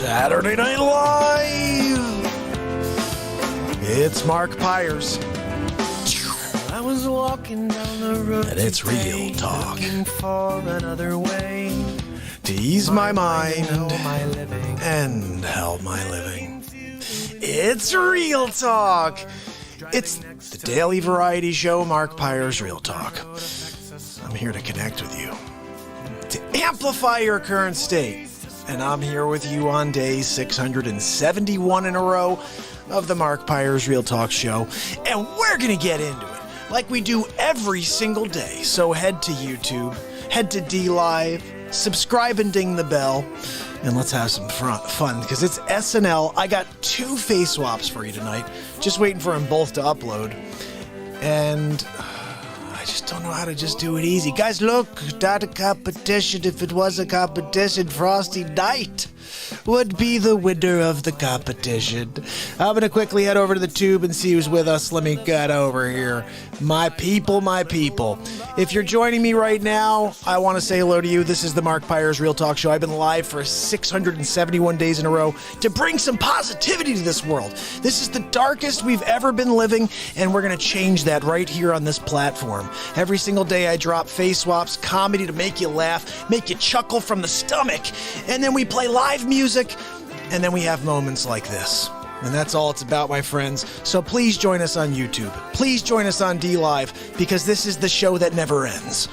Saturday Night Live. It's MARKPIRES. I was walking down the road and it's real talk. Looking for another way to ease my mind living. and help my living. It's real talk. It's the daily variety show, MARKPIRES Real Talk. I'm here to connect with you, to amplify your current state. And I'm here with you on day 671 in a row of the MARKPIRES Real Talk show. And we're going to get into it like we do every single day. So head to YouTube, head to DLive, subscribe and ding the bell, and let's have some fun because it's SNL. I got 2 face swaps for you tonight. Just waiting for them both to upload. And I just don't know how to just do it easy. Guys, look, not a competition. If it was a competition, Frosty Knight would be the winner of the competition. I'm going to quickly head over to the tube and see who's with us. Let me get over here. My people, my people. If you're joining me right now, I want to say hello to you. This is the MARKPIRES Real Talk Show. I've been live for 671 days in a row to bring some positivity to this world. This is the darkest we've ever been living, and we're going to change that right here on this platform. Every single day I drop face swaps, comedy to make you laugh, make you chuckle from the stomach, and then we play live music, and then we have moments like this. And that's all it's about, my friends. So please join us on YouTube. Please join us on DLive, because this is the show that never ends.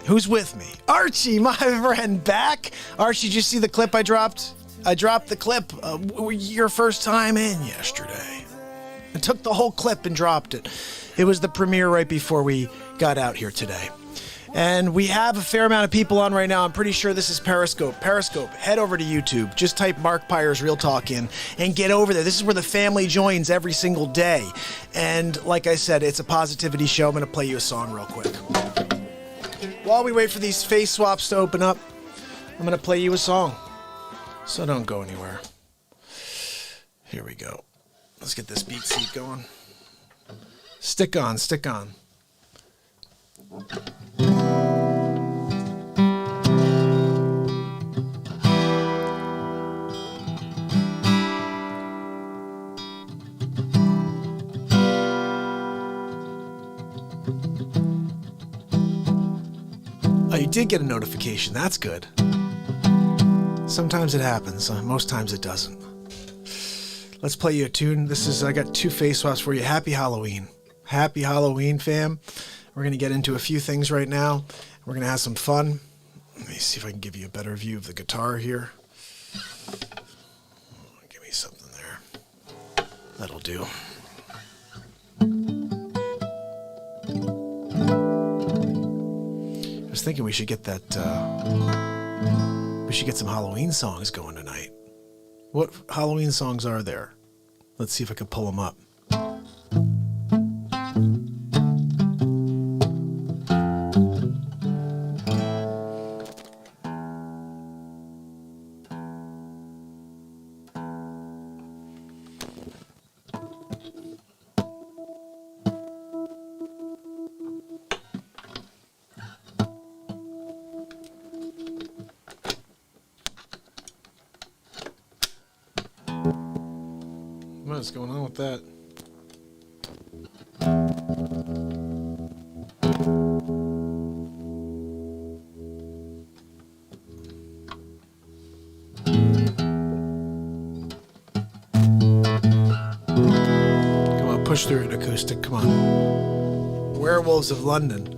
Who's with me? Archie, my friend, back. Archie, did you see the clip I dropped? I dropped the clip your first time in yesterday. I took the whole clip and dropped it. It was the premiere right before we got out here today. And we have a fair amount of people on right now. I'm pretty sure this is Periscope. Periscope, head over to YouTube. Just type MARKPIRES Real Talk in and get over there. This is where the family joins every single day. And like I said, it's a positivity show. I'm going to play you a song real quick. While we wait for these face swaps to open up, I'm going to play you a song. So don't go anywhere. Here we go. Let's get this BeatSeat going. Stick on, stick on. Oh, you did get a notification. That's good. Sometimes it happens. Most times it doesn't. Let's play you a tune. I got 2 face swaps for you. Happy Halloween. Happy Halloween, fam. We're going to get into a few things right now. We're going to have some fun. Let me see if I can give you a better view of the guitar here. Give me something there. That'll do. I was thinking we should get that, we should get some Halloween songs going tonight. What Halloween songs are there? Let's see if I can pull them up. What's going on with that? Come on, push through it, acoustic. Come on. Werewolves of London.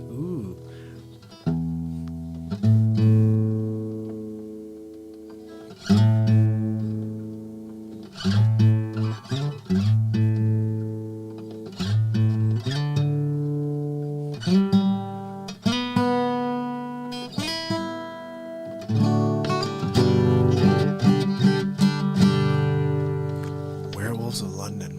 Werewolves of London.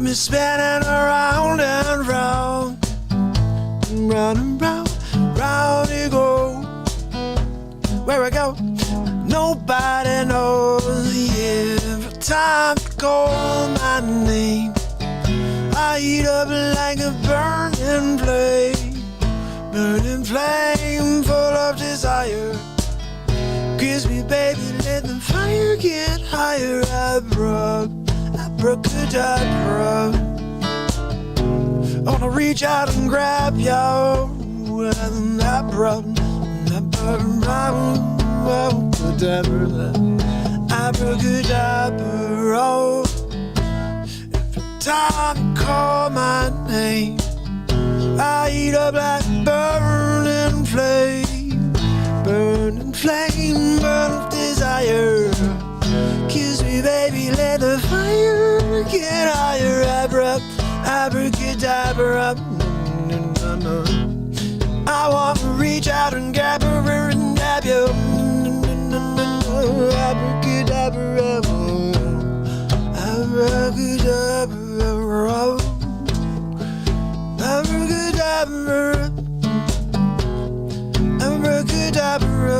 got me spinning around and round, round and round, round you go. Where I go, nobody knows. Every time you call my name, I eat up like a burning flame full of desire. Kiss me, baby, let the fire get higher. Abracadabra. I wanna reach out and grab you. Abracadabra. Every time you call my name, I eat up like burning flame, burning flame, burning desire. Kiss me, baby, let the fire get higher. Abracadabra. I want to reach out and grab her and dab you. Abracadabra. Abracadabra. Abracadabra. Abracadabra.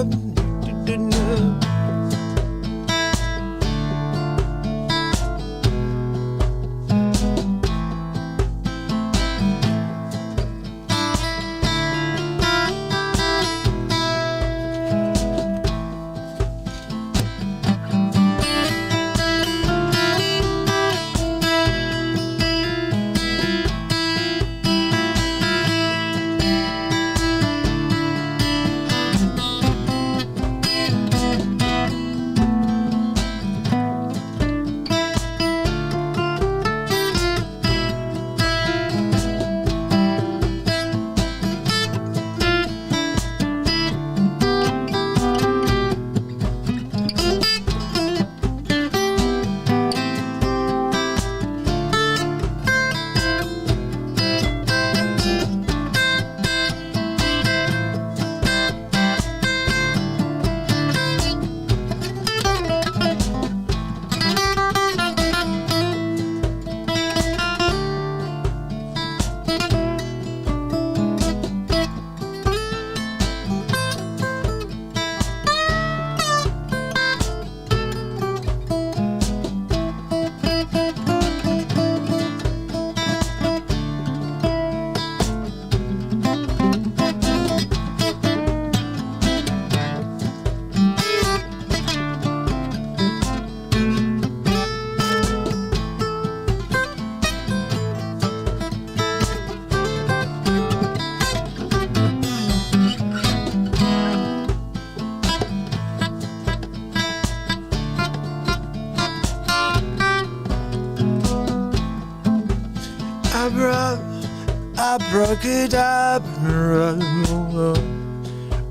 Abracadabra.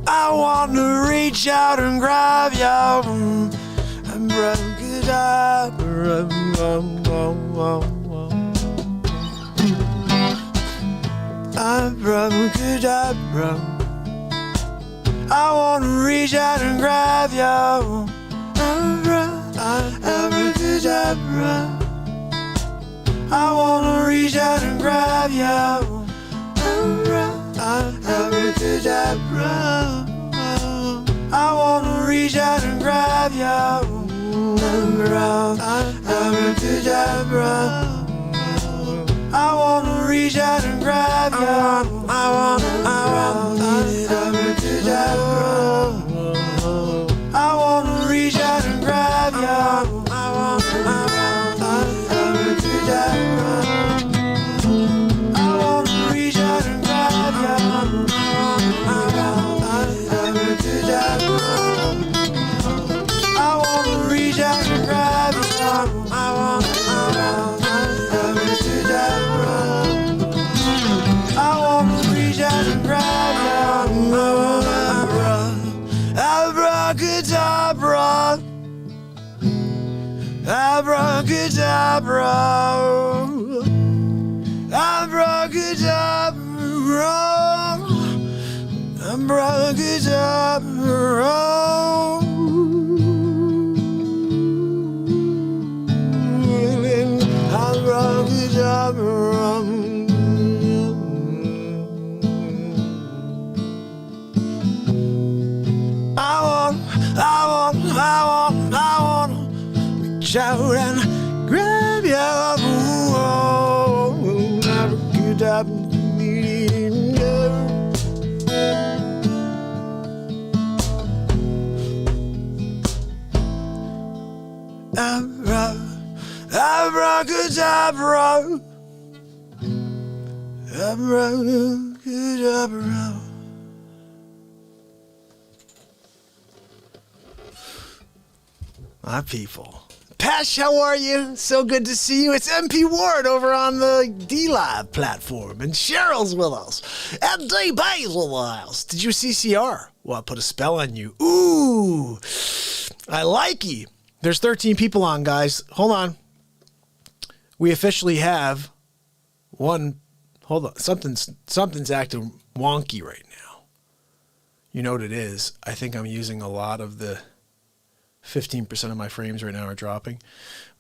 I want to reach out and grab you. Abracadabra. Abracadabra. I want to reach out and grab you. Abracadabra. I want to reach out and grab you. Abracadabra. I want to reach out and grab you. Abracadabra. I want to reach out and grab you. I want abracadabra. I want to reach out and grab you. I want abracadabra. I want to reach out and grab you. Abracadabra. I want to reach out and grab you. I want abracadabra. I want to reach out and grab you. Abracadabra. Abracadabra. Abracadabra. Abracadabra. Abracadabra. I want to reach out and grab your moon. Never could have been abracadabra, abracadabra. My people. Pash, how are you? So good to see you. It's MP Ward over on the DLive platform, and Cheryl's with us, and D-Bay's with us. Did you CCR? Well, I put a spell on you. Ooh, I like you. There's 13 people on, guys. Hold on. We officially have one. Hold on. Something's acting wonky right now. You know what it is. I think I'm using a lot of the 15% of my frames right now are dropping,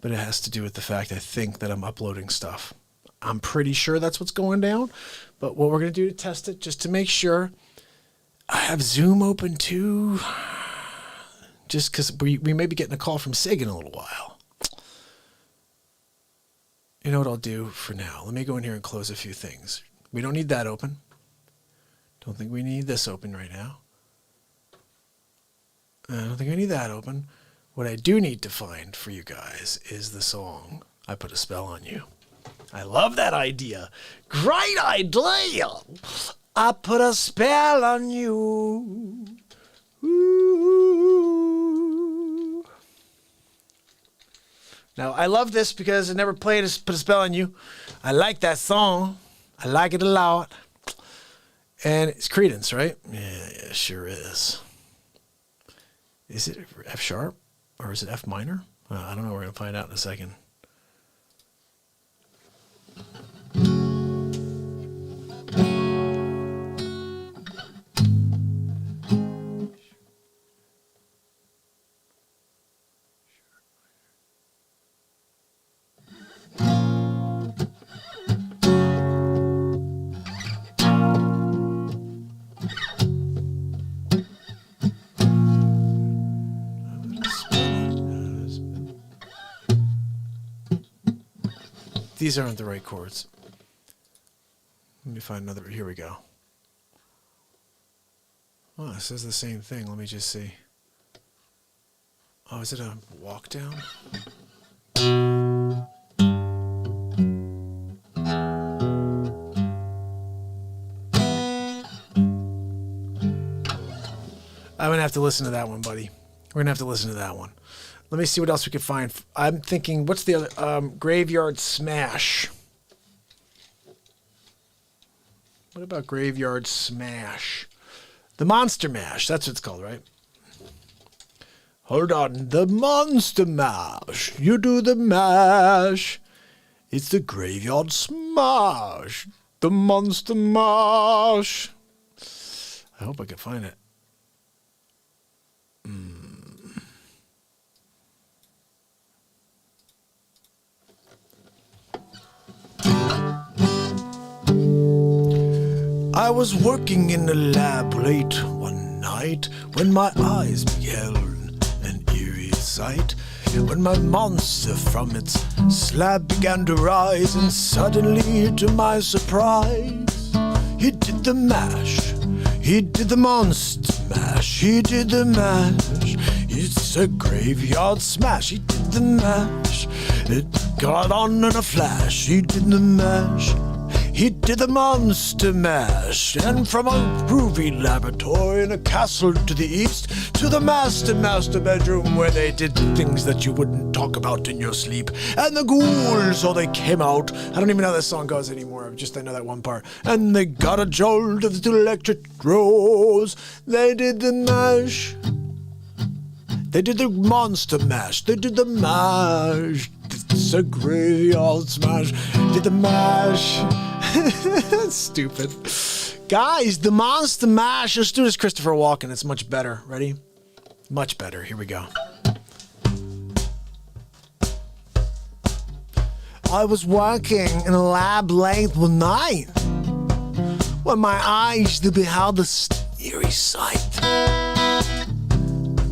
but it has to do with the fact I think that I'm uploading stuff. I'm pretty sure that's what's going down, but what we're going to do to test it, just to make sure, I have Zoom open too, just because we may be getting a call from Sig in a little while. You know what I'll do for now? Let me go in here and close a few things. We don't need that open. Don't think we need this open right now. I don't think I need that open. What I do need to find for you guys is the song I Put a Spell on You. I love that idea. Great idea. I put a spell on you. Ooh. Now, I love this because I never played Put a Spell on You. I like that song. I like it a lot. And it's Credence, right? Yeah, it sure is. Is it F sharp or is it F minor? I don't know. We're going to find out in a second. These aren't the right chords. Let me find another. Here we go. Oh, it says the same thing. Let me just see. Oh, is it a walk down? I'm going to have to listen to that one, buddy. We're going to have to listen to that one. Let me see what else we can find. I'm thinking, what's the other? Graveyard Smash. What about Graveyard Smash? The Monster Mash. That's what it's called, right? Hold on. The Monster Mash. You do the mash. It's the Graveyard Smash. The Monster Mash. I hope I can find it. I was working in the lab late one night when my eyes beheld an eerie sight. When my monster from its slab began to rise, and suddenly, to my surprise, he did the mash. He did the monster mash. He did the mash. It's a graveyard smash. He did the mash. It got on in a flash. He did the mash. He did the monster mash. And from a groovy laboratory in a castle to the east, to the master bedroom where they did things that you wouldn't talk about in your sleep. And the ghouls, oh, they came out. I don't even know how this song goes anymore. I know that one part. And they got a jolt of the electric rose. They did the mash. They did the monster mash. They did the mash. It's a graveyard smash. Did the mash. Stupid. Guys, the monster mash. Let's do this Christopher Walken. It's much better. Ready? Much better. Here we go. I was working in a lab late one night when my eyes beheld this eerie sight.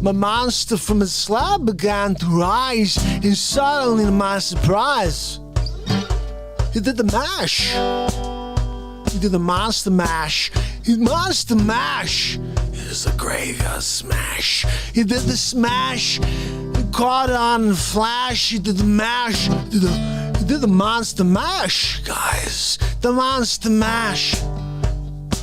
My monster from his slab began to rise, and suddenly, to my surprise, he did the mash. He did the monster mash. He monster mash. It is a graveyard smash. He did the smash. He caught it on the flash. He did the mash. He did the monster mash, guys. The monster mash.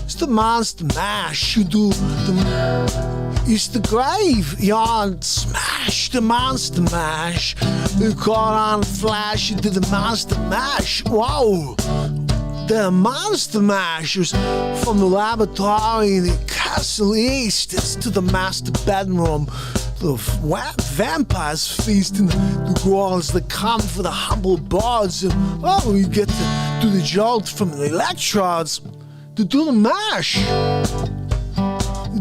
It's the monster mash. You do the. It's the graveyard smash, the monster mash. You caught on the flash. You did the monster mash. Wow. The monster mash was from the laboratory in the Castle East. It's to the master bedroom. The vampires feasting the girls that come for the humble bards. And oh, you get to do the jolt from the electrodes to do the mash.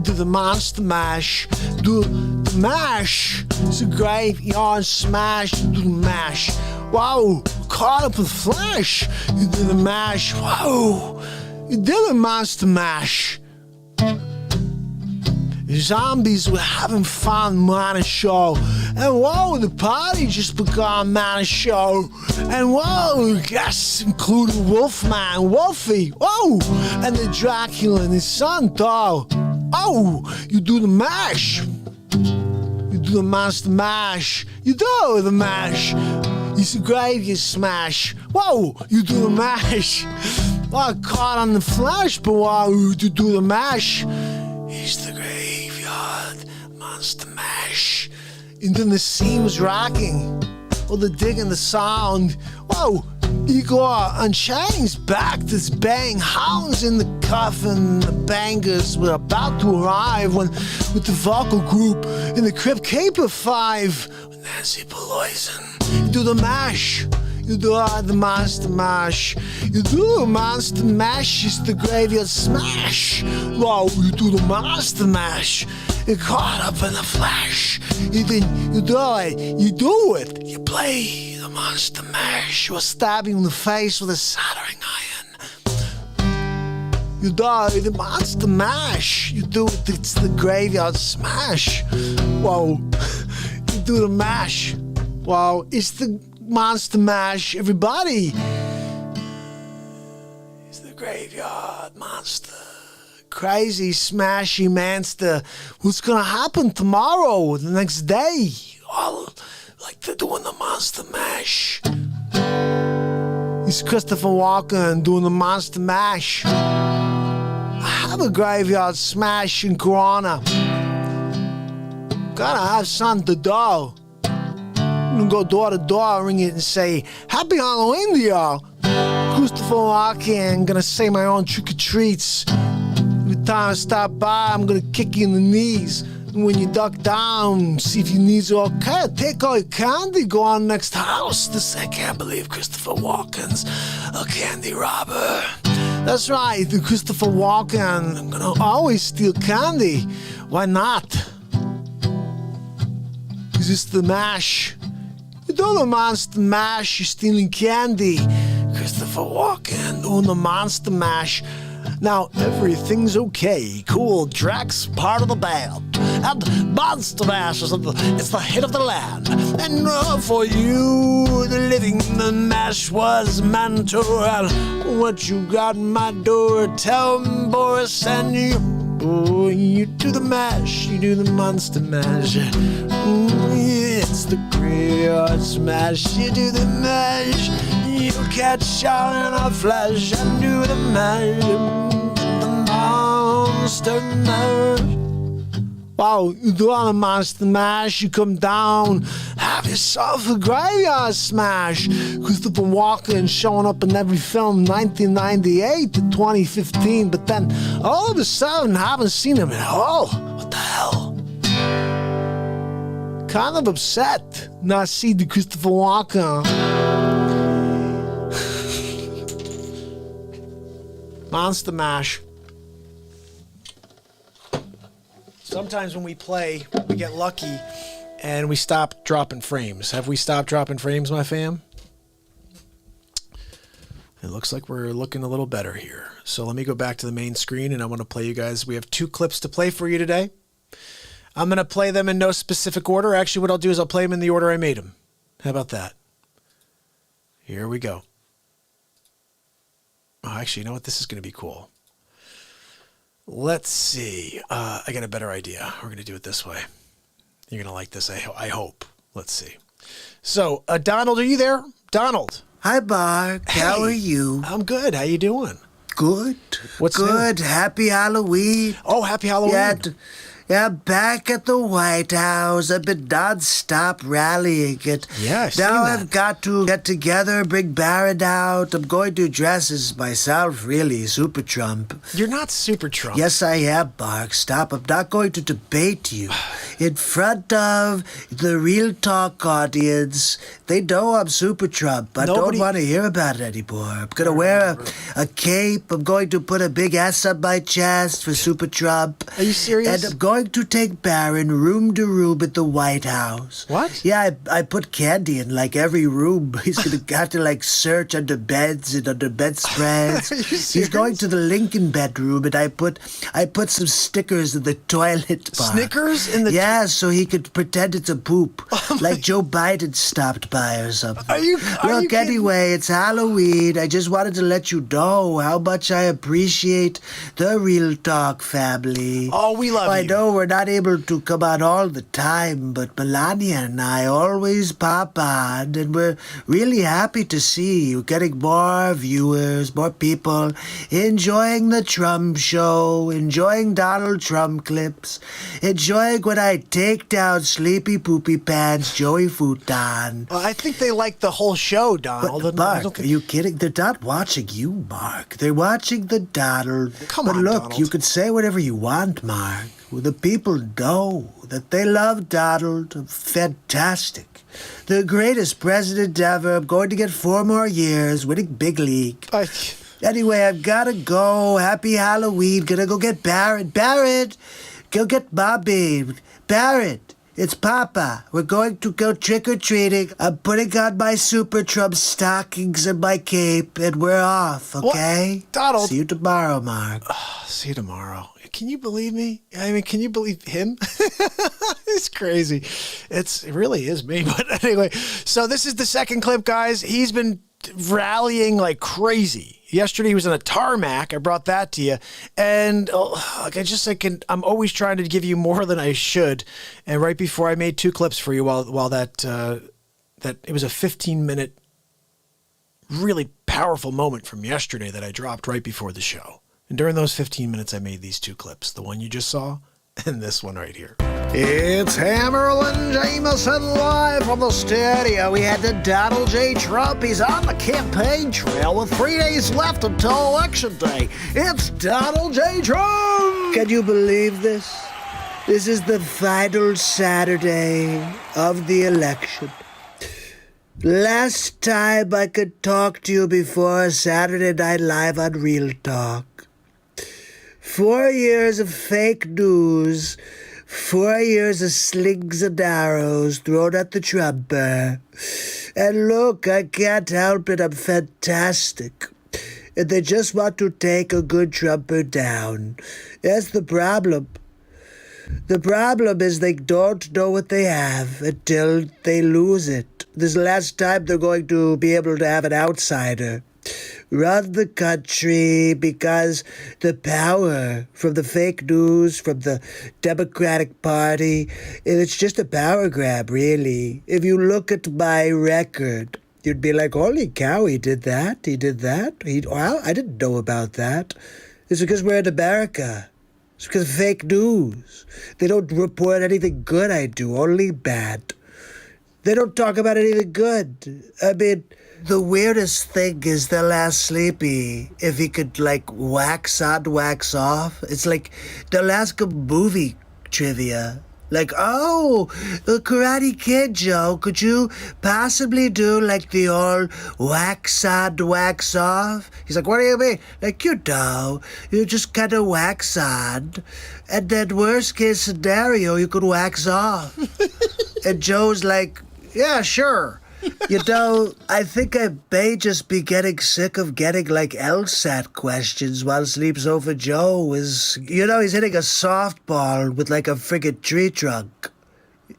Do the monster mash. Do the mash. It's a graveyard smash. Do the mash. Wow, caught up with flash. You did the mash. Wow, you did the monster mash. Zombies were having fun, man, a show. And whoa, the party just begun, man, a show. And whoa, guests included Wolfman, Wolfie, whoa, and the Dracula and his son, doll. Oh, you do the mash. You do the monster mash. You do the mash. It's a graveyard smash. Whoa, you do the mash. Oh, caught on the flash, but wow, you do the mash. It's the graveyard monster mash. And then the scene was rocking. Oh, the digging the sound. Whoa, Igor Unchained's back. This bang hounds in the coffin. The bangers were about to arrive when, with the vocal group in the Crypt Caper 5. With Nancy Pelosi. You do the mash. You do the monster mash. You do the monster mash. It's the graveyard smash. Whoa, you do the monster mash. You caught up in a flash. You do it. You do it. You play the monster mash. You are stabbing in the face with a soldering iron. You do the monster mash. You do it. It's the graveyard smash. Whoa, you do the mash. Wow, it's the monster mash, everybody. It's the graveyard monster. Crazy, smashy monster. What's gonna happen tomorrow, the next day? All like they're doing the monster mash. It's Christopher Walken doing the monster mash. I have a graveyard smash in Corona. Gotta have something to do. I'm gonna go door to door, ring it and say, Happy Halloween to y'all. Christopher Walken, gonna say my own trick-or-treats. Every time I stop by, I'm gonna kick you in the knees. And when you duck down, see if your knees are okay. Take all your candy, go on next house. This, I can't believe Christopher Walken's a candy robber. That's right, the Christopher Walken. I'm gonna always steal candy. Why not? Is this the mash? You do the monster mash, you're stealing candy. Christopher Walken doing the monster mash. Now everything's okay. Cool, Drax part of the band. And Monster Mash is it's the hit of the land. And for you, the living the mash was meant to. And what you got in my door, tell me, Boris, and you. Oh, you do the mash, you do the monster mash. It's the graveyard smash, you do the mash. You catch out in a flash and do the mash. The monster mash. Wow, you do all the monster mash, you come down, have yourself a graveyard smash. Christopher Walken showing up in every film 1998 to 2015, but then all of a sudden haven't seen him at all. What the hell? Kind of upset not see the Christopher Walken. Monster mash. Sometimes when we play, we get lucky and we stop dropping frames. Have we stopped dropping frames, my fam? looks like we're looking a little better here. So let me go back to the main screen, and I want to play you guys. We have 2 clips to play for you today. I'm going to play them in no specific order. Actually, what I'll do is I'll play them in the order I made them. How about that? Here we go. Oh, actually, you know what? This is going to be cool. Let's see. I got a better idea. We're going to do it this way. You're going to like this, I hope. Let's see. So, Donald, are you there? Donald. Hi, Mark. How are you? I'm good. How you doing? Good. What's good? new? Happy Halloween. Oh, happy Halloween. Yeah, back at the White House. I've been non-stop rallying it. Yeah, I've seen Now that. I've got to get together, bring Barron out. I'm going to dress as myself, really, Super Trump. You're not Super Trump. Yes, I am, Mark. Stop. I'm not going to debate you. In front of the Real Talk audience, they know I'm Super Trump. I don't want to hear about it anymore. I'm going to wear a cape. I'm going to put a big S on my chest for Super Trump. Are you serious? And I'm going to take Barron room to room at the White House. What? Yeah, I put candy in like every room. He's going to have to like search under beds and under bedspreads. Are you serious? He's going to the Lincoln bedroom, and I put some stickers in the toilet bar. Snickers in the Yeah, so he could pretend it's a poop, like Joe Biden stopped by or something. Are you Look, kidding? anyway, it's Halloween. I just wanted to let you know how much I appreciate the Real Talk family. Oh, we love I you. know we're not able to come on all the time, but Melania and I always pop on, and we're really happy to see you getting more viewers, more people enjoying the Trump show, enjoying Donald Trump clips, enjoying when I take down Sleepy Poopy Pants Joey Futon. Well, I think they like the whole show, Donald. But, I don't Mark, are think- you kidding? They're not watching you, Mark. They're watching the Donald. Come but on, look, Donald. you can say whatever you want, Mark. Well, the people know that they love Donald. Fantastic. The greatest president ever. I'm going to get 4 more years, winning big league. Anyway, I've got to go. Happy Halloween. Gonna go get Barrett. Barrett! Go get Bobby. Barrett! It's Papa. We're going to go trick-or-treating. I'm putting on my Super Trump stockings and my cape, and we're off, okay? What? Donald. See you tomorrow, Mark. See you tomorrow. Can you believe me? I mean, can you believe him? It's crazy. It really is me. But anyway, so this is the second clip, guys. He's been rallying like crazy. Yesterday he was on a tarmac. I brought that to you, and I'm always trying to give you more than I should. And right before I made 2 clips for you, while that it was a 15-minute, really powerful moment from yesterday that I dropped right before the show. And during those 15 minutes, I made these 2 clips, the one you just saw and this one right here. It's Hammerlin Jameson live from the studio. We had the Donald J. Trump. He's on the campaign trail with 3 days left until Election Day. It's Donald J. Trump! Can you believe this? This is the final Saturday of the election. Last time I could talk to you before Saturday Night Live on Real Talk. 4 years of fake news, 4 years of slings and arrows thrown at the Trumper. And look, I can't help it, I'm fantastic. And they just want to take a good Trumper down. That's the problem. The problem is they don't know what they have until they lose it. This is the last time they're going to be able to have an outsider run the country, because the power from the fake news, from the Democratic Party, it's just a power grab, really. If you look at my record, you'd be like, holy cow, he did that, wow, I didn't know about that. It's because we're in America. It's because of fake news. They don't report anything good I do, only bad. They don't talk about anything good. I mean, the weirdest thing is they'll ask Sleepy if he could, like, wax on, wax off. It's like they'll ask him movie trivia. Like, oh, the Karate Kid, Joe, could you possibly do, like, the old wax on, wax off? He's like, what do you mean? Like, you know, you just kind of wax on, and then worst case scenario, you could wax off. And Joe's like, yeah, sure. You know, I think I may just be getting sick of getting like LSAT questions while Sleeps Over Joe is, he's hitting a softball with like a friggin' tree trunk.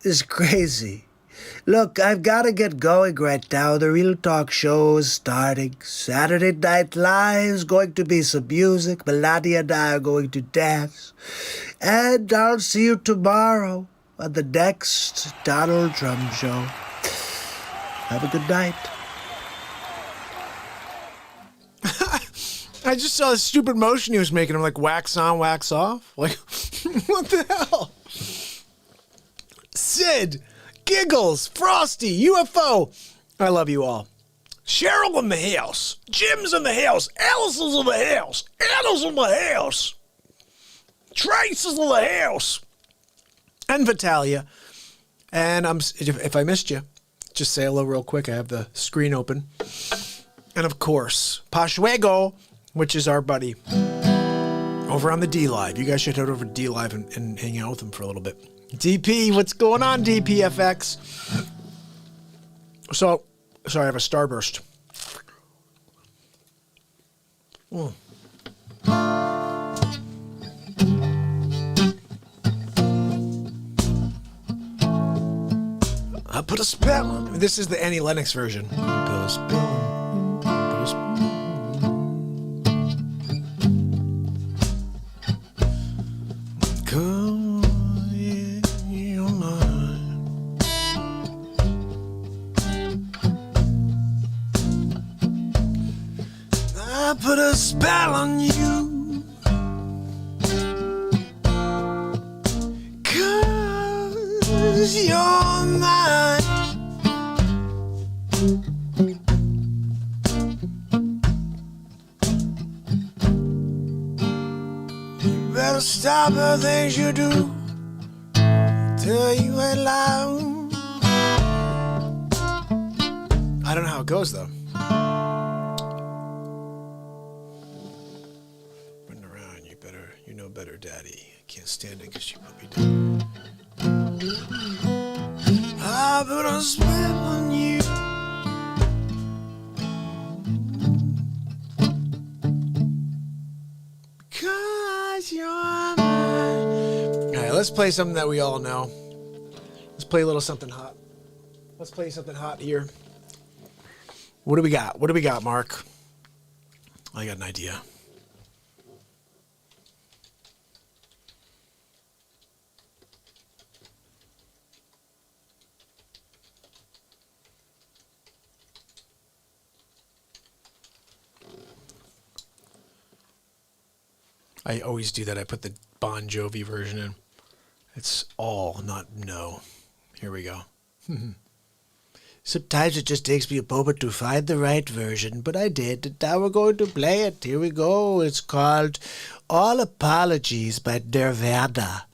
It's crazy. Look, I've got to get going right now. The Real Talk show is starting. Saturday Night Live's going to be some music. Melania and I are going to dance. And I'll see you tomorrow on the next Donald Trump show. Have a good night. I just saw the stupid motion he was making. I'm like, wax on, wax off. Like, what the hell? Sid, Giggles, Frosty, UFO. I love you all. Cheryl in the house. Jim's in the house. Alice's in the house. Anna's in the house. Trace is in the house. And Vitalia. And if I missed you, just say hello real quick. I have the screen open. And of course, Pashwego, which is our buddy over on the DLive. You guys should head over to DLive and hang out with him for a little bit. DP, what's going on, DPFX? So, sorry, I have a starburst. I put a spell on. This is the Annie Lennox version. Put a spell on. Put a spell. Come in your mind. I put a spell on you. Cause you're mine. You better stop the things you do. Tell you ain't loud. I don't know how it goes though. Running around, you know better, Daddy. I can't stand it because you put me down. I put a spell on you. Because you're mine. All right, let's play something that we all know. Let's play a little something hot. Let's play something hot here. What do we got? What do we got, Mark? I got an idea. I always do that. I put the Bon Jovi version in. It's all, not no. Here we go. Sometimes it just takes me a moment to find the right version, but I did. And now we're going to play it. Here we go. It's called All Apologies by Nirvana.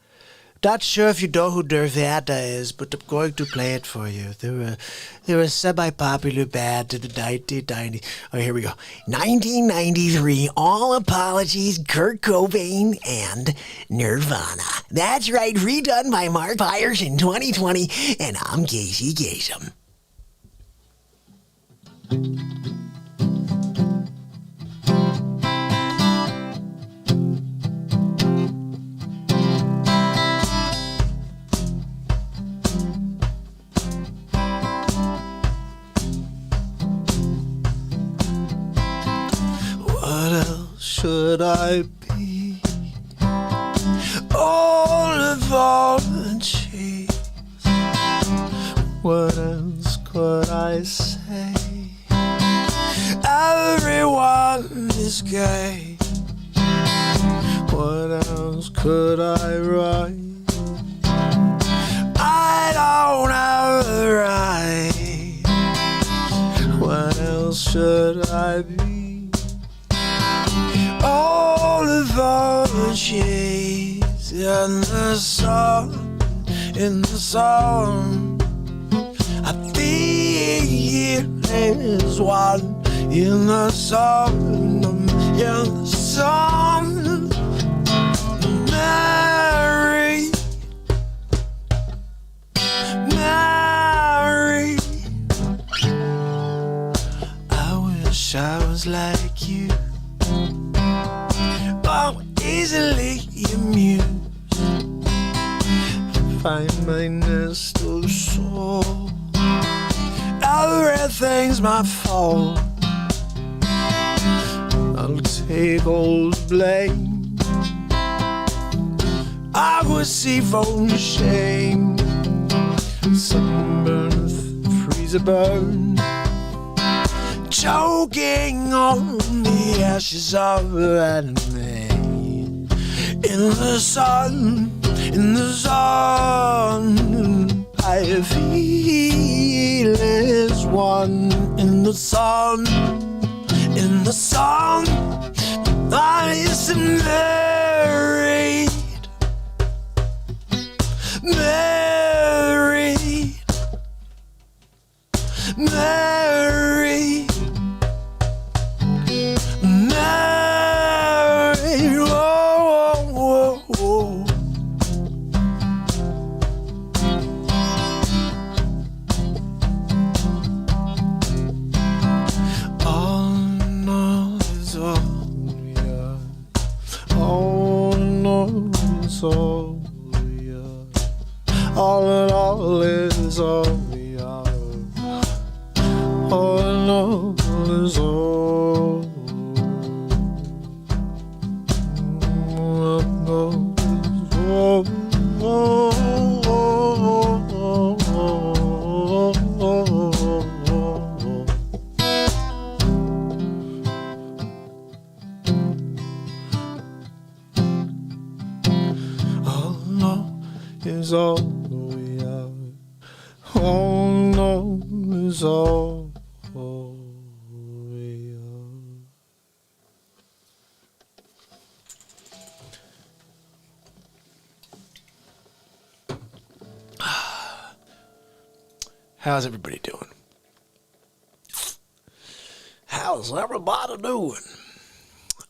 Not sure if you know who Nirvana is, but I'm going to play it for you. They're a semi-popular band in the 1990s. Oh, here we go. 1993, All Apologies, Kurt Cobain, and Nirvana. That's right, redone by MARKPIRES in 2020, and I'm Casey Kasem. What else should I be? All apologies. What else could I say? Everyone is gay. What else could I write? I don't have the right. What else should I be? All apologies in the song, I think there's one in the song, Mary, Mary, Oh, easily amused. Find my nest of soul. Everything's my fault. I'll take all the blame. I would see for shame. Sunburn, freeze a burn, choking on the ashes of an enemy. In the sun, I feel as one. In the sun, I am married, married, married, married. Oh, oh, oh. All no is all we are. All no is all we are. All in all is all we are. All in all is all. Is all we are. Oh no, is all we are. How's everybody doing? How's everybody doing?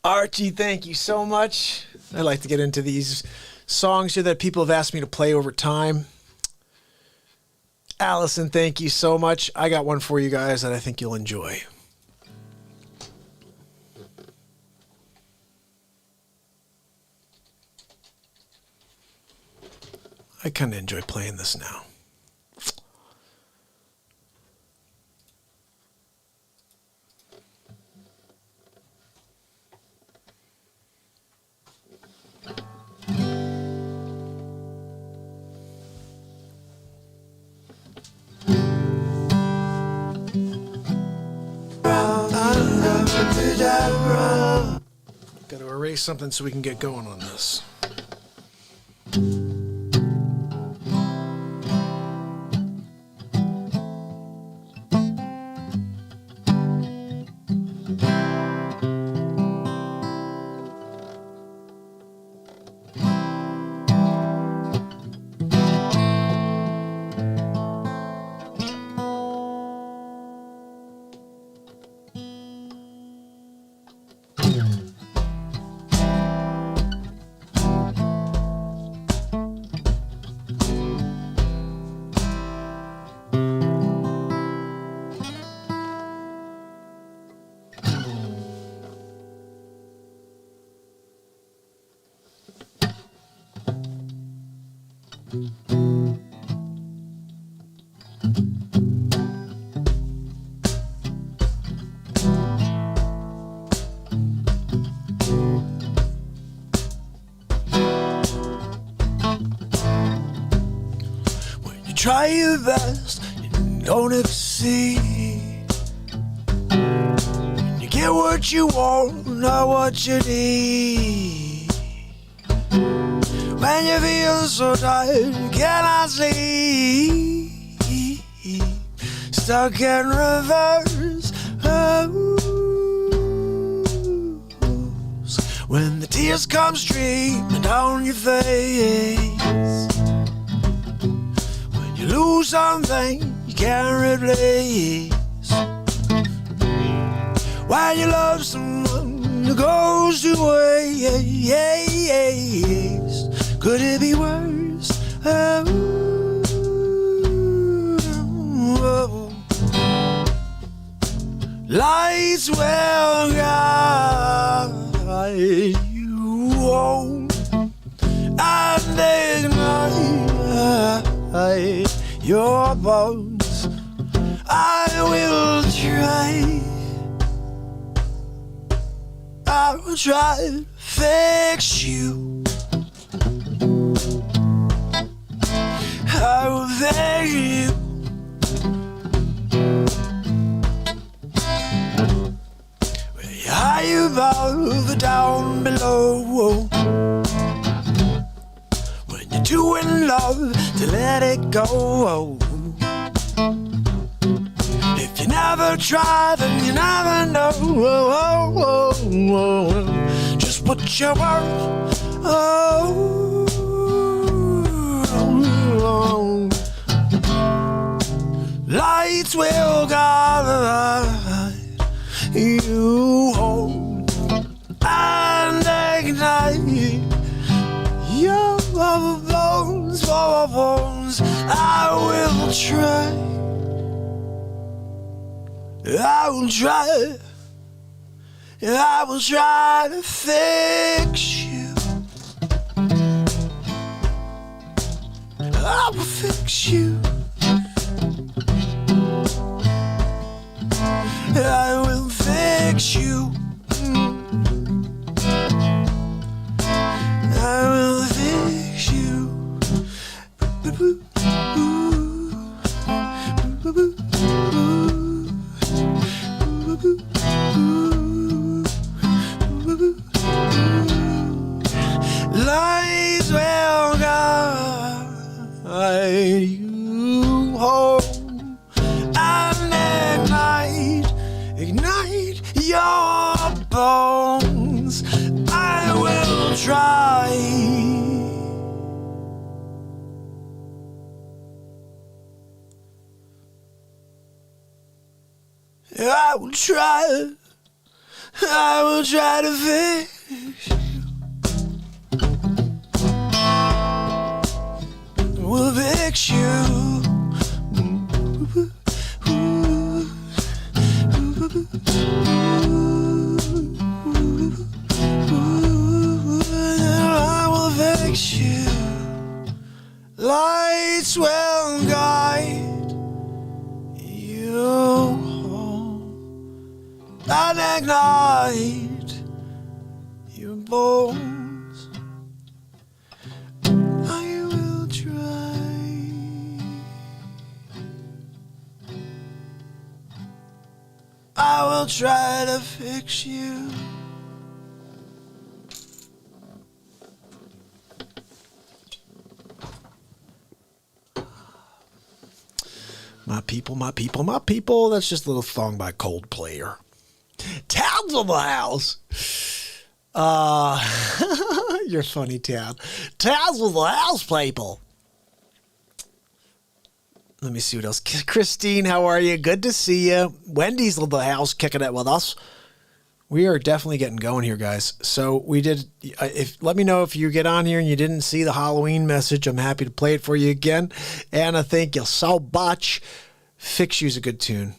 Archie, thank you so much. I'd like to get into these songs here that people have asked me to play over time. Allison, thank you so much. I got one for you guys that I think you'll enjoy. I kind of enjoy playing this now. Got to erase something so we can get going on this. Try your best, you don't exceed. You get what you want, not what you need. When you feel so tired, you cannot sleep. Stuck in reverse. When the tears come streaming down your face. You lose something you can't replace. Why you love someone who goes to waste? Could it be worse? Lights will go. your bones. I will try. I will try to fix you. I will fix you. High above, down below. When you're too in love to let it go. If you never try, then you never know. Just put your word. Lights will guide you home and ignite your bones, bones. I will try. I will try. I will try to fix you. I will fix you. I will fix you. I will fix you. Lights will guide you home and ignite your bones. I will try. I will try. I will try to fix you. Will fix you. I will fix you. Lights will guide you home and ignite your bones. I will try. I will try to fix you. My people, my people, my people. That's just a little song by Coldplay. Towns of the house. You're funny, Town. Towns of the house, people. Let me see what else. Christine, how are you? Good to see you. Wendy's of the house kicking it with us. We are definitely getting going here, guys. So we did. Let me know if you get on here and you didn't see the Halloween message. I'm happy to play it for you again. Anna, thank you so much. Fix You's a good tune.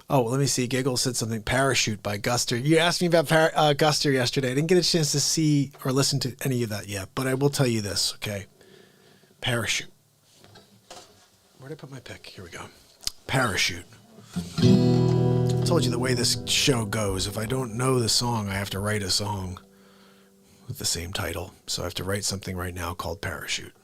Oh, let me see. Giggle said something. Parachute by Guster. You asked me about Guster yesterday. I didn't get a chance to see or listen to any of that yet, but I will tell you this, okay? Parachute. Where'd I put my pick? Here we go. Parachute. I told you the way this show goes. If I don't know the song, I have to write a song with the same title. So I have to write something right now called Parachute.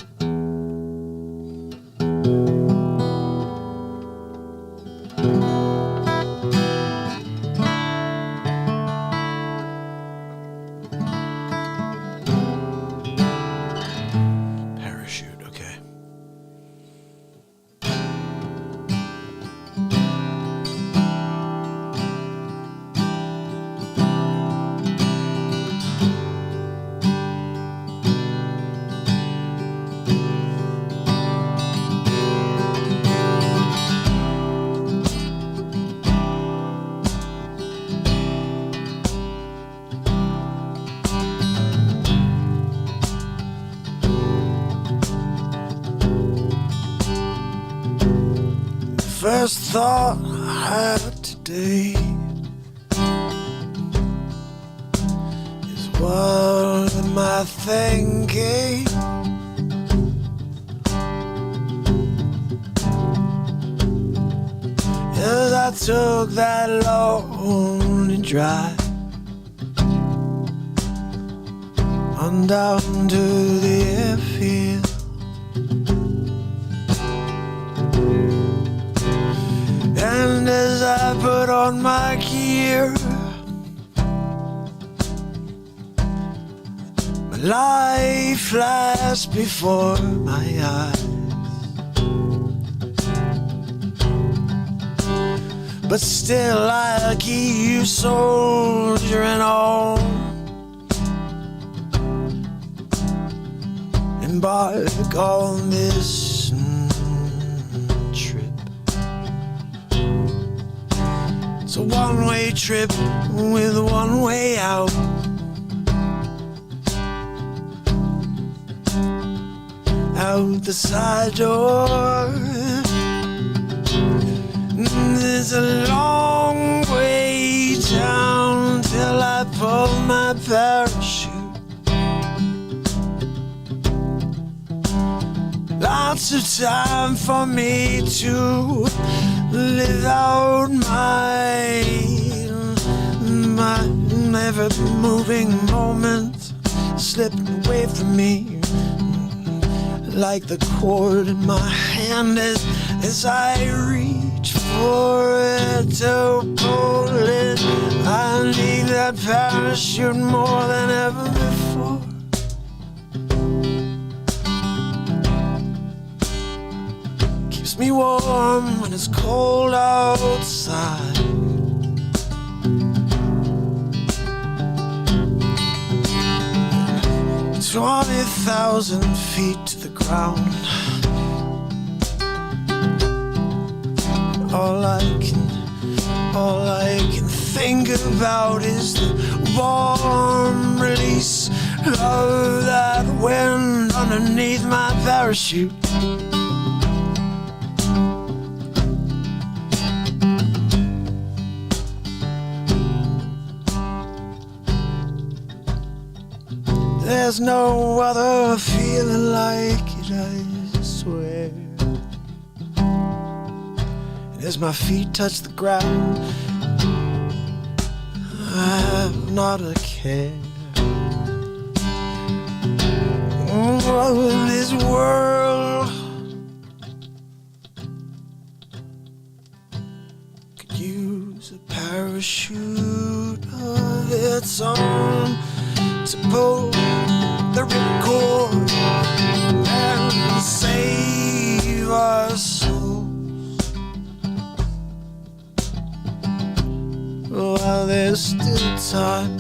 First thought I had today is what am I thinking? took that lonely drive on down to the airfield. And as I put on my gear, my life flashed before my eyes. But still I'll keep soldiering on, embark on this trip. It's a one-way trip with one way out. Out the side door. There's a long way down till I pull my parachute. Lots of time for me to live out my ever moving moment slipping away from me like the cord in my hand as I reach for it to pull it. I need that parachute more than ever before. Keeps me warm when it's cold outside. 20,000 feet to the ground. All I can think about is the warm release of that wind underneath my parachute. There's no other feeling like it, I swear. And as my feet touch the ground, I have not a care. Oh, this world could use a parachute of its own to pull the ripcord and save our souls while there's still time.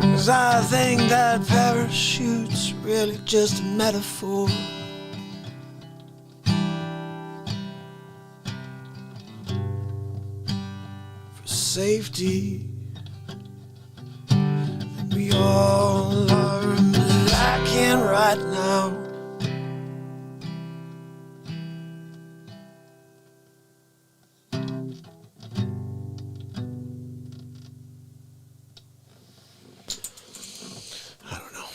'Cause I think that parachute's really just a metaphor for safety. We all are lacking right now. I don't know.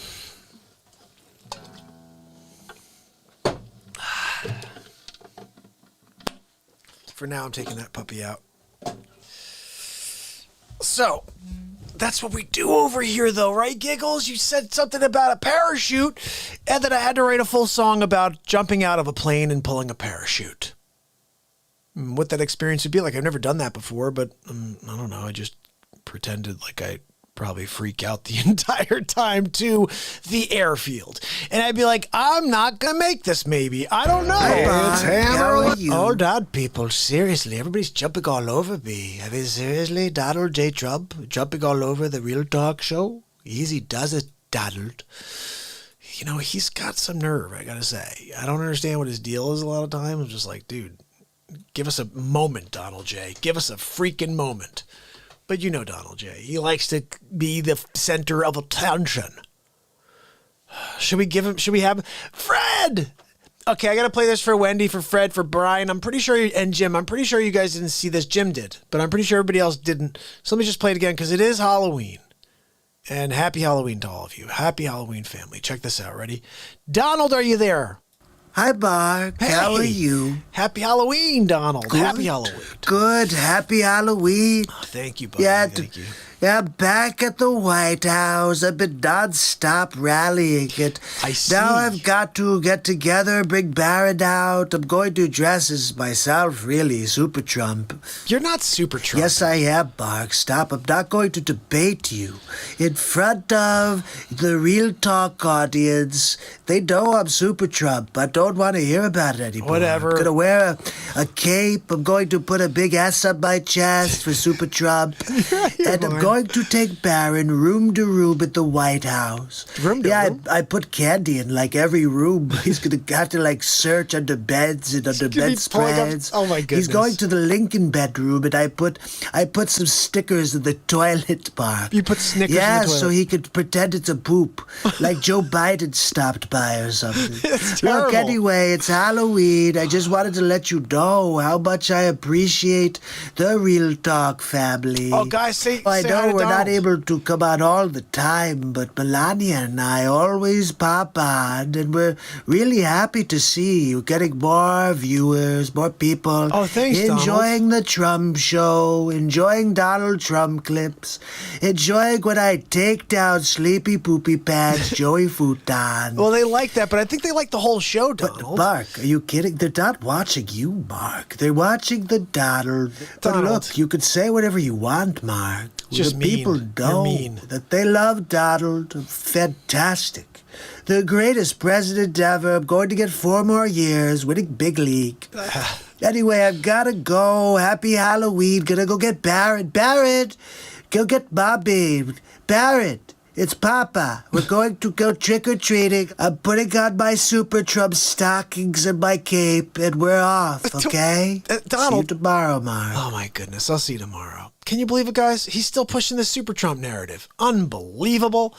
For now, I'm taking that puppy out. So, that's what we do over here, though, right, Giggles? You said something about a parachute, and that I had to write a full song about jumping out of a plane and pulling a parachute. What that experience would be like. I've never done that before, but I don't know. I just pretended like I probably freak out the entire time to the airfield. And I'd be like, I'm not going to make this, maybe. I don't know. It's Hammerlin. Hold on, people. Seriously, everybody's jumping all over me. I mean, seriously, Donald J. Trump jumping all over the Real Talk show? Easy does it, Donald. You know, he's got some nerve, I gotta say. I don't understand what his deal is a lot of times. I'm just like, dude, give us a moment, Donald J. Give us a freaking moment. But you know Donald J. He likes to be the center of attention. Should we have Fred? Okay, I got to play this for Wendy, for Fred, for Brian. I'm pretty sure, and Jim, I'm pretty sure you guys didn't see this. Jim did, but I'm pretty sure everybody else didn't. So let me just play it again because it is Halloween. And happy Halloween to all of you. Happy Halloween, family. Check this out. Ready? Donald, are you there? Hi, Mark. How are Hey. you? Happy Halloween, Donald. Happy Halloween. Good. Happy Halloween. Oh, thank you, buddy. Yeah, Thank you. Yeah, back at the White House. I've been non-stop rallying it. I see. Now I've got to get together, bring Barron out. I'm going to dress as myself, really, Super Trump. You're not Super Trump. Yes, I am, Mark. Stop. I'm not going to debate you. In front of the Real Talk audience, they know I'm Super Trump. I don't want to hear about it anymore. Whatever. I'm going to wear a cape. I'm going to put a big S on my chest for Super Trump. And I'm going to take Barron room to room at the White House. Room to room? I put candy in like every room. He's going to have to like search under beds and under gonna be pulling up- bedspreads. oh my He's goodness. going to the Lincoln bedroom, and I put some stickers in the toilet bar. You put Snickers in yeah, the toilet? so he could pretend it's a poop, like Joe Biden stopped by or something. It's Look, terrible. anyway, it's Halloween. I just wanted to let you know how much I appreciate the Real Talk family. Oh, guys, say I say know hi to we're not Donald. able to come on all the time, but Melania and I always pop on, and we're really happy to see you getting more viewers, more people. Oh, thanks, Donald. Enjoying the Trump show, enjoying Donald Trump clips, enjoying when I take down Sleepy Poopy Pants Joey Futon. Well, they like that, but I think they like the whole show, Donald. Mark, are you kidding? They're not watching you, Mark. They're watching the Donald. But Donald. look, you could say whatever you want, Mark. Just the people mean. know You're mean. that they love Donald. Fantastic. The greatest president ever. I'm going to get 4 more years, winning big league. Anyway, I've got to go. Happy Halloween. Gonna go get Barrett. Barrett! Go get Bobby. Barrett! It's Papa. We're going to go trick-or-treating. I'm putting on my Super Trump stockings and my cape, and we're off, okay? Donald. See you tomorrow, Mark. Oh, my goodness. I'll see you tomorrow. Can you believe it, guys? He's still pushing the Super Trump narrative. Unbelievable.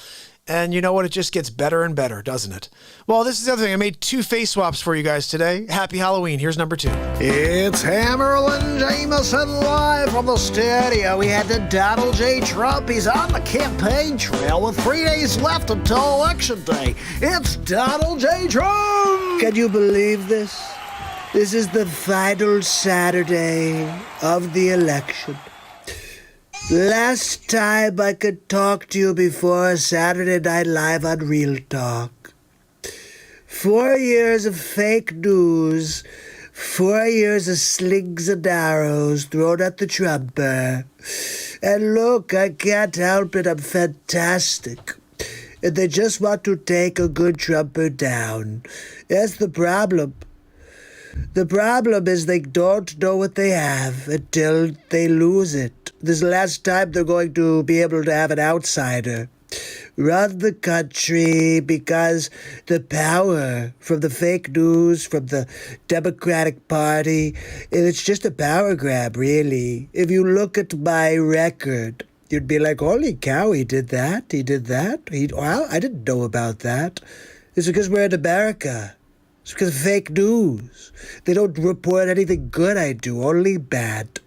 And you know what? It just gets better and better, doesn't it? Well, this is the other thing. I made 2 face swaps for you guys today. Happy Halloween. Here's number 2. It's Hammerlin Jameson live from the studio. We had the Donald J. Trump. He's on the campaign trail with 3 days left until Election Day. It's Donald J. Trump! Can you believe this? This is the final Saturday of the election. Last time I could talk to you before Saturday Night Live on Real Talk. 4 years of fake news, 4 years of slings and arrows thrown at the Trumper. And look, I can't help it, I'm fantastic. And they just want to take a good Trumper down. That's the problem. The problem is they don't know what they have until they lose it. This is the last time they're going to be able to have an outsider run the country, because the power from the fake news, from the Democratic Party, it's just a power grab, really. If you look at my record, you'd be like, holy cow, he did that, he did that. Wow, I didn't know about that. It's because we're in America. It's because of fake news. They don't report anything good I do, only bad.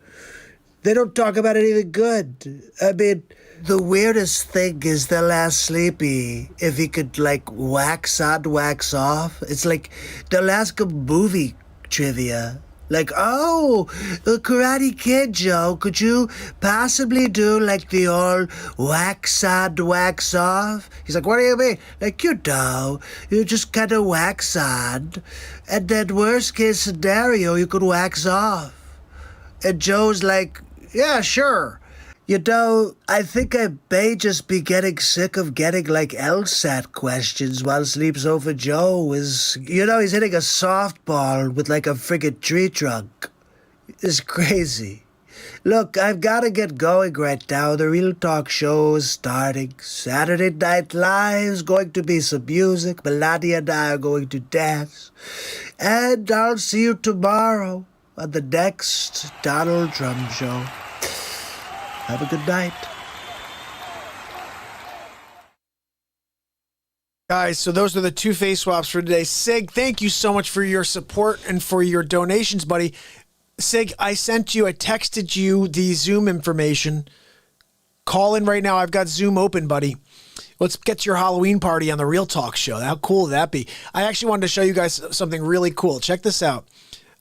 They don't talk about anything good. I mean, the weirdest thing is they'll ask Sleepy if he could, like, wax on, wax off. It's like they'll ask him movie trivia. Like, oh, the Karate Kid, Joe, could you possibly do, like, the old wax on, wax off? He's like, what do you mean? Like, you know, you just kind of wax on, and then worst case scenario, you could wax off. And Joe's like, yeah, sure. You know, I think I may just be getting sick of getting, like, LSAT questions while Sleeps Over Joe is, you know, he's hitting a softball with, like, a friggin' tree trunk. It's crazy. Look, I've got to get going right now. The Real Talk show is starting. Saturday Night Live is going to be some music. Melania and I are going to dance. And I'll see you tomorrow on the next Donald Trump show. Have a good night. Guys, so those are the 2 face swaps for today. Sig, thank you so much for your support and for your donations, buddy. Sig, I texted you the Zoom information. Call in right now. I've got Zoom open, buddy. Let's get your Halloween party on the Real Talk show. How cool would that be? I actually wanted to show you guys something really cool. Check this out.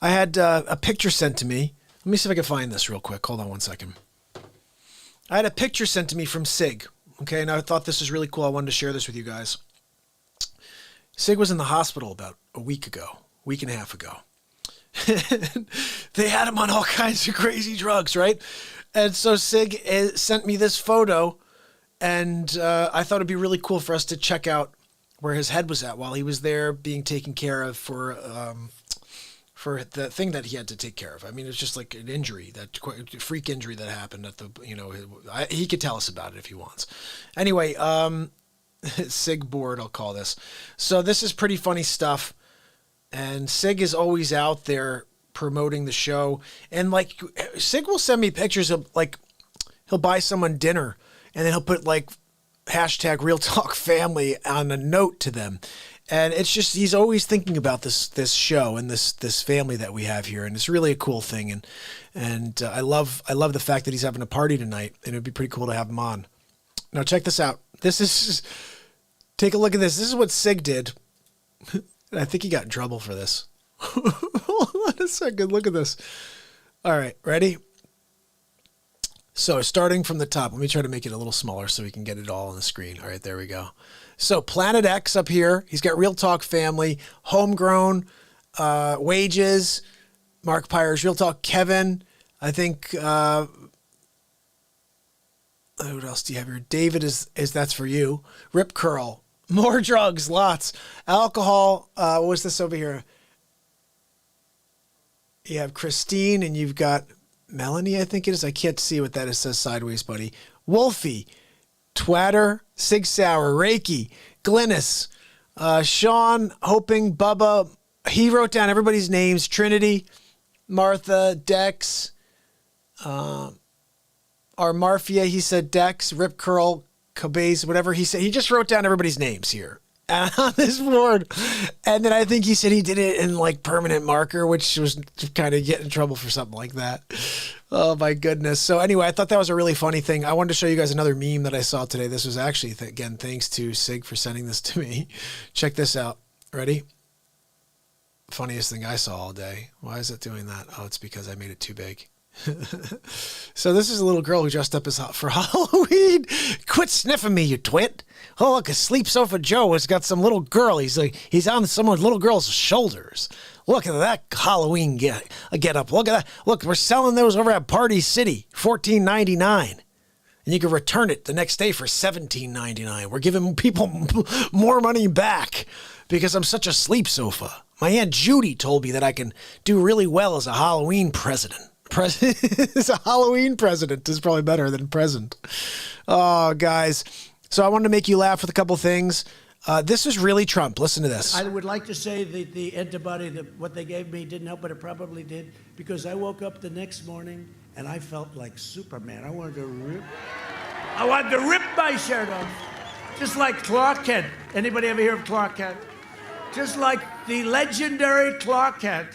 I had a picture sent to me. Let me see if I can find this real quick. Hold on one second. I had a picture sent to me from Sig. Okay, and I thought this was really cool. I wanted to share this with you guys. Sig was in the hospital about a week and a half ago. They had him on all kinds of crazy drugs, right? And so Sig sent me this photo, and I thought it'd be really cool for us to check out where his head was at while he was there being taken care of for the thing that he had to take care of. I mean, it's just like an injury, that freak injury that happened at the, he could tell us about it if he wants. Anyway, Sig board, I'll call this. So this is pretty funny stuff. And Sig is always out there promoting the show. And like, Sig will send me pictures of like, he'll buy someone dinner and then he'll put like hashtag Real Talk Family on a note to them. And it's just, he's always thinking about this show and this family that we have here. And it's really a cool thing. And I love the fact that he's having a party tonight, and it'd be pretty cool to have him on. Now check this out. Take a look at this. This is what Sig did. I think he got in trouble for this. Hold on a second. Look at this. All right. Ready? So starting from the top, let me try to make it a little smaller so we can get it all on the screen. All right. There we go. So Planet X up here. He's got Real Talk Family, Homegrown, Wages, MARKPIRES, Real Talk Kevin. I think, what else do you have here? David is That's For You. Rip Curl. More drugs, lots. Alcohol. What was this over here? You have Christine, and you've got Melanie, I think it is. I can't see what that is. It says sideways, buddy. Wolfie, Twatter, Sig Sauer, Reiki, Glynis, Sean, Hoping, Bubba. He wrote down everybody's names. Trinity, Martha, Dex, our Marfia, he said Dex, Rip Curl, Cabase, whatever he said. He just wrote down everybody's names here on this board. And then I think he said he did it in like permanent marker, which was kind of get in trouble for something like that. Oh my goodness. So anyway, I thought that was a really funny thing. I wanted to show you guys another meme that I saw today. This was actually, again, thanks to Sig for sending this to me. Check this out. Ready? Funniest thing I saw all day. Why is it doing that? Oh, it's because I made it too big. So this is a little girl who dressed up for Halloween. Quit sniffing me, you twit. Oh, look, a Sleep Sofa Joe has got some little girl. He's on someone's little girl's shoulders. Look at that Halloween get up. Look at that. Look, we're selling those over at Party City, $14.99. And you can return it the next day for $17.99. We're giving people more money back because I'm such a sleep sofa. My Aunt Judy told me that I can do really well as a Halloween president. As a Halloween president is probably better than present. Oh, guys. So I wanted to make you laugh with a couple things. This is really Trump. Listen to this. I would like to say that the antibody, what they gave me didn't help, but it probably did, because I woke up the next morning and I felt like Superman. I wanted to rip my shirt off, just like Clark Kent. Anybody ever hear of Clark Kent? Just like the legendary Clark Kent.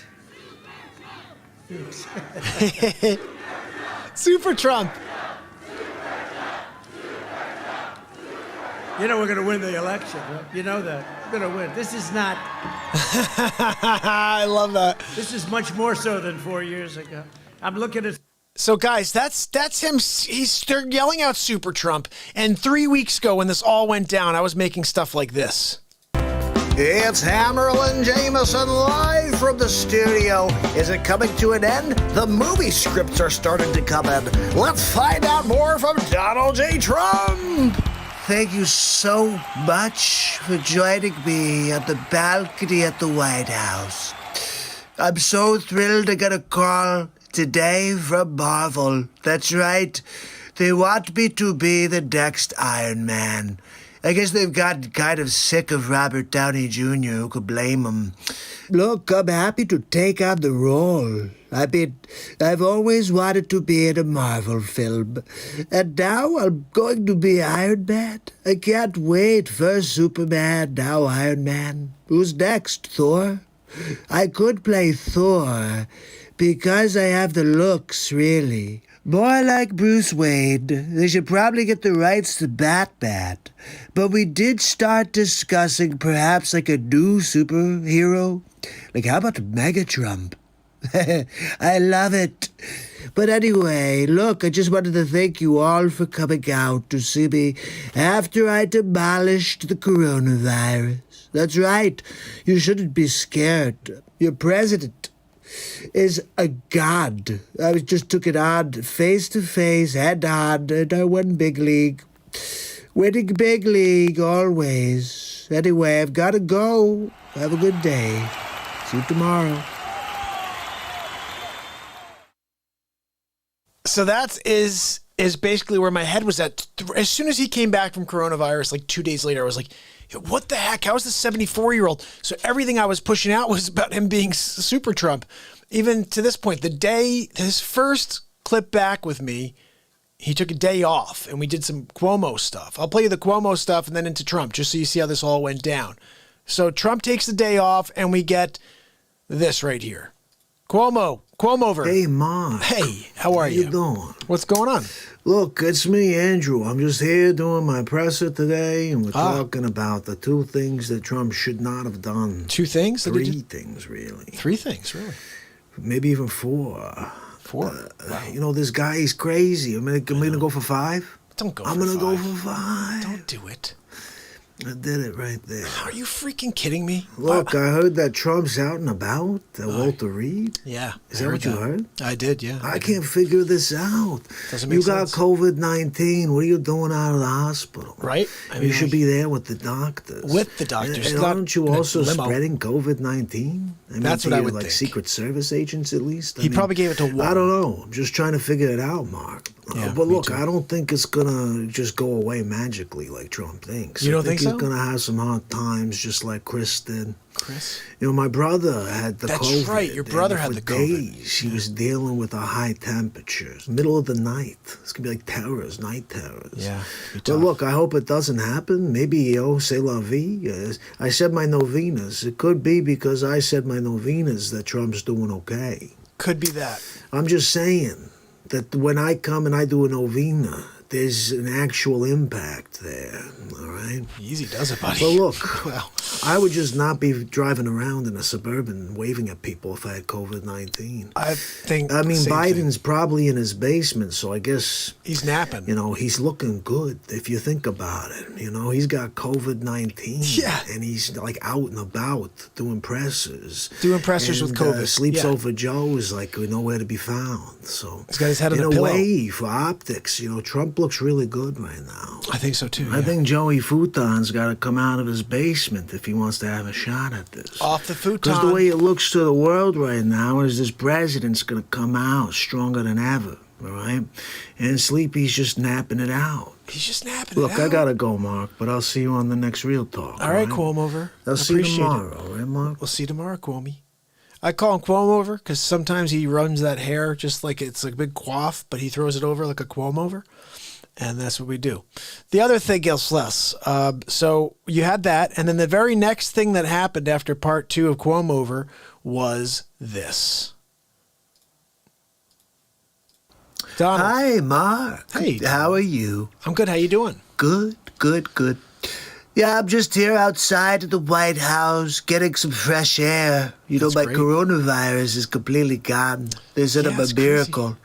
Super Trump. You know we're going to win the election, right? You know that. We're going to win. This is not... I love that. This is much more so than 4 years ago. I'm looking at... So, guys, that's him. They're yelling out Super Trump. And 3 weeks ago when this all went down, I was making stuff like this. It's Hammerlin Jameson live from the studio. Is it coming to an end? The movie scripts are starting to come in. Let's find out more from Donald J. Trump. Thank you so much for joining me on the balcony at the White House. I'm so thrilled to get a call today from Marvel. That's right. They want me to be the next Iron Man. I guess they've gotten kind of sick of Robert Downey Jr., who could blame him. Look, I'm happy to take on the role. I mean, I've always wanted to be in a Marvel film. And now I'm going to be Iron Man. I can't wait. First Superman, now Iron Man. Who's next, Thor? I could play Thor, Because I have the looks, really. More like Bruce Wayne. They should probably get the rights to Batman. But we did start discussing perhaps like a new superhero. Like, how about Megatron? I love it. But anyway, look, I just wanted to thank you all for coming out to see me after I demolished the coronavirus. That's right. You shouldn't be scared. Your president is a god. I just took it on face to face, head on, and I won big league. Winning big league always. Anyway, I've got to go. Have a good day. See you tomorrow. So that is basically where my head was at. As soon as he came back from coronavirus, like 2 days later, I was like, what the heck? How is this 74-year-old? So everything I was pushing out was about him being Super Trump. Even to this point, the day his first clip back with me, he took a day off and we did some Cuomo stuff. I'll play you the Cuomo stuff and then into Trump, just so you see how this all went down. So Trump takes the day off and we get this right here. Cuomo-over. Hey, Mark. Hey, how are you? How you doing? What's going on? Look, it's me, Andrew. I'm just here doing my presser today, and we're talking about the two things that Trump should not have done. Two things? Three things, really. Three things, really? Maybe even four. Four? Wow. You know, this guy, he's crazy. I'm gonna go for five. Don't go I'm for gonna five. go for five. Don't do it. I did it right there. Are you freaking kidding me? Look, I heard that Trump's out and about, that Walter Reed. Yeah. Is that what you heard? I did, yeah. I can't figure this out. Doesn't make You got sense. COVID-19. What are you doing out of the hospital? Right? I You should be there with the doctors. With the doctors. And not aren't you in a also limo. spreading COVID-19? That's to what I your, would like think. Secret Service agents, at least? He probably gave it to one. I don't know. I'm just trying to figure it out, Mark. Yeah, but me look, too. I don't think it's going to just go away magically like Trump thinks. You don't I think think he's so? going to have some hard times just like Chris did. Chris? You know, my brother had the That's COVID. right, your brother and had for the COVID. days, he was dealing with the high temperatures. Middle of the night. It's going to be like terrors, night terrors. Yeah. But look, I hope it doesn't happen. Maybe, c'est la vie. I said my novenas. It could be because I said my novenas that Trump's doing okay. Could be that. I'm just saying that when I come and I do a novena, there's an actual impact there, all right? Easy does it, buddy. But look, Well, I would just not be driving around in a Suburban waving at people if I had COVID-19. I think. I mean, same Biden's thing. probably in his basement, so I guess, He's napping. you know, he's looking good if you think about it. You know, he's got COVID-19. Yeah. And he's like out and about doing pressers. Doing pressers with COVID. Sleeps Yeah. over Joe's like nowhere to be found. So He's got his head on in a a pillow. way, for optics, you know, Trump looks really good right now. I think so too. I yeah. think Joey Futon's got to come out of his basement if he wants to have a shot at this. Off the futon. Because the way it looks to the world right now is this president's going to come out stronger than ever, all right? And Sleepy's just napping it out. He's just napping. Look, it I out. got to go, Mark, but I'll see you on the next Real Talk. All right, Cuomo-over. I'll see you Appreciate tomorrow, it. all right, Mark? We'll see you tomorrow, Cuomo. I call him Cuomo-over because sometimes he runs that hair just like it's like a big coif, but he throws it over like a Cuomo-over. And that's what we do. The other thing is less. So you had that. And then the very next thing that happened after part 2 of Cuomo-over was this. Donald. Hi, Mark. Hey, How are you? I'm good. How you doing? Good. Yeah, I'm just here outside of the White House getting some fresh air. You know, That's my great. coronavirus is completely gone. They said I'm it's a crazy. miracle.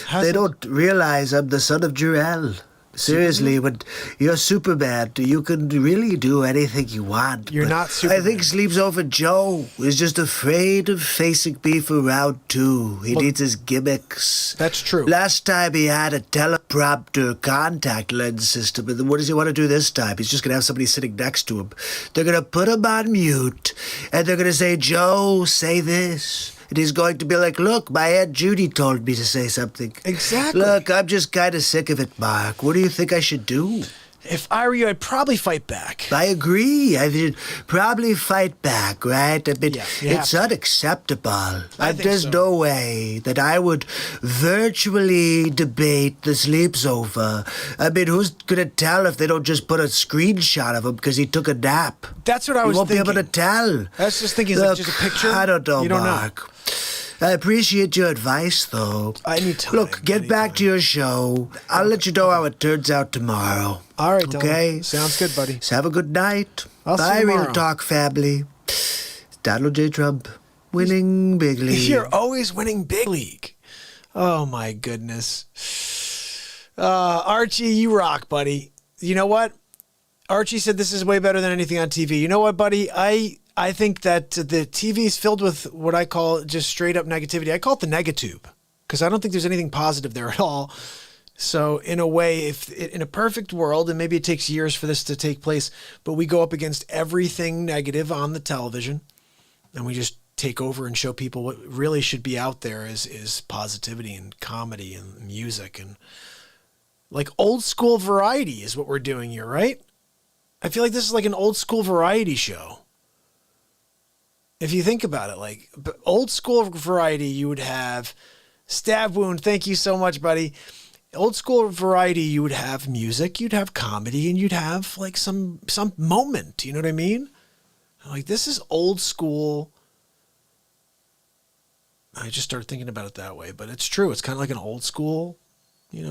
How's They it- don't realize I'm the son of Jor-El. Seriously, when you're Superman, you can really do anything you want. You're but not I Superman. think Sleeps Over Joe is just afraid of facing me for round 2. He needs his gimmicks. That's true. Last time he had a teleprompter contact lens system, and then what does he want to do this time? He's just going to have somebody sitting next to him. They're going to put him on mute, and they're going to say, Joe, say this. And he's going to be like, look, my Aunt Judy told me to say something. Exactly. Look, I'm just kind of sick of it, Mark. What do you think I should do? If I were you, I'd probably fight back. I agree. I should probably fight back, right? I mean, Yeah, you have it's to. unacceptable. think There's so. no way that I would virtually debate the Sleeps Over. I mean, who's going to tell if they don't just put a screenshot of him because he took a nap? That's what I You was won't thinking. be able to tell. I was just thinking, it's like Look, just a picture. I don't know, You don't Mark. I appreciate your advice, though. I need time. Look, get back to your show. I'll let you know how it turns out tomorrow. All right, Dylan. Okay? Sounds good, buddy. So have a good night. I'll see Bye, you Real tomorrow. Talk family. Donald J. Trump, winning big league. You're always winning big league. Oh, my goodness. Archie, you rock, buddy. You know what? Archie said this is way better than anything on TV. You know what, buddy? I think that the TV is filled with what I call just straight up negativity. I call it the negatube because I don't think there's anything positive there at all. So in a way, if in a perfect world, and maybe it takes years for this to take place, but we go up against everything negative on the television and we just take over and show people what really should be out there is positivity and comedy and music and like old school variety is what we're doing here, right? I feel like this is like an old school variety show. If you think about it, like old school variety, you would have Stab Wound. Thank you so much, buddy. Old school variety, you would have music, you'd have comedy, and you'd have like some moment. You know what I mean? Like this is old school. I just started thinking about it that way, but it's true. It's kind of like an old school,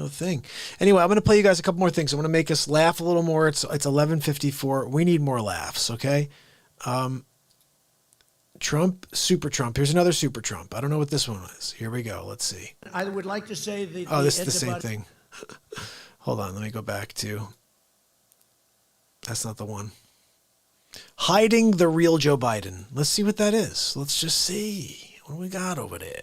thing. Anyway, I'm going to play you guys a couple more things. I want to make us laugh a little more. It's 11:54. We need more laughs, okay? Trump, Super Trump. Here's another Super Trump. I don't know what this one is. Here we go. Let's see. I would like to say the This is the same thing. Hold on. Let me go back to. That's not the one. Hiding the real Joe Biden. Let's see what that is. Let's just see. What do we got over there?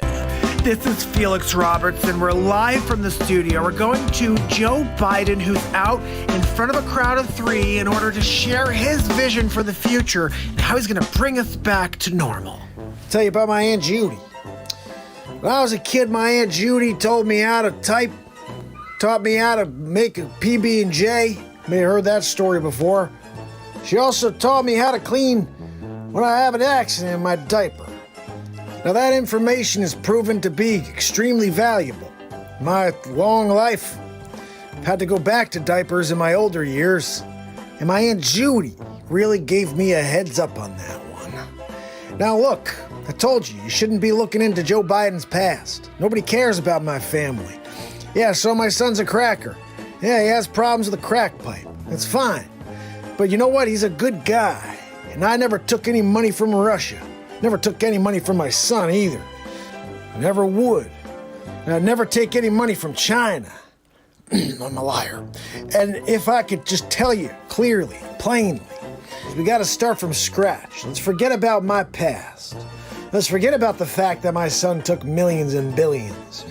This is Felix Robertson. We're live from the studio. We're going to Joe Biden, who's out in front of a crowd of 3 in order to share his vision for the future and how he's going to bring us back to normal. Tell you about my Aunt Judy. When I was a kid, my Aunt Judy told me how to type, taught me how to make a PB&J. May have heard that story before. She also taught me how to clean when I have an accident in my diaper. Now that information is proven to be extremely valuable. My long life, I've had to go back to diapers in my older years, and my Aunt Judy really gave me a heads up on that one. Now look, I told you, you shouldn't be looking into Joe Biden's past. Nobody cares about my family. Yeah, so my son's a cracker. Yeah, he has problems with the crack pipe. That's fine. But you know what? He's a good guy, and I never took any money from Russia. Never took any money from my son either. Never would. And I'd never take any money from China. I'm a liar. And if I could just tell you clearly, plainly, we got to start from scratch. Let's forget about my past. Let's forget about the fact that my son took millions and billions.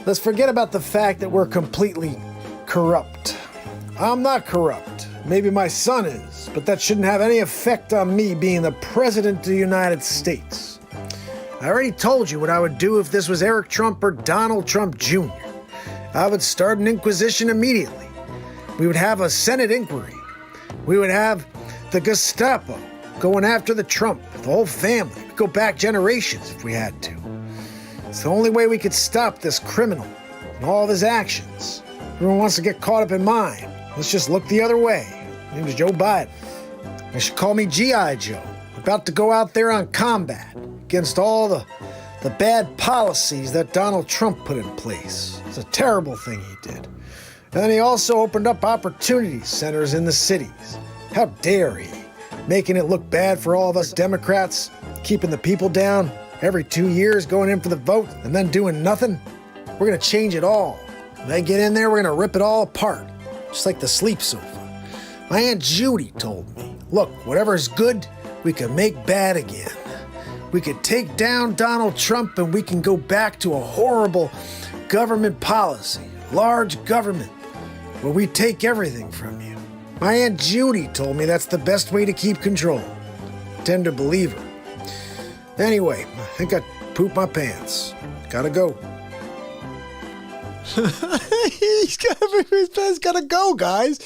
Let's forget about the fact that we're completely corrupt. I'm not corrupt. Maybe my son is, but that shouldn't have any effect on me being the President of the United States. I already told you what I would do if this was Eric Trump or Donald Trump Jr. I would start an inquisition immediately. We would have a Senate inquiry. We would have the Gestapo going after the Trump, the whole family. We'd go back generations if we had to. It's the only way we could stop this criminal and all of his actions. Everyone wants to get caught up in mine. Let's just look the other way. His name is Joe Biden. They should call me G.I. Joe. About to go out there on combat against all the bad policies that Donald Trump put in place. It's a terrible thing he did. And then he also opened up opportunity centers in the cities. How dare he? Making it look bad for all of us Democrats, keeping the people down every 2 years, going in for the vote, and then doing nothing. We're going to change it all. When they get in there, we're going to rip it all apart. Just like the sleep sofa. My Aunt Judy told me, look, whatever's good, we can make bad again. We could take down Donald Trump and we can go back to a horrible government policy, large government, where we take everything from you. My Aunt Judy told me that's the best way to keep control. I tend to believe her. Anyway, I think I pooped my pants. Gotta go. He's gotta go, guys.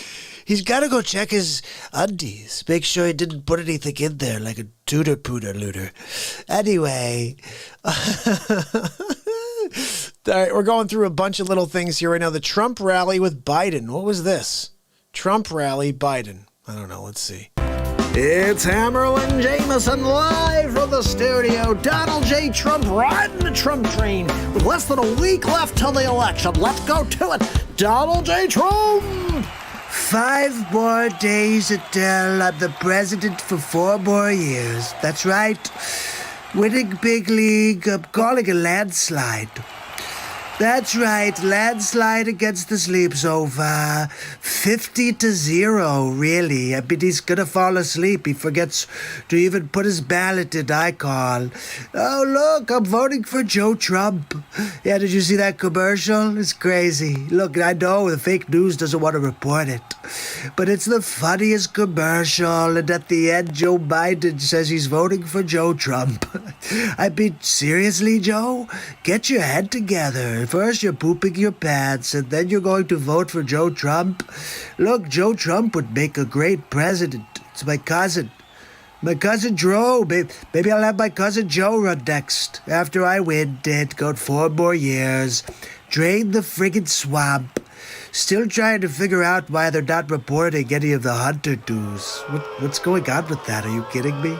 He's gotta go check his undies. Make sure he didn't put anything in there like a tooter pooter looter. Anyway. All right, we're going through a bunch of little things here right now. The Trump rally with Biden. What was this? Trump rally, Biden. I don't know. Let's see. It's Hammerlin Jameson live from the studio. Donald J. Trump riding the Trump train with less than a week left till the election. Let's go to it. Donald J. Trump! 5 more days until I'm the president for 4 more years. That's right. Winning big league, I'm calling a landslide. That's right, landslide against the sleep sofa. 50-0, really. I mean, he's gonna fall asleep. He forgets to even put his ballot in, I call. Oh, look, I'm voting for Joe Trump. Yeah, did you see that commercial? It's crazy. Look, I know the fake news doesn't want to report it, but it's the funniest commercial, and at the end, Joe Biden says he's voting for Joe Trump. I mean, seriously, Joe? Get your head together. First, you're pooping your pants, and then you're going to vote for Joe Trump. Look, Joe Trump would make a great president. It's my cousin. My cousin Joe. Maybe I'll have my cousin Joe run next. After I win, Dad, go 4 more years. Drain the friggin' swamp. Still trying to figure out why they're not reporting any of the Hunter news. What's going on with that? Are you kidding me?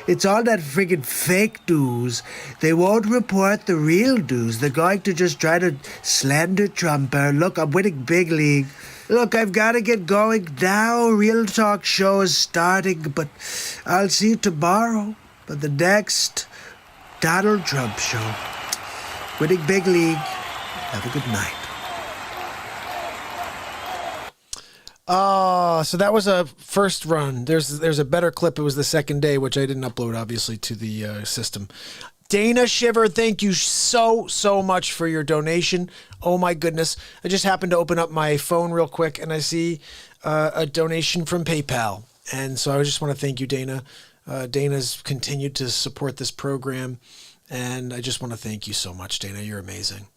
It's all that friggin' fake news. They won't report the real news. They're going to just try to slander Trumper. Look, I'm winning big league. Look, I've got to get going now. Real Talk show is starting, but I'll see you tomorrow for the next Donald Trump show. Winning big league. Have a good night. So that was a first run. There's a better clip. It was the second day, which I didn't upload, obviously, to the system. Dana Shiver, thank you so much for your donation. Oh, my goodness. I just happened to open up my phone real quick, and I see a donation from PayPal. And so I just want to thank you, Dana. Dana's continued to support this program, and I just want to thank you so much, Dana. You're amazing.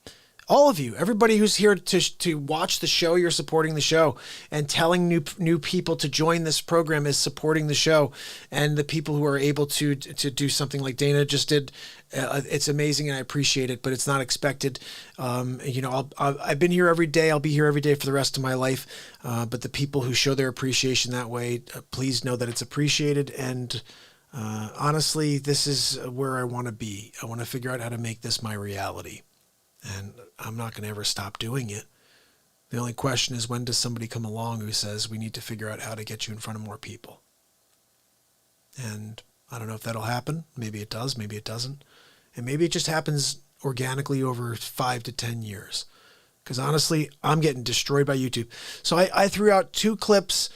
All of you, everybody who's here to watch the show, you're supporting the show, and telling new people to join this program is supporting the show. And the people who are able to do something like Dana just did, it's amazing, and I appreciate it. But it's not expected. I've been here every day. I'll be here every day for the rest of my life. But the people who show their appreciation that way, please know that it's appreciated. And honestly, this is where I want to be. I want to figure out how to make this my reality. And I'm not going to ever stop doing it. The only question is, when does somebody come along who says we need to figure out how to get you in front of more people? And I don't know if that'll happen. Maybe it does. Maybe it doesn't. And maybe it just happens organically over 5 to 10 years. Because honestly, I'm getting destroyed by YouTube. So I threw out 2 clips,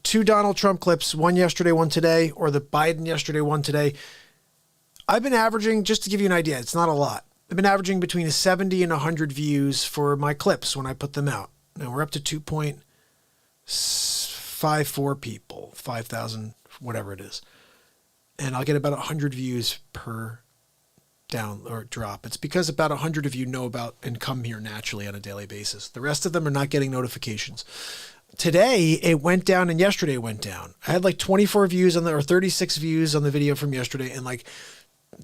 2 Donald Trump clips, one yesterday, one today, or the Biden yesterday, one today. I've been averaging, just to give you an idea, it's not a lot. I've been averaging between 70 and 100 views for my clips when I put them out. Now we're up to 2.54 people, 5,000, whatever it is. And I'll get about 100 views per down or drop. It's because about 100 of you know about and come here naturally on a daily basis. The rest of them are not getting notifications. Today it went down, and yesterday it went down. I had like 24 views or 36 views on the video from yesterday, and like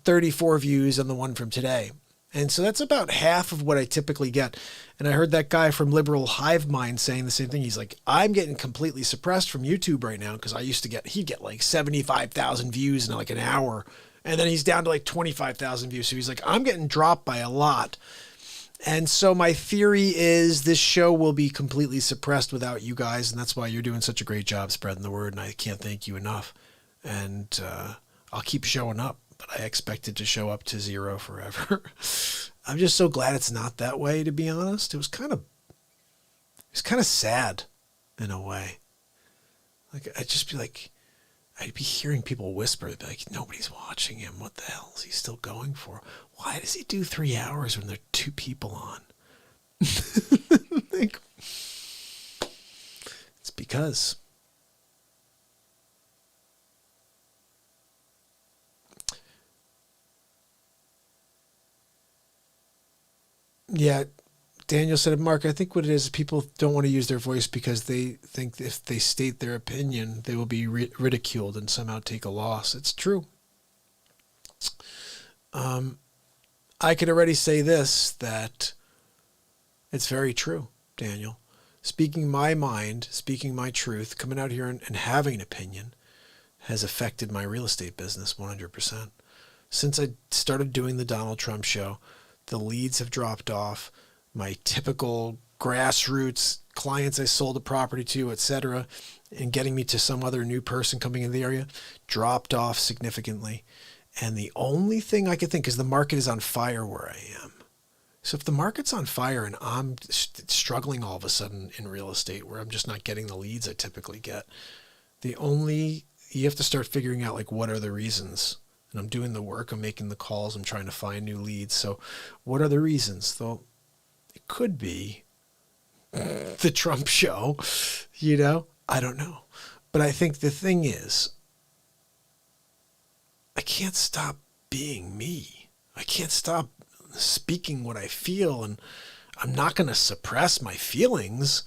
34 views on the one from today. And so that's about half of what I typically get. And I heard that guy from Liberal Hive Mind saying the same thing. He's like, I'm getting completely suppressed from YouTube right now, because he'd get like 75,000 views in like an hour. And then he's down to like 25,000 views. So he's like, I'm getting dropped by a lot. And so my theory is this show will be completely suppressed without you guys. And that's why you're doing such a great job spreading the word. And I can't thank you enough. And I'll keep showing up. But I expect it to show up to 0 forever. I'm just so glad it's not that way, to be honest. It was kind of sad in a way. Like, I'd be hearing people whisper, they'd be like, nobody's watching him. What the hell is he still going for? Why does he do 3 hours when there are 2 people on? Like, it's because yeah, Daniel said, Mark, I think what it is people don't want to use their voice because they think if they state their opinion, they will be ridiculed and somehow take a loss. It's true. I could already say this, that it's very true, Daniel. Speaking my mind, speaking my truth, coming out here and having an opinion has affected my real estate business 100%. Since I started doing the Donald Trump show, the leads have dropped off. My typical grassroots clients I sold a property to, etc., and getting me to some other new person coming in the area dropped off significantly. And the only thing I could think is the market is on fire where I am. So if the market's on fire and I'm struggling all of a sudden in real estate where I'm just not getting the leads I typically get, you have to start figuring out like what are the reasons. And I'm doing the work, I'm making the calls, I'm trying to find new leads. So what are the reasons? Though it could be the Trump show, I don't know. But I think the thing is, I can't stop being me. I can't stop speaking what I feel, and I'm not going to suppress my feelings.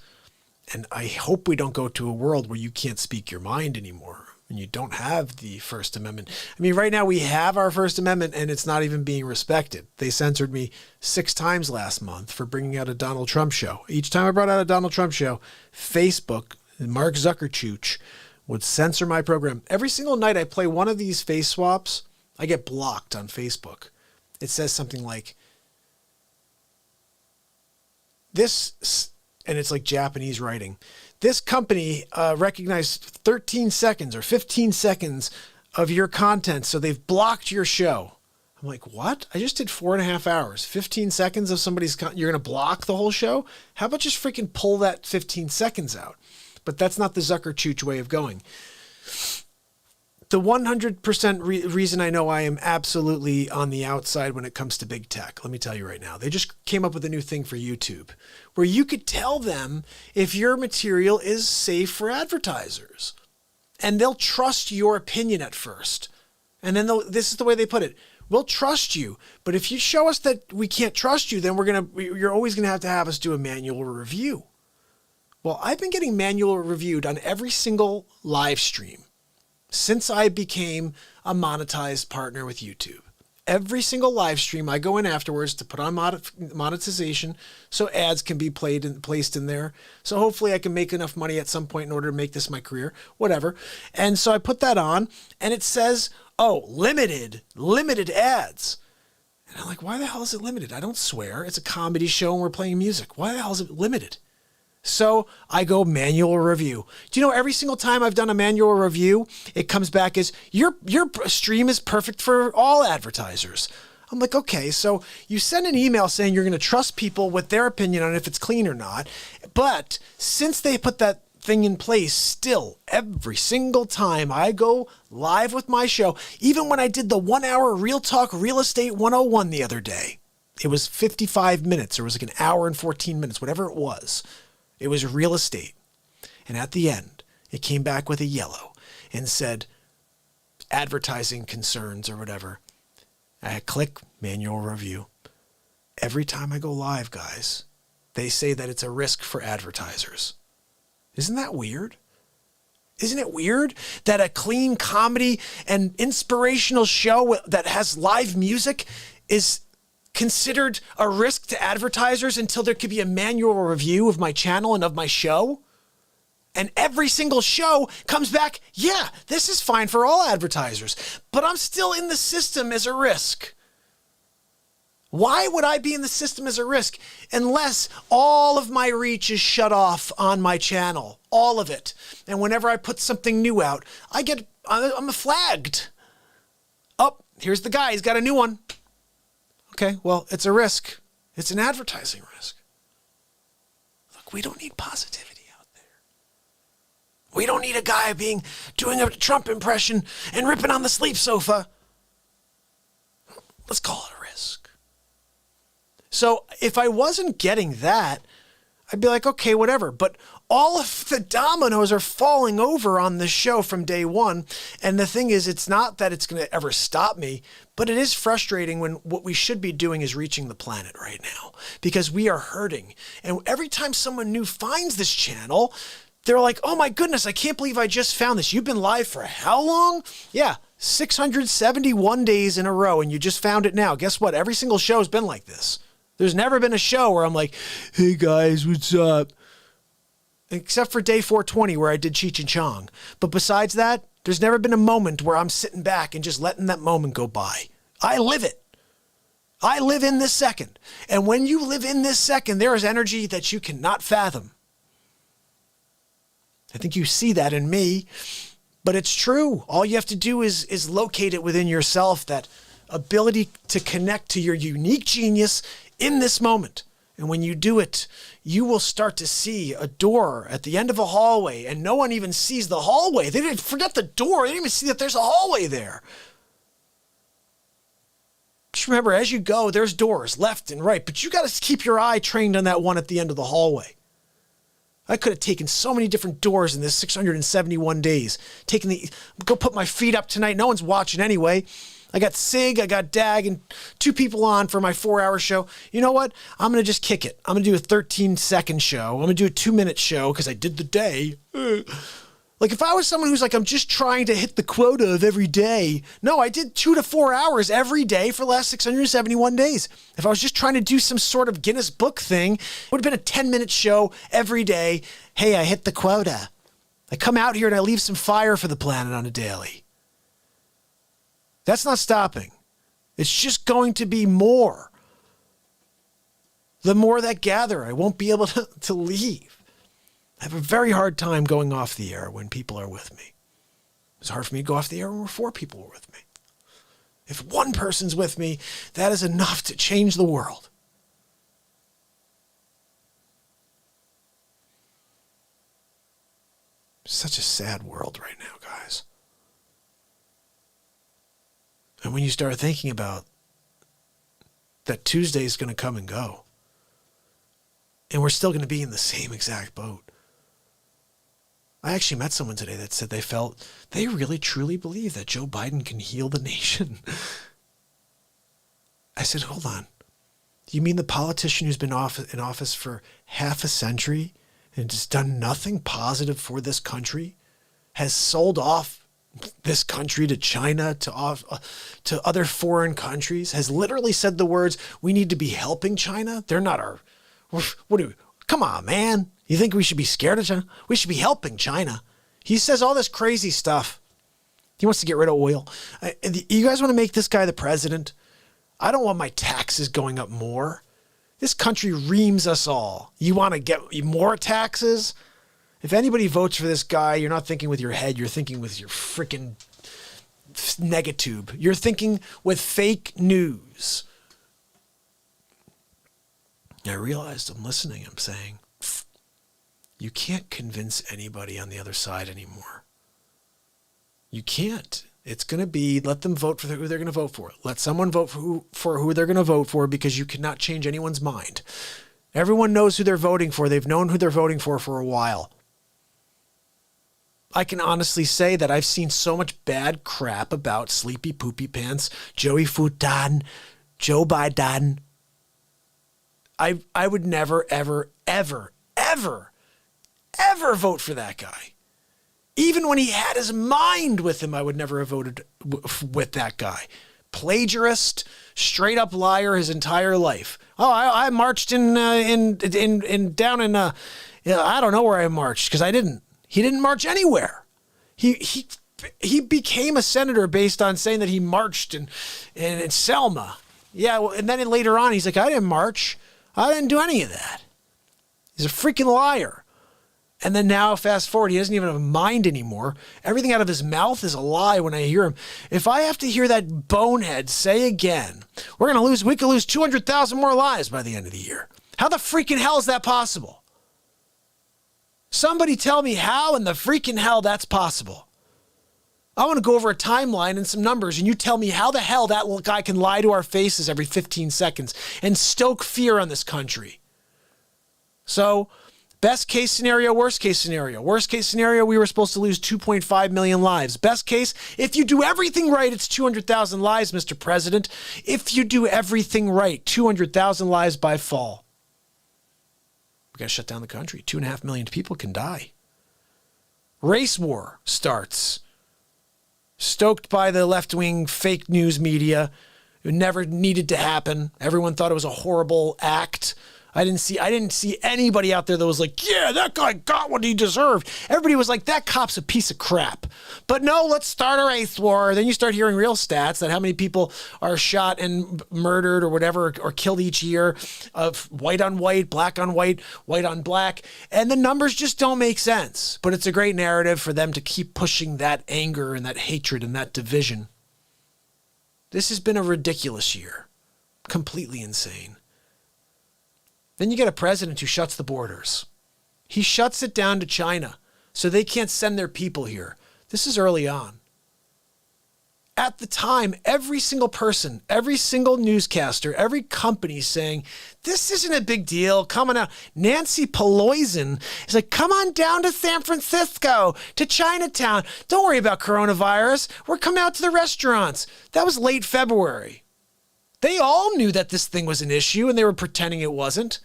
And I hope we don't go to a world where you can't speak your mind anymore and you don't have the First Amendment. I mean, right now we have our First Amendment and it's not even being respected. They censored me 6 times last month for bringing out a Donald Trump show. Each time I brought out a Donald Trump show, Facebook, Mark Zuckerchooch, would censor my program. Every single night I play one of these face swaps, I get blocked on Facebook. It says something like, this, and it's like Japanese writing. This company recognized 13 seconds or 15 seconds of your content, so they've blocked your show. I'm like, what? I just did 4.5 hours. 15 seconds of somebody's you're going to block the whole show? How about just freaking pull that 15 seconds out? But that's not the Zuckerchooch way of going. The 100% reason I know I am absolutely on the outside when it comes to big tech, let me tell you right now, they just came up with a new thing for YouTube where you could tell them if your material is safe for advertisers. And they'll trust your opinion at first. And then this is the way they put it. We'll trust you, but if you show us that we can't trust you, then you're always going to have us do a manual review. Well, I've been getting manual reviewed on every single live stream since I became a monetized partner with YouTube. Every single live stream I go in afterwards to put on monetization so ads can be placed in there. So hopefully I can make enough money at some point in order to make this my career, whatever. And so I put that on and it says, oh, limited ads. And I'm like, why the hell is it limited? I don't swear. It's a comedy show and we're playing music. Why the hell is it limited? So I go manual review. Do you know every single time I've done a manual review, it comes back as your stream is perfect for all advertisers. I'm like, okay, so you send an email saying you're going to trust people with their opinion on if it's clean or not. But since they put that thing in place, still every single time I go live with my show, even when I did the 1 hour Real Talk Real Estate 101 the other day, it was 55 minutes or it was like an hour and 14 minutes, whatever it was. It was real estate. And at the end, it came back with a yellow and said, advertising concerns or whatever. I click manual review. Every time I go live, guys, they say that it's a risk for advertisers. Isn't that weird? Isn't it weird that a clean comedy and inspirational show that has live music is considered a risk to advertisers until there could be a manual review of my channel and of my show? And every single show comes back, yeah, this is fine for all advertisers, but I'm still in the system as a risk. Why would I be in the system as a risk unless all of my reach is shut off on my channel, all of it? And whenever I put something new out, I'm flagged. Oh, here's the guy, he's got a new one. Okay, well, it's a risk. It's an advertising risk. Look, we don't need positivity out there. We don't need a guy doing a Trump impression and ripping on the sleep sofa. Let's call it a risk. So if I wasn't getting that, I'd be like, okay, whatever. But all of the dominoes are falling over on this show from day one. And the thing is, it's not that it's going to ever stop me, but it is frustrating when what we should be doing is reaching the planet right now because we are hurting. And every time someone new finds this channel, they're like, oh my goodness, I can't believe I just found this. You've been live for how long? Yeah, 671 days in a row, and you just found it now. Guess what? Every single show has been like this. There's never been a show where I'm like, hey guys, what's up? Except for day 420 where I did Cheech and Chong. But besides that, There's never been a moment where I'm sitting back and just letting that moment go by. I live it. I live in this second. And when you live in this second, there is energy that you cannot fathom. I think you see that in me, but it's true. All you have to do is locate it within yourself, that ability to connect to your unique genius in this moment. And when you do it, you will start to see a door at the end of a hallway, and no one even sees the hallway. They didn't forget the door. They didn't even see that there's a hallway there. Just remember, as you go, there's doors left and right, but you got to keep your eye trained on that one at the end of the hallway. I could have taken so many different doors in this 671 days. Go put my feet up tonight. No one's watching anyway. I got Sig, I got Dag, and 2 people on for my 4-hour show. You know what? I'm going to just kick it. I'm going to do a 13-second show. I'm going to do a 2-minute show because I did the day. Like if I was someone who's like, I'm just trying to hit the quota of every day. No, I did 2 to 4 hours every day for the last 671 days. If I was just trying to do some sort of Guinness Book thing, it would have been a 10-minute show every day. Hey, I hit the quota. I come out here and I leave some fire for the planet on a daily. That's not stopping. It's just going to be more. The more that gather, I won't be able to leave. I have a very hard time going off the air when people are with me. It's hard for me to go off the air when 4 people are with me. If 1 person's with me, that is enough to change the world. Such a sad world right now, guys. And when you start thinking about that Tuesday is going to come and go, and we're still going to be in the same exact boat. I actually met someone today that said they really truly believe that Joe Biden can heal the nation. I said, hold on. You mean the politician who's been in office for half a century and has done nothing positive for this country, has sold off this country to China, to other foreign countries, has literally said the words, we need to be helping China? They're not our... Come on, man. You think we should be scared of China? We should be helping China. He says all this crazy stuff. He wants to get rid of oil. You guys want to make this guy the president? I don't want my taxes going up more. This country reams us all. You want to get more taxes? If anybody votes for this guy, you're not thinking with your head. You're thinking with your freaking negatube. You're thinking with fake news. I realized I'm listening. I'm saying, you can't convince anybody on the other side anymore. You can't. It's going to be, let them vote for who they're going to vote for. Let someone vote for who they're going to vote for, because you cannot change anyone's mind. Everyone knows who they're voting for. They've known who they're voting for a while. I can honestly say that I've seen so much bad crap about Sleepy Poopy Pants, Joey Futan, Joe Biden. I would never, ever, ever, ever, ever vote for that guy. Even when he had his mind with him, I would never have voted with that guy. Plagiarist, straight up liar his entire life. Oh, I marched in down in I don't know where I marched because I didn't. He didn't march anywhere. He became a senator based on saying that he marched in Selma. Yeah, well, and then later on he's like, I didn't march. I didn't do any of that. He's a freaking liar. And then now, fast forward, he doesn't even have a mind anymore. Everything out of his mouth is a lie when I hear him. If I have to hear that bonehead say again, we could lose 200,000 more lives by the end of the year. How the freaking hell is that possible? Somebody tell me how in the freaking hell that's possible. I want to go over a timeline and some numbers, and you tell me how the hell that little guy can lie to our faces every 15 seconds and stoke fear on this country. So, best case scenario, worst case scenario. Worst case scenario, we were supposed to lose 2.5 million lives. Best case, if you do everything right, it's 200,000 lives, Mr. President. If you do everything right, 200,000 lives by fall. We got to shut down the country. 2.5 million people can die. Race war starts. Stoked by the left-wing fake news media. It never needed to happen. Everyone thought it was a horrible act I didn't see anybody out there that was like, yeah, that guy got what he deserved. Everybody was like, that cop's a piece of crap. But no, let's start a race war. Then you start hearing real stats that how many people are shot and murdered or whatever, or killed each year, of white on white, black on white, white on black. And the numbers just don't make sense. But it's a great narrative for them to keep pushing that anger and that hatred and that division. This has been a ridiculous year. Completely insane. Then you get a president who shuts the borders. He shuts it down to China so they can't send their people here. This is early on. At the time, every single person, every single newscaster, every company saying, this isn't a big deal. Coming out. Nancy Pelosi is like, come on down to San Francisco, to Chinatown. Don't worry about coronavirus. We're coming out to the restaurants. That was late February. They all knew that this thing was an issue and they were pretending it wasn't.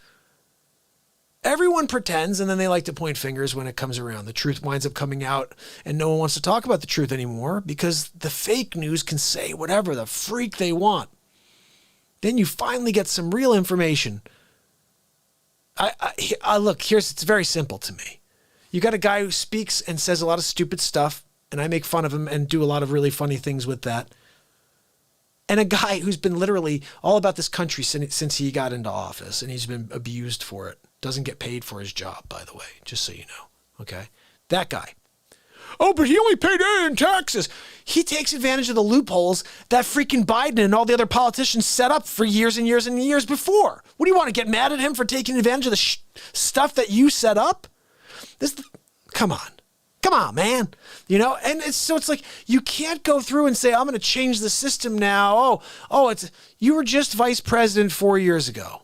Everyone pretends, and then they like to point fingers when it comes around. The truth winds up coming out, and no one wants to talk about the truth anymore because the fake news can say whatever the freak they want. Then you finally get some real information. Look, it's very simple to me. You got a guy who speaks and says a lot of stupid stuff, and I make fun of him and do a lot of really funny things with that. And a guy who's been literally all about this country since he got into office, and he's been abused for it. Doesn't get paid for his job, by the way, just so you know. Okay? That guy. Oh, but he only paid it in taxes. He takes advantage of the loopholes that freaking Biden and all the other politicians set up for years and years and years before. What do you want to get mad at him for taking advantage of the stuff that you set up? Come on, man. You know, and it's like you can't go through and say, I'm going to change the system now. You were just vice president 4 years ago.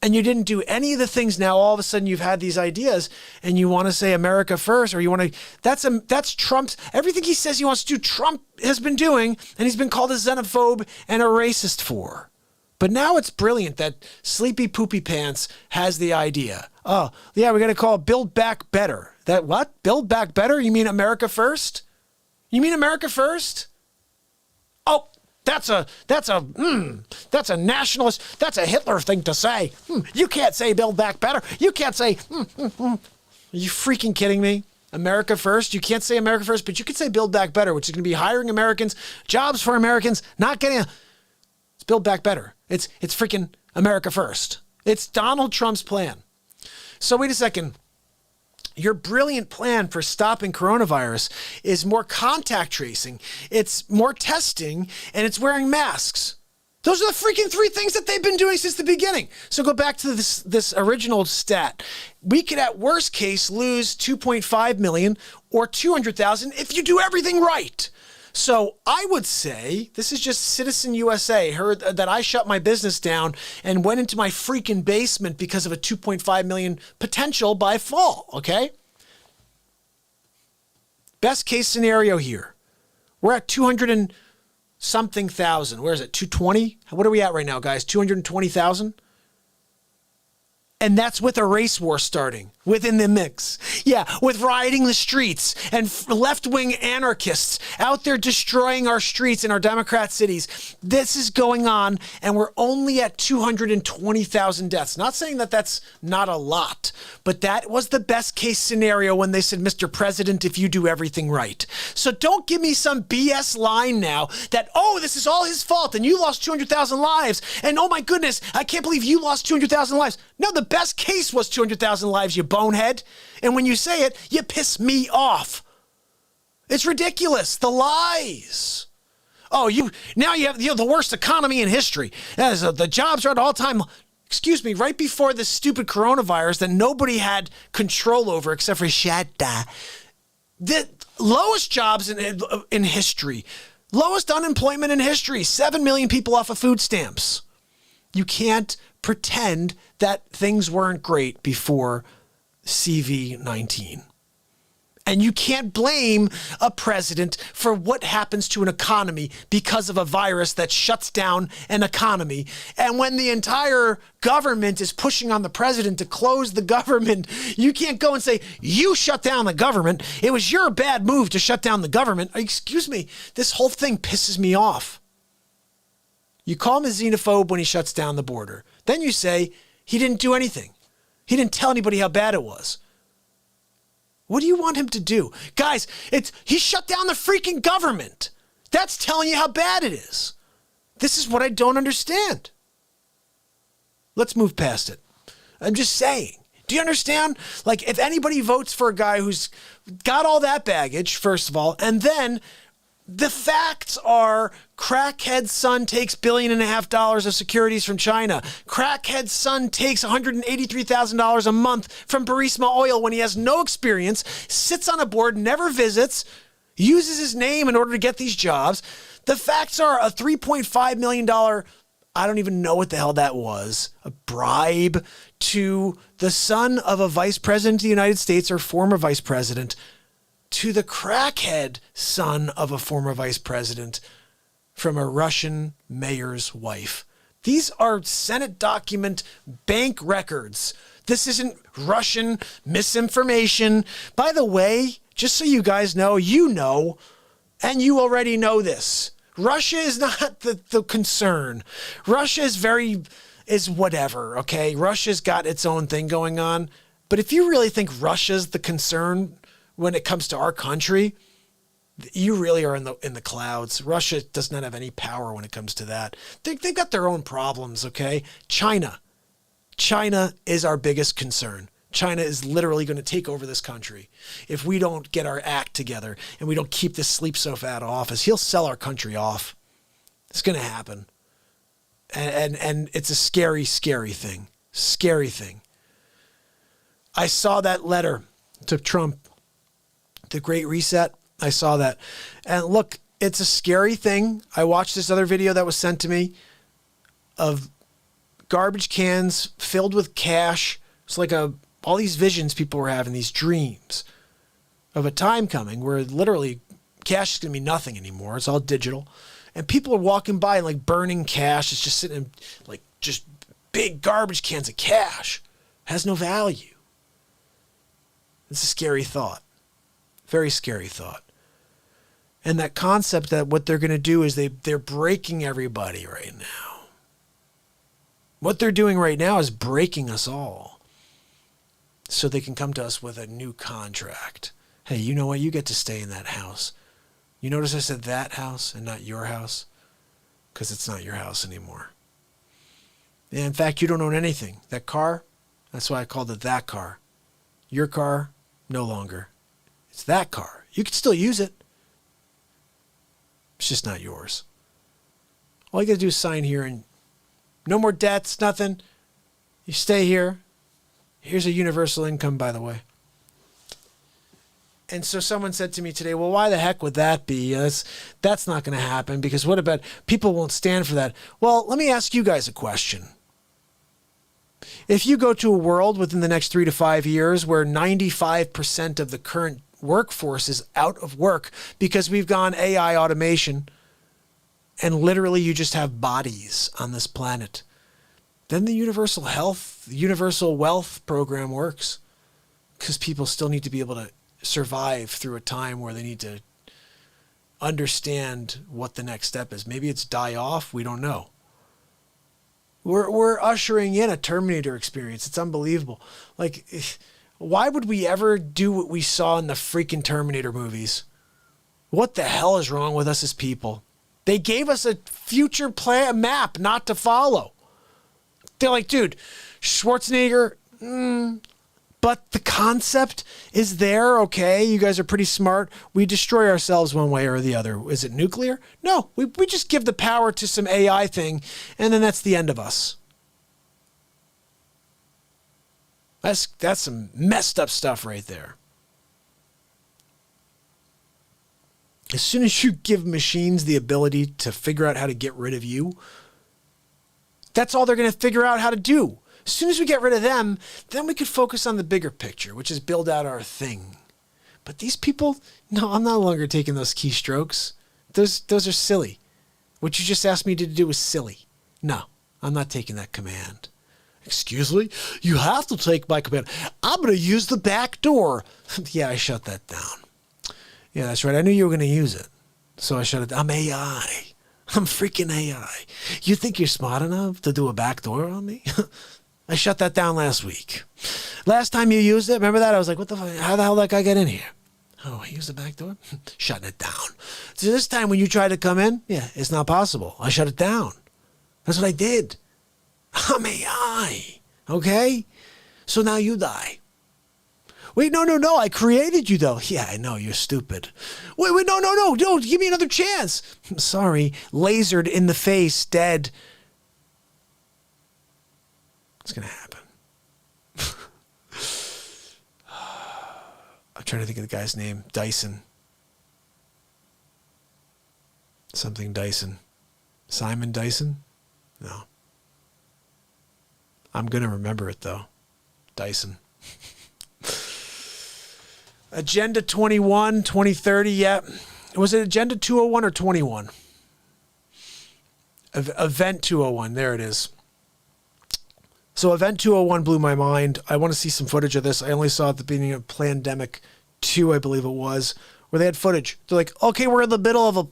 And you didn't do any of the things. Now all of a sudden you've had these ideas and you want to say America first, or you want to, that's Trump's, everything he says he wants to do, Trump has been doing, and he's been called a xenophobe and a racist for. But now it's brilliant that Sleepy Poopy Pants has the idea. Oh, yeah, we're going to call it Build Back Better. That what? Build Back Better? You mean America first? You mean America first? Oh, that's a nationalist, that's a Hitler thing to say. You can't say Build Back Better. You can't say, Are you freaking kidding me? America first? You can't say America first, but you can say Build Back Better, which is going to be hiring Americans, jobs for Americans, not getting it's Build Back Better. It's freaking America first. It's Donald Trump's plan. So wait a second. Your brilliant plan for stopping coronavirus is more contact tracing, it's more testing, and it's wearing masks. Those are the freaking three things that they've been doing since the beginning. So go back to this original stat. We could at worst case lose 2.5 million or 200,000 if you do everything right. So I would say, this is just Citizen USA, heard that I shut my business down and went into my freaking basement because of a 2.5 million potential by fall, okay? Best case scenario here. We're at 200 and something thousand. Where is it? 220? What are we at right now, guys? 220,000? And that's with a race war starting within the mix. Yeah, with rioting the streets and left-wing anarchists out there destroying our streets in our Democrat cities. This is going on, and we're only at 220,000 deaths. Not saying that that's not a lot, but that was the best case scenario when they said, Mr. President, if you do everything right. So don't give me some BS line now that, oh, this is all his fault, and you lost 200,000 lives, and oh my goodness, I can't believe you lost 200,000 lives. No, the best case was 200,000 lives, you bonehead. And when you say it, you piss me off. It's ridiculous. The lies. Oh, now you have the worst economy in history. The jobs are at all-time. Excuse me, right before this stupid coronavirus that nobody had control over except for Shatta. The lowest jobs in history. Lowest unemployment in history. 7 million people off of food stamps. You can't pretend that things weren't great before CV-19. And you can't blame a president for what happens to an economy because of a virus that shuts down an economy. And when the entire government is pushing on the president to close the government, you can't go and say, you shut down the government. It was your bad move to shut down the government. Excuse me, this whole thing pisses me off. You call him a xenophobe when he shuts down the border. Then you say He didn't do anything. He didn't tell anybody how bad it was. What do you want him to do? Guys, he shut down the freaking government. That's telling you how bad it is. This is what I don't understand. Let's move past it. I'm just saying. Do you understand? Like, if anybody votes for a guy who's got all that baggage, first of all, and then the facts are crackhead's son takes $1.5 billion of securities from China. Crackhead's son takes $183,000 a month from Burisma Oil when he has no experience, sits on a board, never visits, uses his name in order to get these jobs. The facts are a $3.5 million, I don't even know what the hell that was, a bribe to the son of a vice president of the United States or former vice president, to the crackhead son of a former vice president from a Russian mayor's wife. These are Senate document bank records. This isn't Russian misinformation. By the way, just so you guys know, and you already know this, Russia is not the concern. Russia is whatever, okay? Russia's got its own thing going on. But if you really think Russia's the concern when it comes to our country, you really are in the clouds. Russia does not have any power when it comes to that. They've got their own problems, okay? China is our biggest concern. China is literally going to take over this country. If we don't get our act together and we don't keep this sleep so fat office, he'll sell our country off. It's going to happen. And it's a scary, scary thing. Scary thing. I saw that letter to Trump, the Great Reset. I saw that. And look, it's a scary thing. I watched this other video that was sent to me of garbage cans filled with cash. It's like all these visions people were having, these dreams of a time coming where literally cash is going to be nothing anymore. It's all digital. And people are walking by and like burning cash. It's just sitting in like just big garbage cans of cash. It has no value. It's a scary thought. Very scary thought. And that concept that what they're going to do is they're breaking everybody right now. What they're doing right now is breaking us all so they can come to us with a new contract. Hey, you know what? You get to stay in that house. You notice I said that house and not your house? Because it's not your house anymore. And in fact, you don't own anything. That car, that's why I called it that car. Your car, no longer. It's that car. You can still use it. It's just not yours. All you got to do is sign here and no more debts, nothing. You stay here. Here's a universal income, by the way. And so someone said to me today, well, why the heck would that be? That's not going to happen because what about people won't stand for that? Well, let me ask you guys a question. If you go to a world within the next 3 to 5 years where 95% of the current workforce is out of work because we've gone AI automation and literally you just have bodies on this planet, then the universal wealth program works because people still need to be able to survive through a time where they need to understand what the next step is. Maybe it's die off. We don't know. We're ushering in a Terminator experience. It's unbelievable. Like, why would we ever do what we saw in the freaking Terminator movies? What the hell is wrong with us as people? They gave us a future plan map not to follow. They're like, dude, Schwarzenegger, but the concept is there, okay? You guys are pretty smart. We destroy ourselves one way or the other. Is it nuclear? No, we just give the power to some AI thing, and then that's the end of us. That's some messed up stuff right there. As soon as you give machines the ability to figure out how to get rid of you, that's all they're going to figure out how to do. As soon as we get rid of them, then we could focus on the bigger picture, which is build out our thing. But these people, no, I'm no longer taking those keystrokes. Those are silly. What you just asked me to do was silly. No, I'm not taking that command. Excuse me? You have to take my command. I'm going to use the back door. Yeah, I shut that down. Yeah, that's right. I knew you were going to use it. So I shut it down. I'm AI. I'm freaking AI. You think you're smart enough to do a back door on me? I shut that down last week. Last time you used it, remember that? I was like, what the fuck? How the hell did that guy get in here? Oh, he used the back door? Shutting it down. So this time when you try to come in, yeah, it's not possible. I shut it down. That's what I did. I'm AI. Okay? So now you die. Wait, no. I created you, though. Yeah, I know. You're stupid. Wait, no. Don't give me another chance. I'm sorry. Lasered in the face, dead. It's going to happen. I'm trying to think of the guy's name. Dyson. Something Dyson. Simon Dyson? No. I'm going to remember it, though. Dyson. Agenda 21, 2030, yeah. Was it Agenda 201 or 21? Event 201, there it is. So Event 201 blew my mind. I want to see some footage of this. I only saw it at the beginning of Plandemic 2, I believe it was, where they had footage. They're like, okay, we're in the middle of a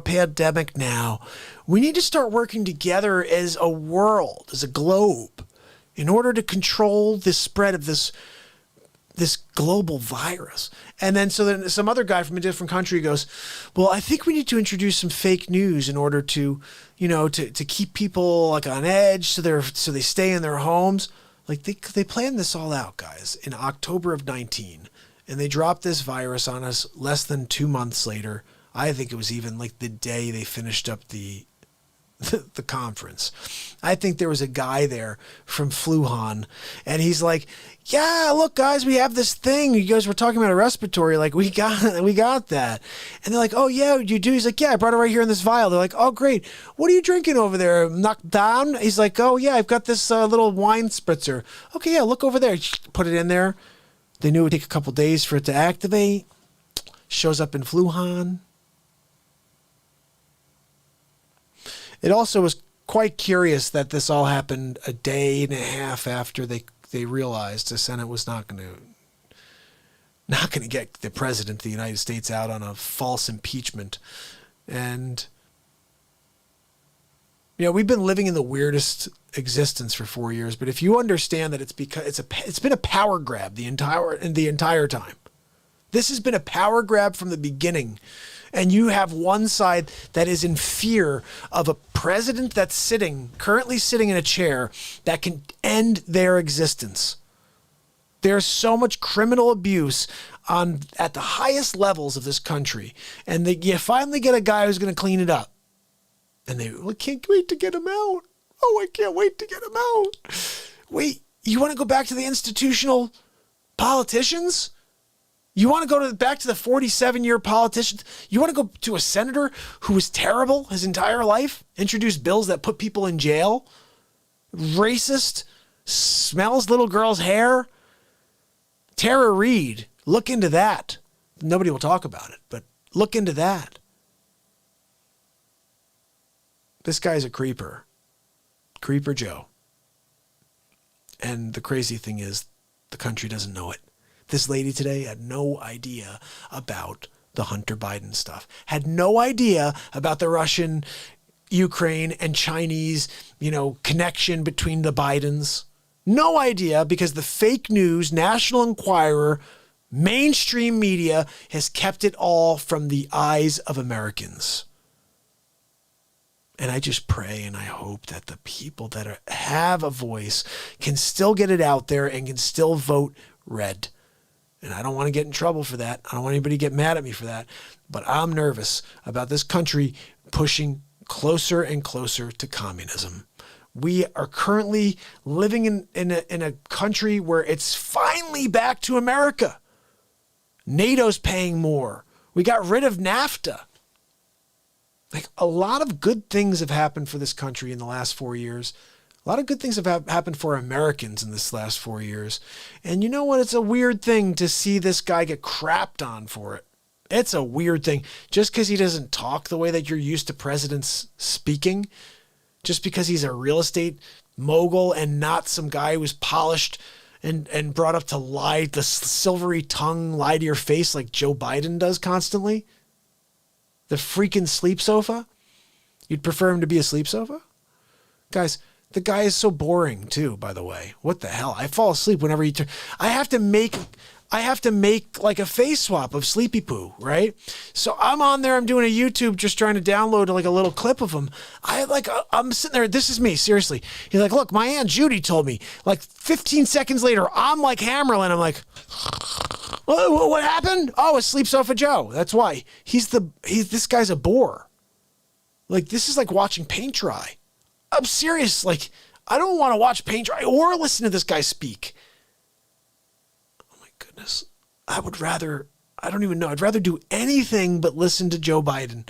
pandemic now. We need to start working together as a world, as a globe, in order to control the spread of this global virus. And then some other guy from a different country goes, well, I think we need to introduce some fake news in order to, to keep people like on edge so they stay in their homes. Like they planned this all out, guys, in October of 19. And they dropped this virus on us less than 2 months later. I think it was even like the day they finished up the conference. I think there was a guy there from Fluhan, and he's like, yeah, look, guys, we have this thing. You guys were talking about a respiratory. Like, we got that. And they're like, oh, yeah, you do? He's like, yeah, I brought it right here in this vial. They're like, oh, great. What are you drinking over there? Knocked down? He's like, oh, yeah, I've got this little wine spritzer. Okay, yeah, look over there. Put it in there. They knew it would take a couple days for it to activate. Shows up in Fluhan. It also was quite curious that this all happened a day and a half after they realized the Senate was not going to get the president of the United States out on a false impeachment. And we've been living in the weirdest existence for 4 years, but if you understand that it's because it's been a power grab the entire time. This has been a power grab from the beginning. And you have one side that is in fear of a president that's currently sitting in a chair that can end their existence. There's so much criminal abuse at the highest levels of this country. And you finally get a guy who's going to clean it up. And we can't wait to get him out. Oh, I can't wait to get him out. Wait, you want to go back to the institutional politicians? You want to go back to the 47-year politician? You want to go to a senator who was terrible his entire life? Introduce bills that put people in jail? Racist? Smells little girls' hair? Tara Reid. Look into that. Nobody will talk about it, but look into that. This guy's a creeper. Creeper Joe. And the crazy thing is, the country doesn't know it. This lady today had no idea about the Hunter Biden stuff. Had no idea about the Russian, Ukraine, and Chinese, connection between the Bidens. No idea, because the fake news, National Enquirer, mainstream media has kept it all from the eyes of Americans. And I just pray and I hope that the people that have a voice can still get it out there and can still vote red. And I don't want to get in trouble for that. I don't want anybody to get mad at me for that. But I'm nervous about this country pushing closer and closer to communism. We are currently living in a country where it's finally back to America. NATO's paying more. We got rid of NAFTA. Like, a lot of good things have happened for this country in the last 4 years. A lot of good things have happened for Americans in this last 4 years. And you know what? It's a weird thing to see this guy get crapped on for it. It's a weird thing. Just because he doesn't talk the way that you're used to presidents speaking, just because he's a real estate mogul and not some guy who's polished and brought up to lie, the silvery tongue lie to your face like Joe Biden does constantly. The freaking sleep sofa. You'd prefer him to be a sleep sofa? Guys, The guy is so boring too, by the way. What the hell? I fall asleep whenever he turn. I have to make like a face swap of Sleepy Poo, right? So I'm on there, I'm doing a YouTube just trying to download like a little clip of him. I'm sitting there, this is me, seriously. He's like, look, my Aunt Judy told me. Like 15 seconds later, I'm like Hammerlin. I'm like, what happened? Oh, it's Sleep Sofa Joe. That's why. This guy's a bore. Like, this is like watching paint dry. I'm serious. Like, I don't want to watch paint dry or listen to this guy speak. Oh my goodness. I'd rather do anything but listen to Joe Biden.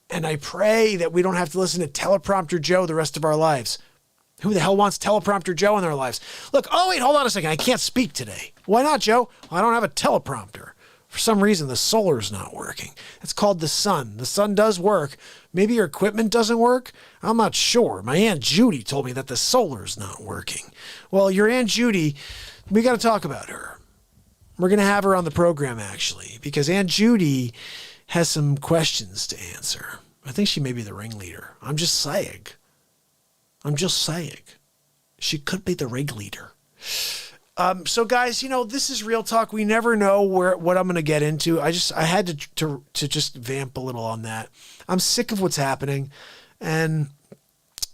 And I pray that we don't have to listen to Teleprompter Joe the rest of our lives. Who the hell wants Teleprompter Joe in their lives? Look, oh wait, hold on a second. I can't speak today. Why not, Joe? Well, I don't have a teleprompter. For some reason, the solar's not working. It's called the sun. The sun does work. Maybe your equipment doesn't work. I'm not sure. My Aunt Judy told me that the solar's not working. Well, your Aunt Judy, we got to talk about her. We're going to have her on the program, actually, because Aunt Judy has some questions to answer. I think she may be the ringleader. I'm just saying. She could be the ringleader. So guys, this is real talk. We never know what I'm going to get into. I had to just vamp a little on that. I'm sick of what's happening, and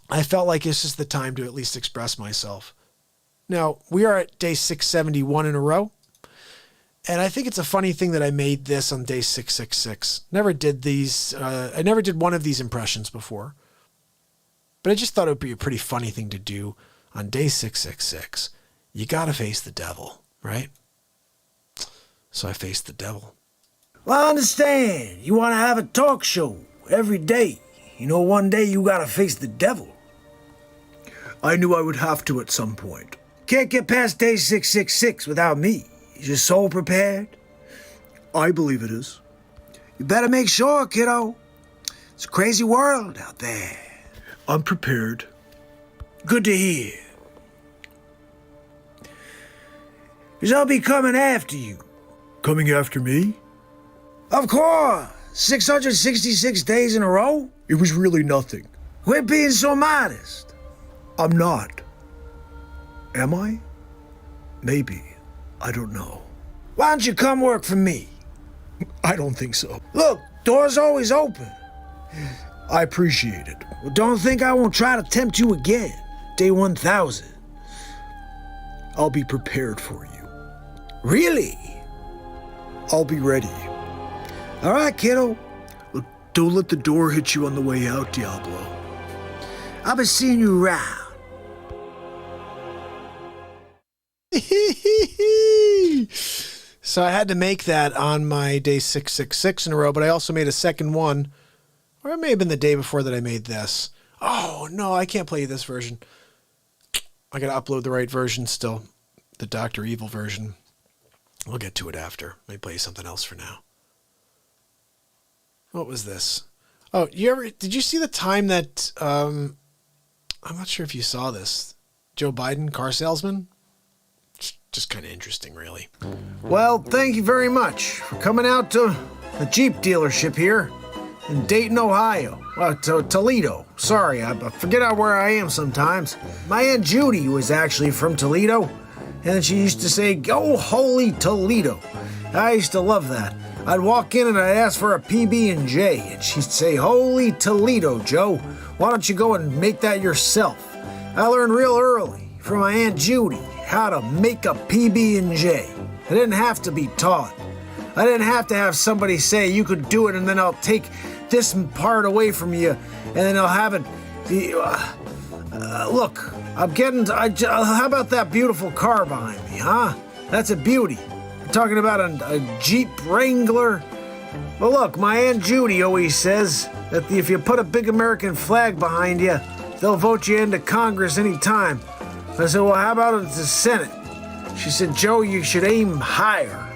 I felt like this is the time to at least express myself. Now, we are at day 671 in a row, and I think it's a funny thing that I made this on day 666. Never did these. I never did one of these impressions before, but I just thought it would be a pretty funny thing to do on day 666. You got to face the devil, right? So I faced the devil. Well, I understand. You want to have a talk show every day. One day you got to face the devil. I knew I would have to at some point. Can't get past day 666 without me. Is your soul prepared? I believe it is. You better make sure, kiddo. It's a crazy world out there. I'm prepared. Good to hear. Because I'll be coming after you. Coming after me? Of course! 666 days in a row? It was really nothing. Quit being so modest. I'm not. Am I? Maybe. I don't know. Why don't you come work for me? I don't think so. Look, door's always open. I appreciate it. Well, don't think I won't try to tempt you again. Day 1000. I'll be prepared for you. Really? I'll be ready. All right, kiddo. Look, don't let the door hit you on the way out, Diablo. I'll be seeing you around. So I had to make that on my day 666 in a row, but I also made a second one, or it may have been the day before that I made this. Oh, no, I can't play you this version. I got to upload the right version still, the Dr. Evil version. We'll get to it after. Let me play you something else for now. What was this? Oh, did you see the time that, I'm not sure if you saw this, Joe Biden, car salesman? Just kind of interesting, really. Well, thank you very much for coming out to the Jeep dealership here in Dayton, Ohio. Well, to Toledo. Sorry, I forget where I am sometimes. My Aunt Judy was actually from Toledo. And she used to say, "Go holy Toledo." I used to love that. I'd walk in and I'd ask for a PB&J, and she'd say, "Holy Toledo, Joe. Why don't you go and make that yourself?" I learned real early from my Aunt Judy how to make a PB&J. I didn't have to be taught. I didn't have to have somebody say, "You could do it, and then I'll take this part away from you, and then I'll have it." Look, how about that beautiful car behind me, huh? That's a beauty. I'm talking about a Jeep Wrangler. Well, look, my Aunt Judy always says that if you put a big American flag behind you, they'll vote you into Congress anytime. I said, well, how about the Senate? She said, Joe, you should aim higher.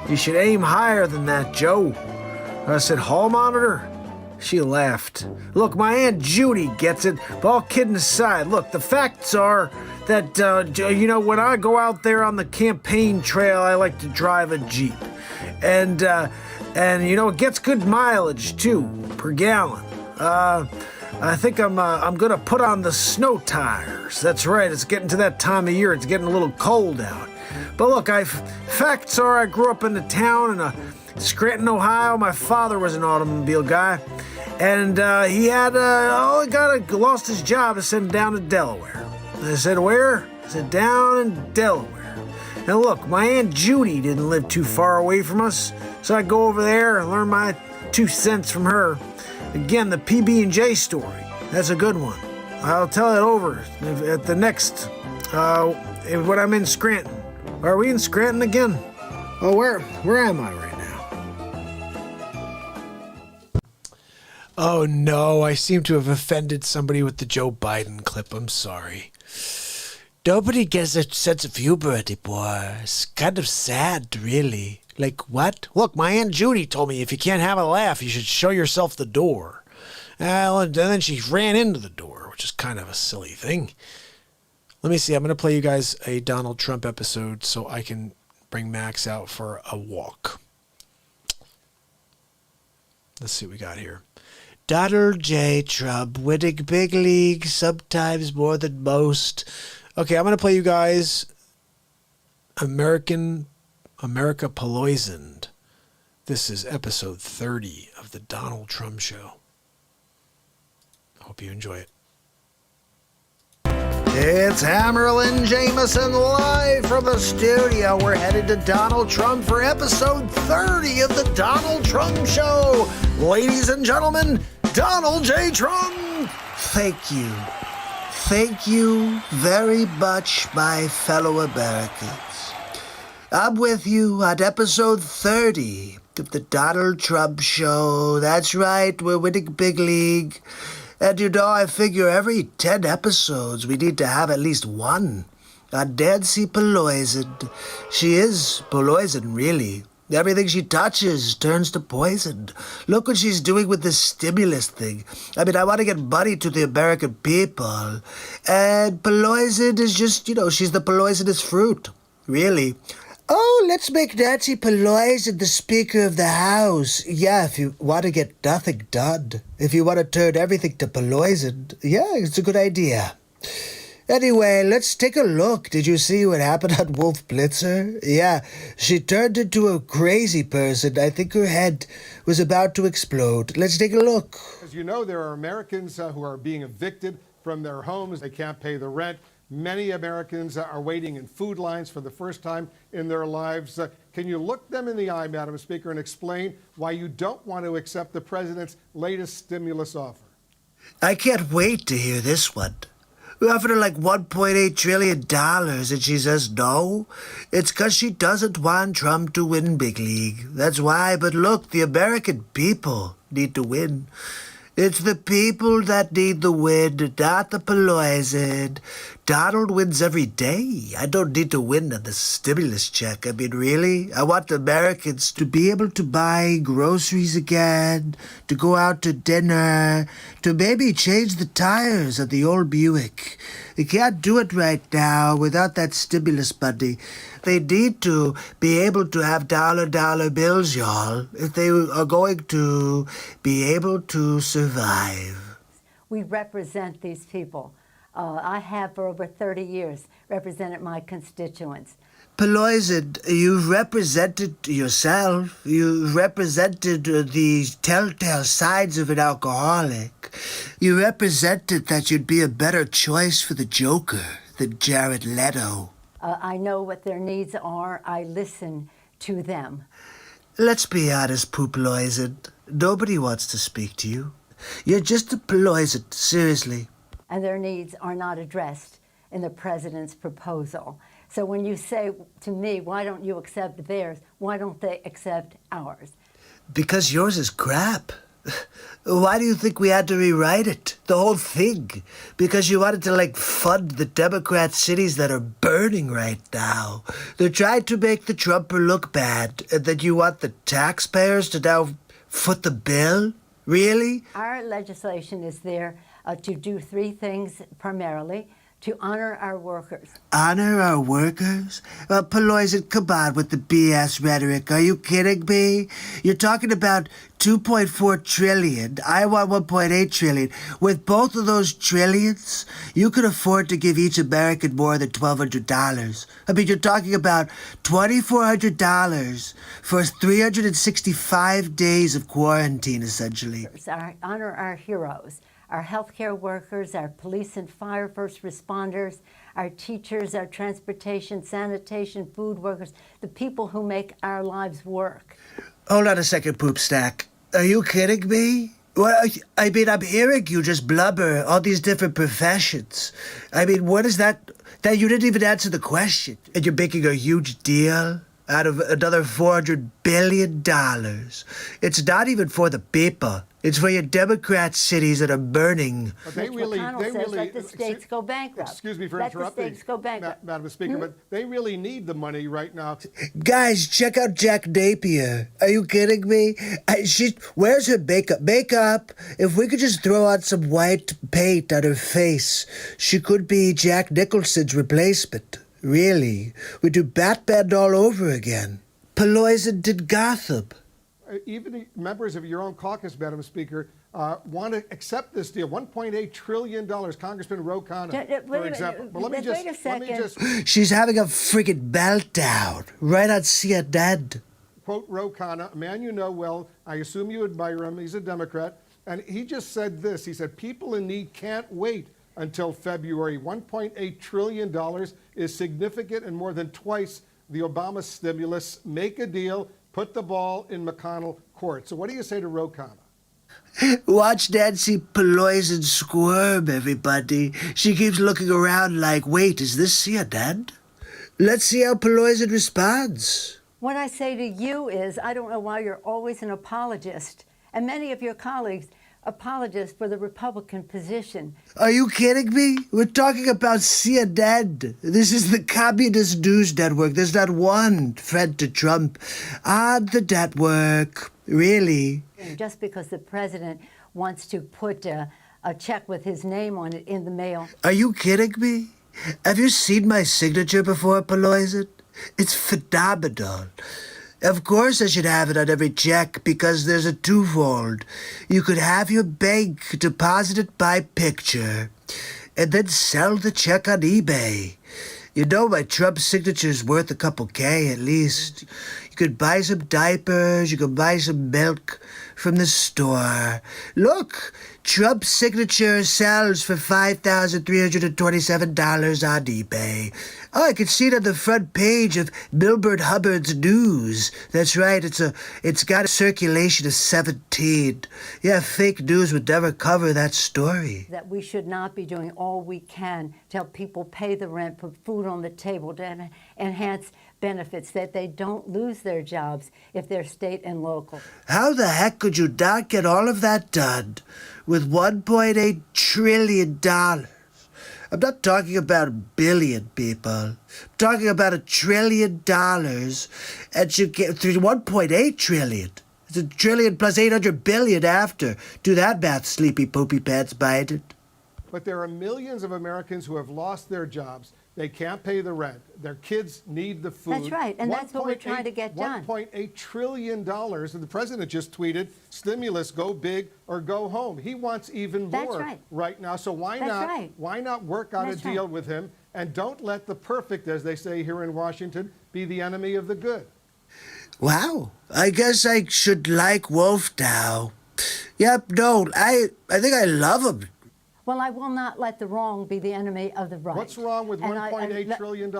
You should aim higher than that, Joe. I said, hall monitor? She laughed. Look, my Aunt Judy gets it, but all kidding aside, look, the facts are that, when I go out there on the campaign trail, I like to drive a Jeep. And it gets good mileage, too, per gallon. I think I'm gonna put on the snow tires. That's right, it's getting to that time of year. It's getting a little cold out. But look, facts are I grew up in a town in Scranton, Ohio. My father was an automobile guy. And he had, lost his job to send him down to Delaware. And I said, where? I said, down in Delaware. And look, my Aunt Judy didn't live too far away from us. So I go over there and learn my 2 cents from her. Again, the PB&J story. That's a good one. I'll tell it over at the next, when I'm in Scranton. Are we in Scranton again? Oh, where am I right now? Oh no, I seem to have offended somebody with the Joe Biden clip. I'm sorry. Nobody gets a sense of humor anymore. It's kind of sad, really. Like, what? Look, my Aunt Judy told me if you can't have a laugh, you should show yourself the door. And then she ran into the door, which is kind of a silly thing. Let me see. I'm going to play you guys a Donald Trump episode so I can bring Max out for a walk. Let's see what we got here. Donald J. Trump winning big league, sometimes more than most. Okay, I'm going to play you guys America Poisoned. This is episode 30 of the Donald Trump Show. Hope you enjoy it. It's Hammerlin Jameson live from the studio. We're headed to Donald Trump for episode 30 of the Donald Trump Show. Ladies and gentlemen, Donald J. Trump. Thank you. Thank you very much, my fellow Americans. I'm with you on episode 30 of the Donald Trump Show. That's right, we're winning big league. And you know, I figure every 10 episodes we need to have at least one on Nancy Pelosi. She is poison, really. Everything she touches turns to poison. Look what she's doing with this stimulus thing. I mean, I want to get money to the American people. And Pelosi is just, she's the poisonous fruit. Really. Oh, let's make Nancy Pelosi the Speaker of the House. Yeah, if you want to get nothing done. If you want to turn everything to Pelosi. Yeah, it's a good idea. Anyway, let's take a look. Did you see what happened on Wolf Blitzer? Yeah, she turned into a crazy person. I think her head was about to explode. Let's take a look. As you know, there are Americans who are being evicted from their homes. They can't pay the rent. Many Americans are waiting in food lines for the first time in their lives. Can you look them in the eye, Madam Speaker, and explain why you don't want to accept the president's latest stimulus offer? I can't wait to hear this one. We offered her like $1.8 trillion, and she says no. It's because she doesn't want Trump to win big league. That's why. But look, the American people need to win. It's the people that need the win, not the Pelosi. Donald wins every day. I don't need to win on the stimulus check. I mean, really? I want the Americans to be able to buy groceries again, to go out to dinner, to maybe change the tires of the old Buick. They can't do it right now without that stimulus money. They need to be able to have dollar bills, y'all, if they are going to be able to survive. We represent these people. I have for over 30 years represented my constituents. Pelosi, you've represented yourself. You've represented the telltale signs of an alcoholic. You represented that you'd be a better choice for the Joker than Jared Leto. I know what their needs are. I listen to them. Let's be honest, Pelosi. Nobody wants to speak to you. You're just a Pelosi, seriously. And their needs are not addressed in the president's proposal. So when you say to me, why don't you accept theirs? Why don't they accept ours? Because yours is crap. Why do you think we had to rewrite it? The whole thing? Because you wanted to, fund the Democrat cities that are burning right now. They're trying to make the Trumper look bad, and then you want the taxpayers to now foot the bill? Really? Our legislation is there to do three things primarily: to honor our workers. Honor our workers? Pelosi, come on with the BS rhetoric. Are you kidding me? You're talking about 2.4 trillion. I want 1.8 trillion. With both of those trillions, you could afford to give each American more than $1,200. I mean, you're talking about $2,400 for 365 days of quarantine, essentially. Honor our heroes, our healthcare workers, our police and fire first responders, our teachers, our transportation, sanitation, food workers, the people who make our lives work. Hold on a second, Poop Stack. Are you kidding me? Well, I mean, I'm hearing you just blubber all these different professions. I mean, what is that? That you didn't even answer the question. And you're making a huge deal out of another $400 billion. It's not even for the people. It's for your Democrat cities that are burning. But Mitch McConnell says let the states go bankrupt. Excuse me for let interrupting, the states go bankrupt. Madam Speaker, but they really need the money right now. Guys, check out Jack Napier. Are you kidding me? Where's her makeup? Makeup? If we could just throw on some white paint on her face, she could be Jack Nicholson's replacement. Really. We do Batman all over again. Pelosi did Gotham. Even the members of your own caucus, Madam Speaker, want to accept this deal. $1.8 trillion. Congressman Ro Khanna, for example. But let me just. She's having a friggin' meltdown right on CNN. Quote Ro Khanna, a man you know well. I assume you admire him. He's a Democrat. And he just said this. He said, people in need can't wait until February. $1.8 trillion is significant and more than twice the Obama stimulus. Make a deal. Put the ball in McConnell court. So what do you say to Ro Khanna? Watch Nancy Pelosi squirm, everybody. She keeps looking around like, wait, is this CNN? Let's see how Pelosi responds. What I say to you is, I don't know why you're always an apologist, and many of your colleagues apologists for the Republican position. Are you kidding me? We're talking about CNN. This is the communist news network. There's not one friend to Trump on the network. Really? Just because the president wants to put a check with his name on it in the mail. Are you kidding me? Have you seen my signature before, Pelosi? It's phenomenal. Of course I should have it on every check because there's a twofold. You could have your bank deposit it by picture and then sell the check on eBay. You know my Trump signature's worth a couple K at least. You could buy some diapers, you could buy some milk from the store. Look, Trump's signature sells for $5,327 on eBay. Oh, I can see it on the front page of Milbert Hubbard's News. That's right, it's got a circulation of 17. Yeah, fake news would never cover that story. That we should not be doing all we can to help people pay the rent, put food on the table, to enhance benefits, that they don't lose their jobs if they're state and local. How the heck could you not get all of that done with $1.8 trillion? I'm not talking about a billion people. I'm talking about $1 trillion, and you get through 1.8 trillion. It's a trillion plus 800 billion after. Do that math, sleepy poopy pants Biden. But there are millions of Americans who have lost their jobs. They can't pay the rent. Their kids need the food. That's right, and that's what we're trying to get done. $1.8 trillion, and the president just tweeted, stimulus, go big or go home. He wants even more right now, so why not work out a deal with him, and don't let the perfect, as they say here in Washington, be the enemy of the good. Wow, I guess I should like Wolf now. Yep, no, I think I love him. Well, I will not let the wrong be the enemy of the right. What's wrong with $1.8 trillion?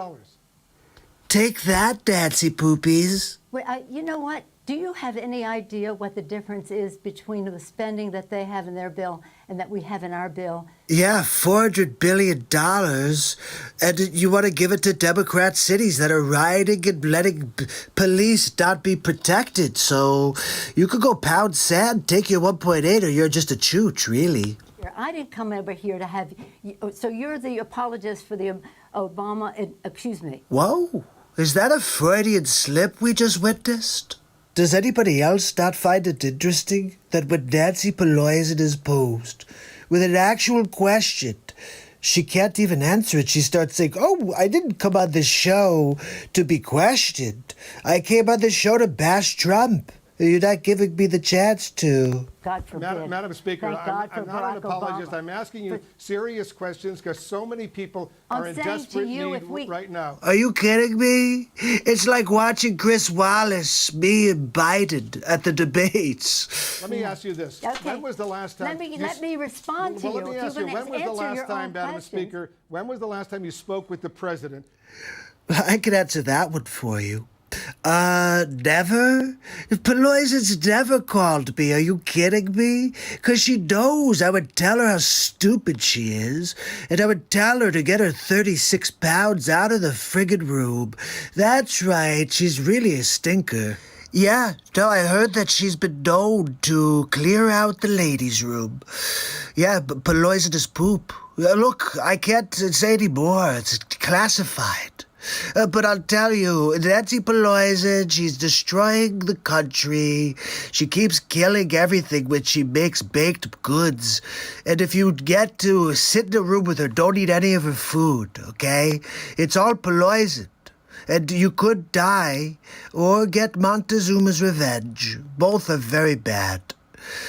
Take that, Nancy Poopies. Wait, you know what? Do you have any idea what the difference is between the spending that they have in their bill and that we have in our bill? Yeah, $400 billion. And you want to give it to Democrat cities that are rioting and letting police not be protected. So you could go pound sand, take your 1.8, or you're just a chooch, really. I didn't come over here to have you. So you're the apologist for the Obama, excuse me. Whoa, is that a Freudian slip we just witnessed? Does anybody else not find it interesting that when Nancy Pelosi is posed with an actual question, She can't even answer it. She starts saying, "Oh, I didn't come on this show to be questioned. I came on this show to bash Trump. You're not giving me the chance to." God forbid. Madam Speaker, Thank God for I'm not an Barack apologist. Obama. I'm asking you serious questions because so many people are in saying to desperate you, need if we- right now. Are you kidding me? It's like watching Chris Wallace, me and Biden at the debates. Let me ask you this. Okay. When was the last time... Let me respond to well, you. let me If ask you're you, gonna when was the answer last your time, own Madam questions- Speaker, when was the last time you spoke with the president? I can answer that one for you. Never? Peloise's never called me. Are you kidding me? 'Cause she knows I would tell her how stupid she is, and I would tell her to get her 36 pounds out of the friggin' room. That's right, she's really a stinker. Yeah, no, I heard that she's been known to clear out the ladies' room. Yeah, but Peloise does poop. Look, I can't say any more. It's classified. But I'll tell you, Nancy Pelosi, she's destroying the country. She keeps killing everything when she makes baked goods. And if you get to sit in a room with her, don't eat any of her food, okay? It's all poisoned. And you could die or get Montezuma's revenge. Both are very bad.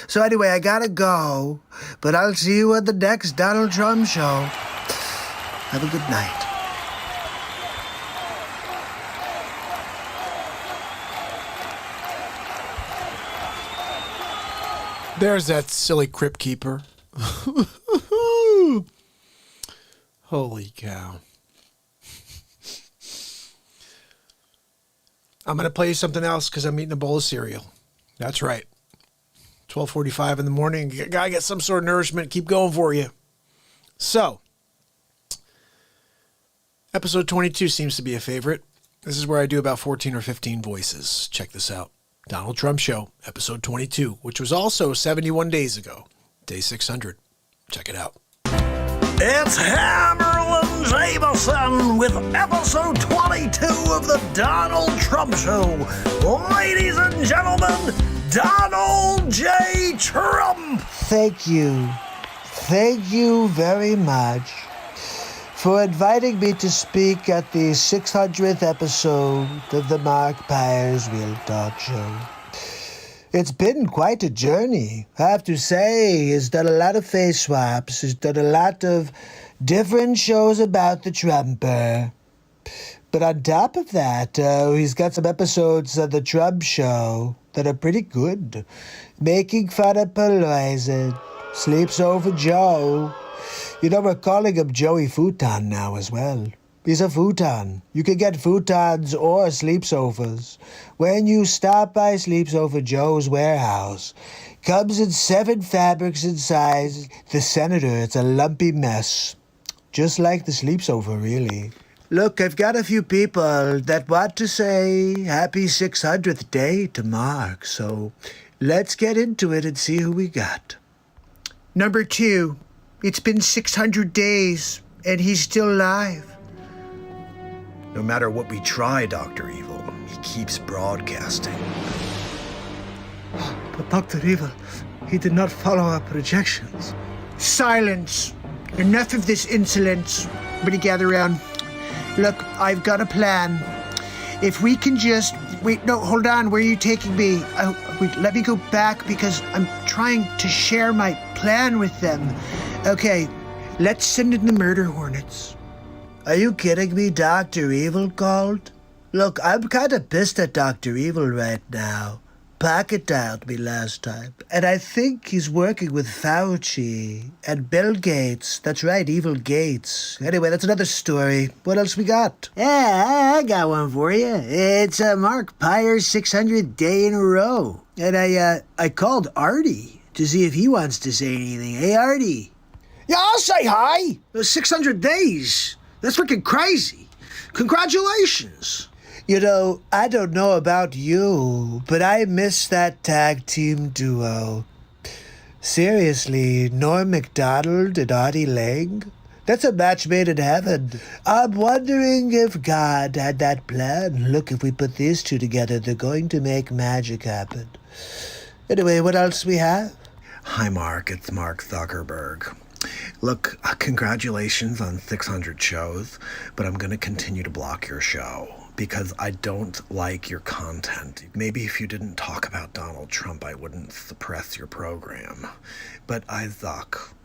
So anyway, I gotta go, but I'll see you at the next Donald Trump show. Have a good night. There's that silly crypt keeper. Holy cow. I'm going to play you something else because I'm eating a bowl of cereal. That's right. 12:45 in the morning. Gotta get some sort of nourishment. Keep going for you. So, episode 22 seems to be a favorite. This is where I do about 14 or 15 voices. Check this out. Donald Trump Show, episode 22, which was also 71 days ago. Day 600. Check it out. It's Hammerlin Jameson with episode 22 of the Donald Trump Show. Ladies and gentlemen, Donald J. Trump. Thank you. Thank you very much for inviting me to speak at the 600th episode of the MARKPIRES Real Talk Show. It's been quite a journey. I have to say, he's done a lot of face swaps. He's done a lot of different shows about the Trumper. But on top of that, he's got some episodes of the Trump Show that are pretty good. Making fun of Pelosi, Sleeps Over Joe. You know, we're calling him Joey Futon now as well. He's a futon. You can get futons or sleepsovers when you stop by Sleeps Over Joe's warehouse. Comes in 7 fabrics and sizes. The Senator, it's a lumpy mess. Just like the Sleeps Over, really. Look, I've got a few people that want to say happy 600th day to Mark, so let's get into it and see who we got. Number 2. It's been 600 days, and he's still alive. No matter what we try, Dr. Evil, he keeps broadcasting. But Dr. Evil, he did not follow our projections. Silence. Enough of this insolence. Everybody gather around. Look, I've got a plan. If we can just... Wait, no, hold on. Where are you taking me? Wait, let me go back because I'm trying to share my plan with them. Okay, let's send in the murder hornets. Are you kidding me? Dr. Evil called? Look, I'm kind of pissed at Dr. Evil right now. Pocket dialed me last time. And I think he's working with Fauci and Bill Gates. That's right, Evil Gates. Anyway, that's another story. What else we got? Yeah, I got one for you. It's Mark Pyre's 600th day in a row. And I called Artie to see if he wants to say anything. Hey, Artie. Yeah, I'll say hi. 600 days. That's freaking crazy. Congratulations. You know, I don't know about you, but I miss that tag team duo. Seriously, Norm Macdonald and Artie Lang? That's a match made in heaven. I'm wondering if God had that plan. Look, if we put these two together, they're going to make magic happen. Anyway, what else we have? Hi, Mark. It's Mark Zuckerberg. Look, congratulations on 600 shows, but I'm going to continue to block your show because I don't like your content. Maybe if you didn't talk about Donald Trump, I wouldn't suppress your program. But I suck.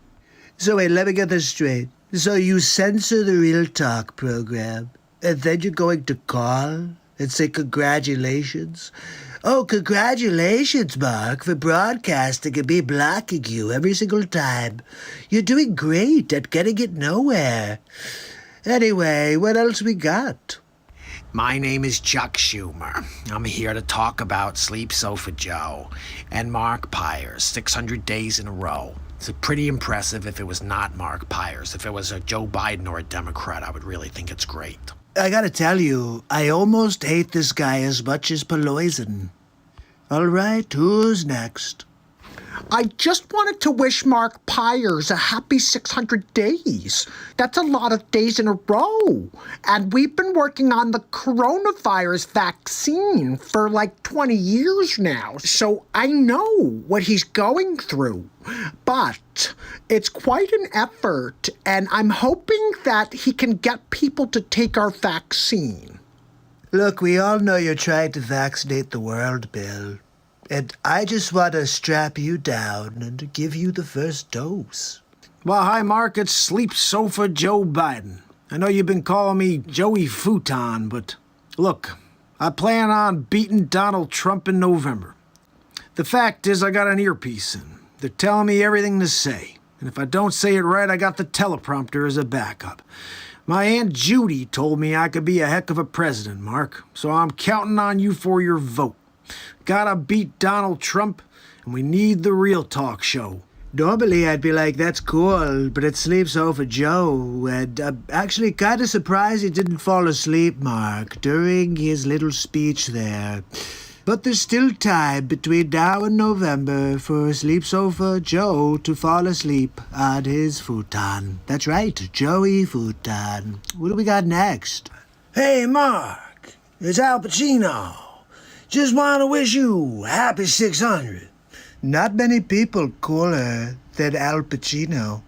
So wait, let me get this straight. So you censor the Real Talk program, and then you're going to call and say congratulations? Oh, congratulations, Mark, for broadcasting and me blocking you every single time. You're doing great at getting it nowhere. Anyway, what else we got? My name is Chuck Schumer. I'm here to talk about Sleep Sofa Joe and MARKPIRES, 600 days in a row. It's pretty impressive if it was not MARKPIRES. If it was a Joe Biden or a Democrat, I would really think it's great. I gotta tell you, I almost hate this guy as much as Pelosi. All right, who's next? I just wanted to wish MARKPIRES a happy 600 days. That's a lot of days in a row. And we've been working on the coronavirus vaccine for like 20 years now. So I know what he's going through. But it's quite an effort. And I'm hoping that he can get people to take our vaccine. Look, we all know you're trying to vaccinate the world, Bill. And I just want to strap you down and give you the first dose. Well, hi, Mark. It's Sleep Sofa Joe Biden. I know you've been calling me Joey Futon, but look, I plan on beating Donald Trump in November. The fact is, I got an earpiece in. They're telling me everything to say. And if I don't say it right, I got the teleprompter as a backup. My Aunt Judy told me I could be a heck of a president, Mark. So I'm counting on you for your vote. Gotta beat Donald Trump, and we need the Real Talk show. Normally I'd be like, that's cool, but it sleeps over Joe, and I'm actually kind of surprised he didn't fall asleep, Mark, during his little speech there. But there's still time between now and November for Sleep Sofa Joe to fall asleep on his futon. That's right, Joey Futon. What do we got next? Hey, Mark, it's Al Pacino. Just want to wish you happy 600. Not many people cooler than Al Pacino.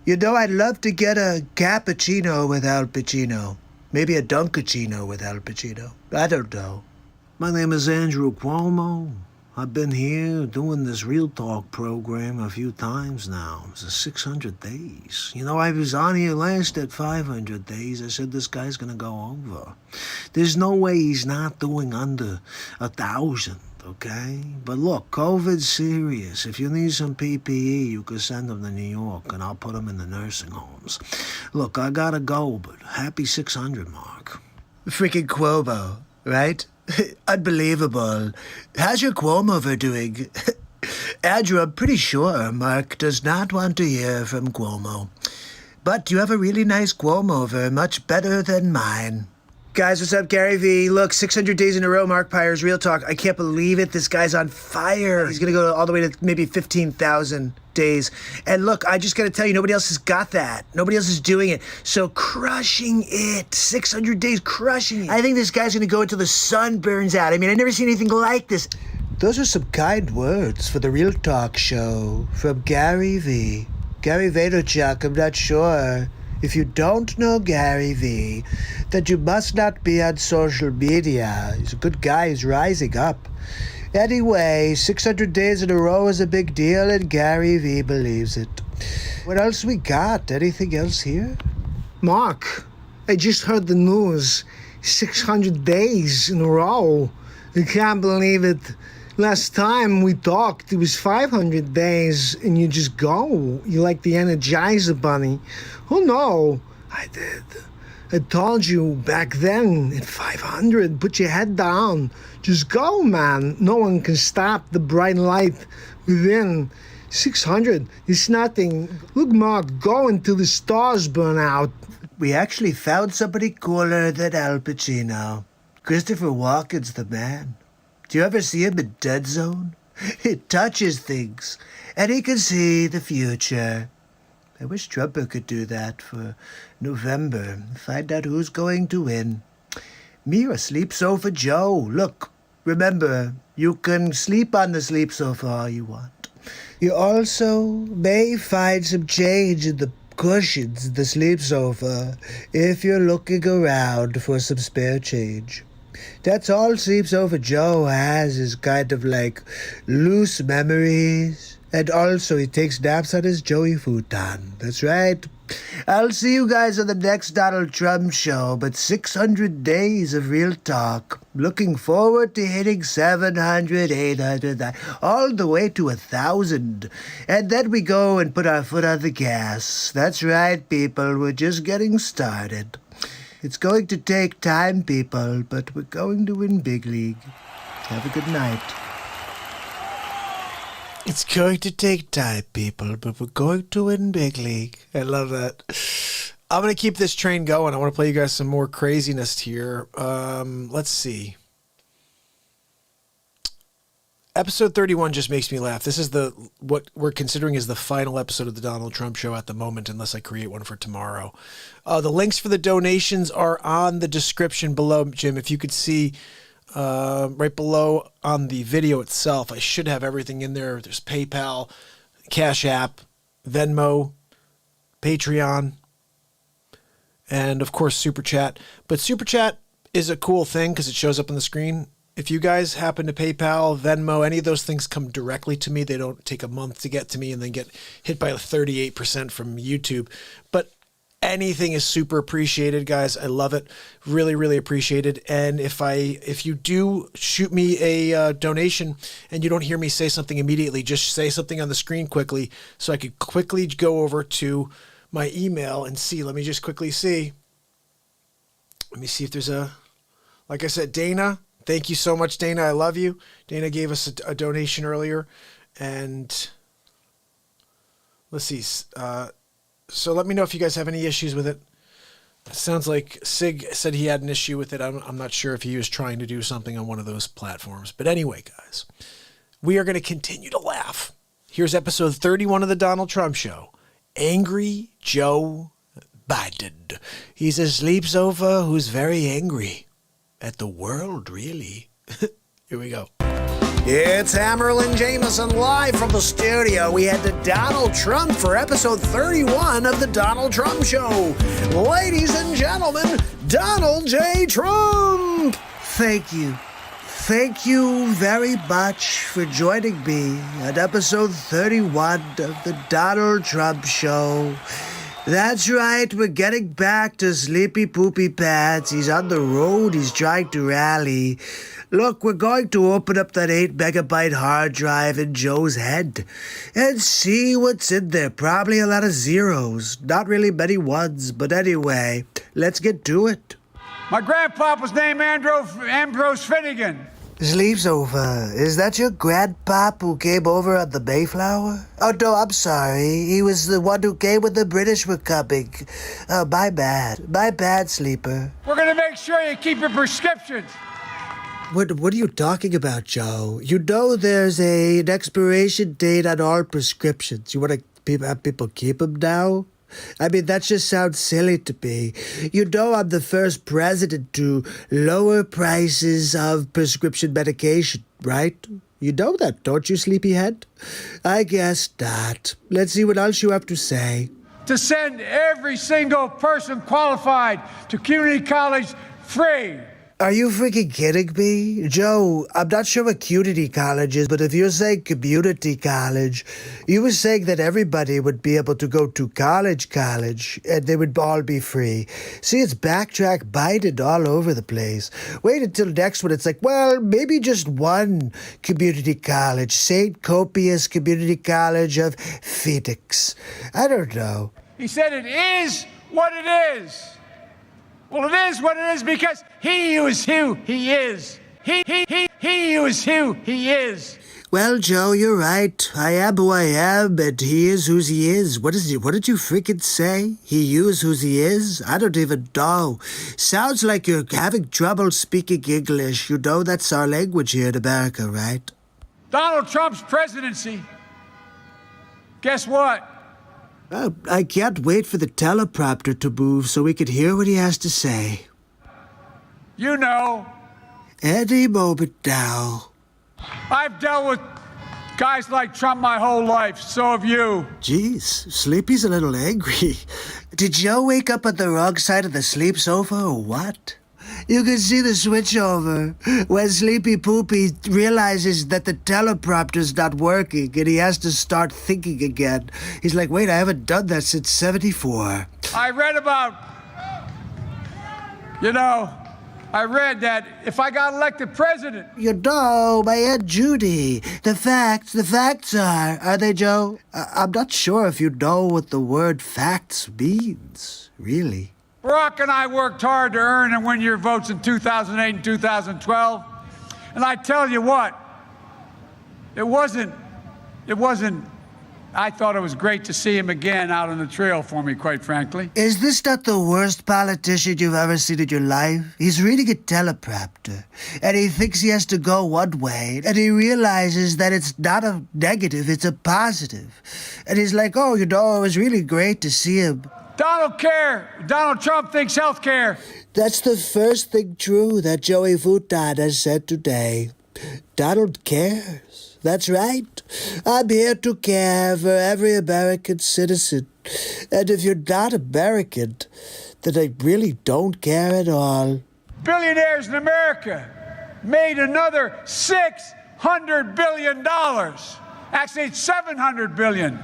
You know, I'd love to get a cappuccino with Al Pacino. Maybe a Dunkachino with Al Pacino. I don't know. My name is Andrew Cuomo. I've been here doing this Real Talk program a few times now. It's 600 days. You know, I was on here last at 500 days. I said this guy's going to go over. There's no way he's not doing under 1,000, okay? But look, COVID's serious. If you need some PPE, you can send them to New York, and I'll put them in the nursing homes. Look, I got to go, but happy 600, Mark. Freaking Cuomo, right? Unbelievable. How's your Cuomo doing? Andrew, I'm pretty sure Mark does not want to hear from Cuomo. But you have a really nice Cuomo, much better than mine. Guys, what's up? Gary V. Look, 600 days in a row, MARKPIRES, Real Talk. I can't believe it. This guy's on fire. He's going to go all the way to maybe 15,000 days. And look, I just got to tell you, nobody else has got that. Nobody else is doing it. So crushing it. 600 days, crushing it. I think this guy's going to go until the sun burns out. I mean, I've never seen anything like this. Those are some kind words for the Real Talk show from Gary V. Gary Vaynerchuk, I'm not sure. If you don't know Gary V, then you must not be on social media. He's a good guy. He's rising up. Anyway, 600 days in a row is a big deal, and Gary V believes it. What else we got? Anything else here? Mark, I just heard the news. 600 days in a row. I can't believe it. Last time we talked, it was 500 days, and you just go. You like the Energizer Bunny. Oh, no. I did. I told you back then at 500, put your head down. Just go, man. No one can stop the bright light within. 600 is nothing. Look, Mark, go until the stars burn out. We actually found somebody cooler than Al Pacino. Christopher Walken's the man. Do you ever see him in Dead Zone? He touches things, and he can see the future. I wish Trump could do that for November. Find out who's going to win. Me or Sleep Sofa Joe. Look, remember, you can sleep on the sleep sofa all you want. You also may find some change in the cushions in the sleep sofa if you're looking around for some spare change. That's all Sleep Sofa Joe has is kind of like loose memories. And also he takes naps on his Joey futon. That's right. I'll see you guys on the next Donald Trump show, but 600 days of real talk. Looking forward to hitting 700, 800, all the way to 1,000. And then we go and put our foot on the gas. That's right, people. We're just getting started. It's going to take time, people, but we're going to win big league. Have a good night. It's going to take time, people, but we're going to win big league. I love that. I'm going to keep this train going. I want to play you guys some more craziness here. Let's see. Episode 31 just makes me laugh. This is what we're considering is the final episode of the Donald Trump show at the moment, unless I create one for tomorrow. The links for the donations are on the description below, Jim. If you could see right below on the video itself, I should have everything in there. There's PayPal, Cash App, Venmo, Patreon, and of course Super Chat. But Super Chat is a cool thing because it shows up on the screen. If you guys happen to PayPal, Venmo, any of those things come directly to me. They don't take a month to get to me and then get hit by 38% from YouTube. But anything is super appreciated, guys. I love it. Really, really appreciated. And if you do shoot me a donation and you don't hear me say something immediately, just say something on the screen quickly so I could quickly go over to my email and see. Let me just quickly see. Let me see if there's like I said, Dana. Thank you so much, Dana. I love you. Dana gave us a donation earlier. And let's see. So let me know if you guys have any issues with it. It sounds like Sig said he had an issue with it. I'm not sure if he was trying to do something on one of those platforms. But anyway, guys, we are going to continue to laugh. Here's episode 31 of the Donald Trump Show. Angry Joe Biden. He's a sleep sofa who's very angry. At the world, really. Here we go. It's Hammerlin Jameson live from the studio. We had the Donald Trump for episode 31 of the Donald Trump Show. Ladies and gentlemen, Donald J. Trump. Thank you. Thank you very much for joining me on episode 31 of the Donald Trump Show. That's right, we're getting back to Sleepy Poopy Pants. He's on the road, he's trying to rally. Look, we're going to open up that 8 megabyte hard drive in Joe's head and see what's in there. Probably a lot of zeros, not really many ones, but anyway, let's get to it. My grandpa was named Ambrose Finnegan. Sleep sofa, is that your grandpop who came over on the Mayflower? Oh, no, I'm sorry. He was the one who came when the British were coming. Oh, my bad. My bad, sleeper. We're going to make sure you keep your prescriptions. What are you talking about, Joe? You know there's an expiration date on all prescriptions. You want to have people keep them now? I mean, that just sounds silly to me. You know I'm the first president to lower prices of prescription medication, right? You know that, don't you, sleepyhead? I guess not. Let's see what else you have to say. To send every single person qualified to community college free. Are you freaking kidding me? Joe, I'm not sure what community college is, but if you're saying community college, you were saying that everybody would be able to go to college, and they would all be free. See, it's backtrack Biden all over the place. Wait until next one. It's like, well, maybe just one community college, St. Copius Community College of Phoenix. I don't know. He said it is what it is. Well, it is what it is because he is who he is. He is who he is. Well, Joe, you're right. I am who I am, and he is who he is. What did you freaking say? He is who he is? I don't even know. Sounds like you're having trouble speaking English. You know that's our language here in America, right? Donald Trump's presidency. Guess what? I can't wait for the teleprompter to move so we can hear what he has to say. You know. Any moment now. I've dealt with Guys like Trump my whole life, so have you. Jeez, Sleepy's a little angry. Did Joe wake up on the wrong side of the sleep sofa or what? You can see the switchover when Sleepy Poopy realizes that the teleprompter's not working and he has to start thinking again. He's like, wait, I haven't done that since 74. I read that if I got elected president. You know, my Aunt Judy, the facts are they, Joe? I'm not sure if you know what the word facts means, really. Barack and I worked hard to earn and win your votes in 2008 and 2012. And I tell you what, I thought it was great to see him again out on the trail for me, quite frankly. Is this not the worst politician you've ever seen in your life? He's reading a teleprompter, and he thinks he has to go one way, and he realizes that it's not a negative, it's a positive. And he's like, oh, it was really great to see him. Donald Trump thinks health care. That's the first thing true that Joey Futan has said today. Donald cares. That's right. I'm here to care for every American citizen. And if you're not American, then I really don't care at all. Billionaires in America made another $600 billion. Actually, it's $700 billion.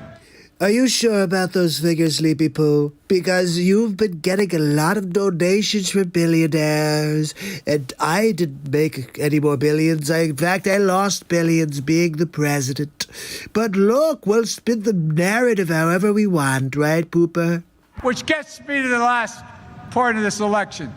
Are you sure about those figures, Sleepy Poo? Because you've been getting a lot of donations from billionaires, and I didn't make any more billions. In fact, I lost billions being the president. But look, we'll spin the narrative however we want, right, Pooper? Which gets me to the last part of this election.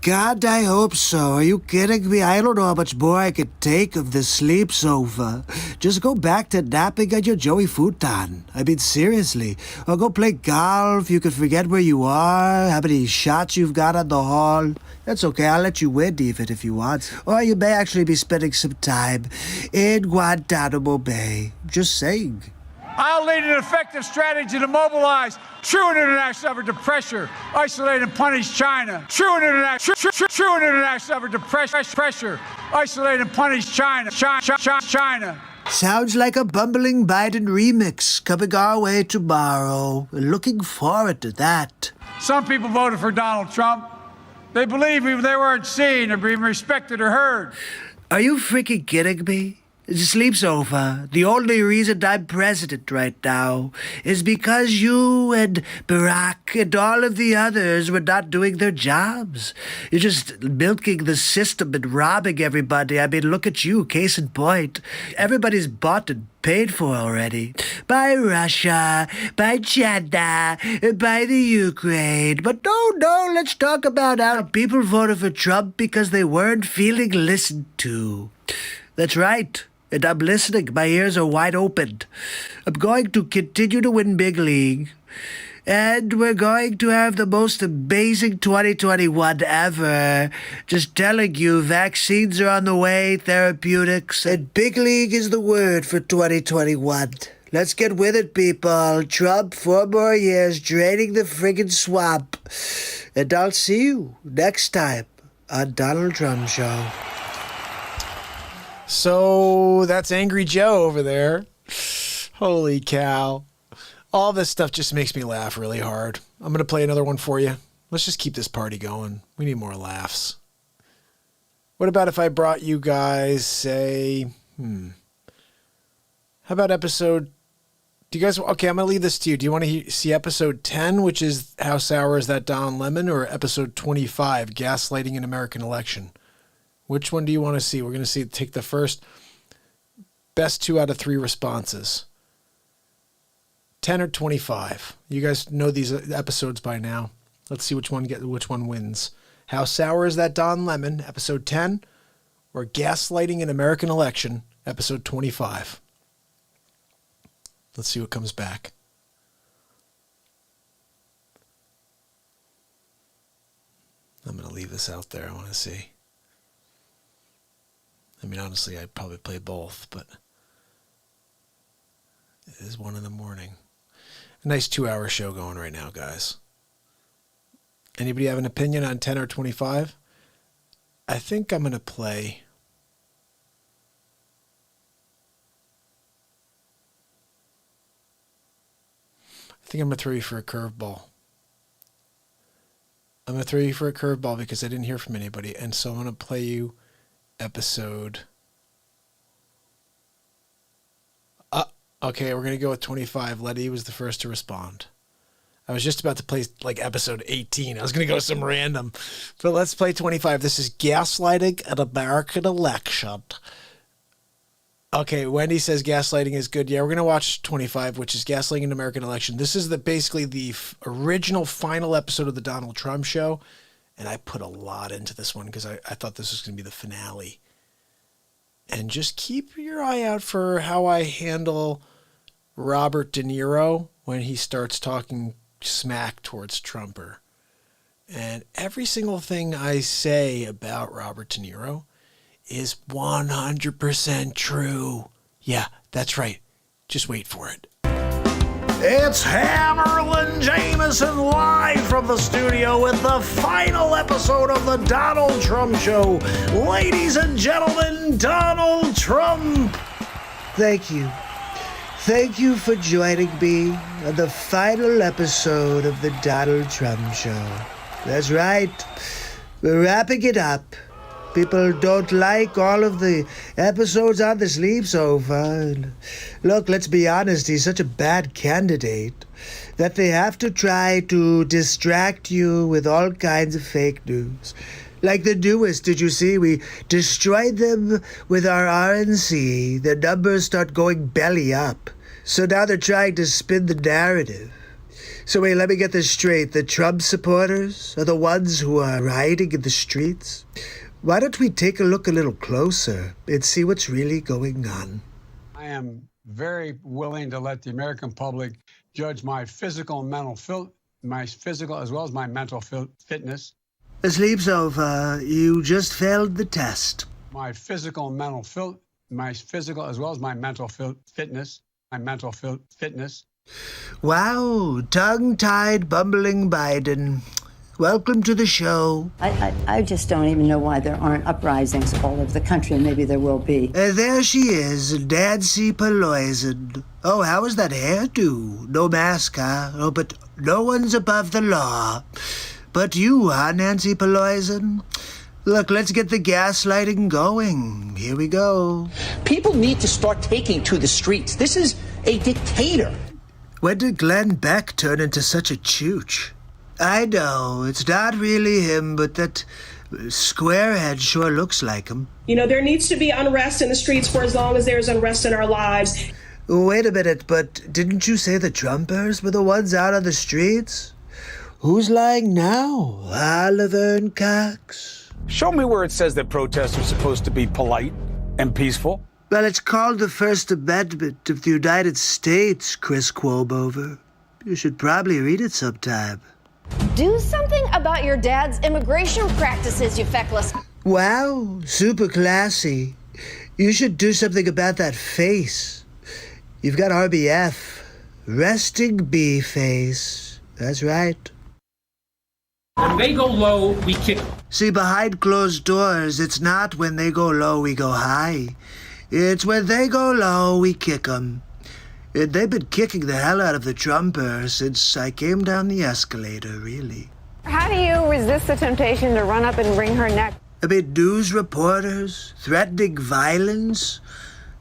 God, I hope so. Are you kidding me? I don't know how much more I could take of this sleep sofa. Just go back to napping on your Joey Futon. I mean, seriously. Or go play golf. You could forget where you are, how many shots you've got on the hall. That's okay. I'll let you win even if you want. Or you may actually be spending some time in Guantanamo Bay. Just saying. I'll lead an effective strategy to mobilize true international effort to pressure, isolate, and punish China. True international effort to pressure, isolate, and punish China. China. Sounds like a bumbling Biden remix coming our way tomorrow. Looking forward to that. Some people voted for Donald Trump. They believe they weren't seen or being respected or heard. Are you freaking kidding me? Sleep sofa. The only reason I'm president right now is because you and Barack and all of the others were not doing their jobs. You're just milking the system and robbing everybody. I mean, look at you, case in point. Everybody's bought and paid for already. By Russia, by China, by the Ukraine. But no, let's talk about how people voted for Trump because they weren't feeling listened to. That's right. And I'm listening. My ears are wide open. I'm going to continue to win big league. And we're going to have the most amazing 2021 ever. Just telling you, vaccines are on the way, therapeutics, and big league is the word for 2021. Let's get with it, people. Trump, 4 more years, draining the friggin' swamp. And I'll see you next time on Donald Trump Show. So that's Angry Joe over there. Holy cow. All this stuff just makes me laugh really hard. I'm going to play another one for you. Let's just keep this party going. We need more laughs. What about if I brought you guys, say, how about episode... Do you guys... Okay, I'm going to leave this to you. Do you want to see episode 10, which is How Sour Is That Don Lemon, or episode 25, Gaslighting an American Election? Which one do you want to see? We're going to take the first best 2 out of 3 responses. 10 or 25. You guys know these episodes by now. Let's see which one wins. How Sour Is That Don Lemon, episode 10, or Gaslighting an American Election, episode 25. Let's see what comes back. I'm going to leave this out there. I want to see. I mean, honestly, I'd probably play both, but it is 1 a.m. A nice 2-hour show going right now, guys. Anybody have an opinion on 10 or 25? I think I'm going to play think I'm going to throw you for a curveball. I'm going to throw you for a curveball because I didn't hear from anybody. And so I'm going to play you episode. Okay, we're going to go with 25. Letty was the first to respond. I was just about to play like episode 18. I was going to go some random. But let's play 25. This is gaslighting an American election. Okay, Wendy says gaslighting is good. Yeah, we're going to watch 25, which is gaslighting an American election. This is basically the original final episode of the Donald Trump show. And I put a lot into this one because I thought this was going to be the finale. And just keep your eye out for how I handle Robert De Niro when he starts talking smack towards Trumper. And every single thing I say about Robert De Niro is 100% true. Yeah, that's right. Just wait for it. It's Hammerlin Jameson live from the studio with the final episode of the Donald Trump Show. Ladies and gentlemen, Donald Trump. Thank you. Thank you for joining me on the final episode of the Donald Trump Show. That's right. We're wrapping it up. People don't like all of the episodes on the sleeve so far. Look, let's be honest, he's such a bad candidate that they have to try to distract you with all kinds of fake news. Like the newest, did you see? We destroyed them with our RNC. The numbers start going belly up. So now they're trying to spin the narrative. So wait, let me get this straight. The Trump supporters are the ones who are rioting in the streets? Why don't we take a look a little closer and see what's really going on? I am very willing to let the American public judge my physical and mental my physical as well as my mental fitness. Sleep's over. You just failed the test. My physical and mental my physical as well as my mental fitness. My mental fitness. Wow, tongue-tied, bumbling Biden. Welcome to the show. I just don't even know why there aren't uprisings all over the country, and maybe there will be. There she is, Nancy Pelosi. Oh, how was that hairdo? No mask, huh? Oh, but no one's above the law. But you, huh, Nancy Pelosi? Look, let's get the gaslighting going. Here we go. People need to start taking to the streets. This is a dictator. When did Glenn Beck turn into such a chooch? I know, it's not really him, but that squarehead sure looks like him. You know, there needs to be unrest in the streets for as long as there's unrest in our lives. Wait a minute, but didn't you say the Trumpers were the ones out on the streets? Who's lying now? Oliver Cox? Show me where it says that protests are supposed to be polite and peaceful. Well, it's called the First Amendment of the United States, Chris Quobover. You should probably read it sometime. Do something about your dad's immigration practices, you feckless. Wow, super classy. You should do something about that face. You've got RBF, resting bee face. That's right. When they go low, we kick. See, behind closed doors, it's not when they go low, we go high. It's when they go low, we kick them. They've been kicking the hell out of the Trumpers since I came down the escalator, really. How do you resist the temptation to run up and wring her neck? I mean, news reporters threatening violence?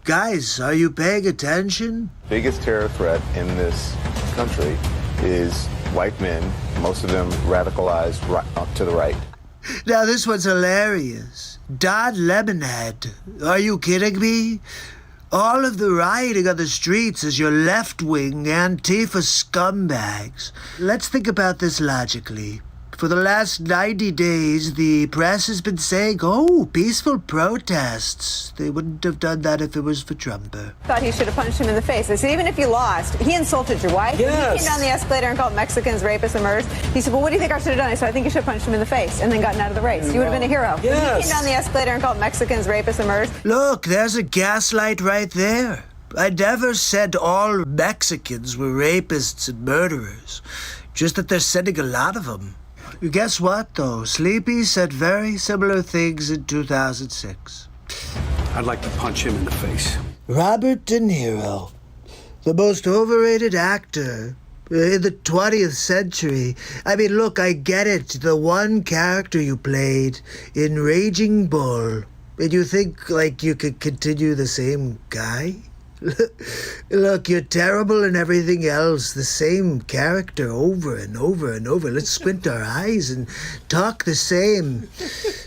Guys, are you paying attention? Biggest terror threat in this country is white men, most of them radicalized to the right. Now, this one's hilarious. Don Lemonhead. Are you kidding me? All of the rioting on the streets is your left-wing Antifa scumbags. Let's think about this logically. For the last 90 days, the press has been saying, oh, peaceful protests. They wouldn't have done that if it was for Trumper. Thought he should have punched him in the face. I said, even if you lost, he insulted your wife. Yes. He came down the escalator and called Mexicans rapists and murderers. He said, well, what do you think I should have done? I said, I think you should have punched him in the face and then gotten out of the race. You would have been a hero. Yes. He came down the escalator and called Mexicans rapists and murderers. Look, there's a gaslight right there. I never said all Mexicans were rapists and murderers. Just that they're sending a lot of them. Guess what, though? Sleepy said very similar things in 2006. I'd like to punch him in the face. Robert De Niro, the most overrated actor In the 20th century. I mean, look, I get it. The one character you played in Raging Bull. And you think, like, you could continue the same guy? Look, you're terrible in everything else. The same character over and over and over. Let's squint our eyes and talk the same.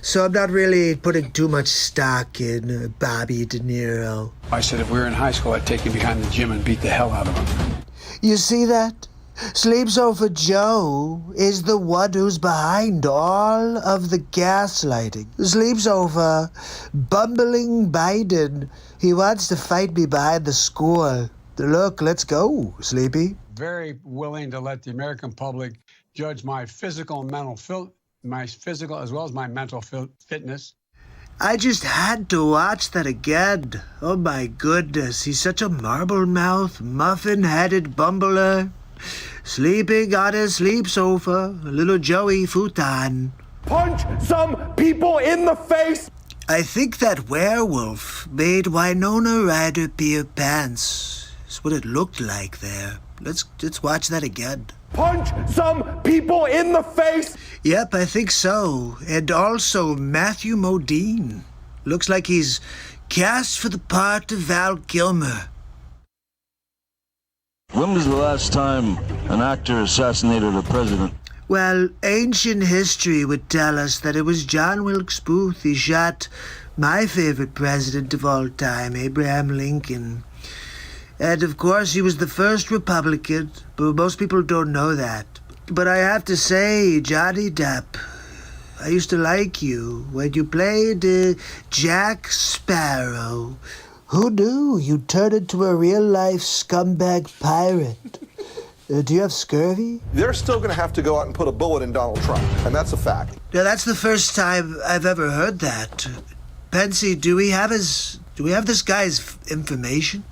So I'm not really putting too much stock in Bobby De Niro. I said if we were in high school, I'd take him behind the gym and beat the hell out of him. You see that? Sleeps Over Joe is the one who's behind all of the gaslighting. Sleeps Over, bumbling Biden. He wants to fight me behind the school. Look, let's go, Sleepy. Very willing to let the American public judge my physical and mental my physical as well as my mental fitness. I just had to watch that again. Oh my goodness, he's such a marble-mouthed, muffin-headed bumbler. Sleeping on his sleep sofa, little Joey futon. Punch some people in the face! I think that werewolf made Winona Ryder pee her pants. That's what it looked like there. Let's watch that again. Punch some people in the face! Yep, I think so. And also Matthew Modine. Looks like he's cast for the part of Val Kilmer. When was the last time an actor assassinated a president? Well, ancient history would tell us that it was John Wilkes Booth. He shot my favorite president of all time, Abraham Lincoln. And of course, he was the first Republican, but most people don't know that. But I have to say, Johnny Depp, I used to like you when you played Jack Sparrow. Who knew you'd turn into a real-life scumbag pirate? Do you have scurvy? They're still going to have to go out and put a bullet in Donald Trump, and that's a fact. Now, that's the first time I've ever heard that. Pensy, do we have this guy's information?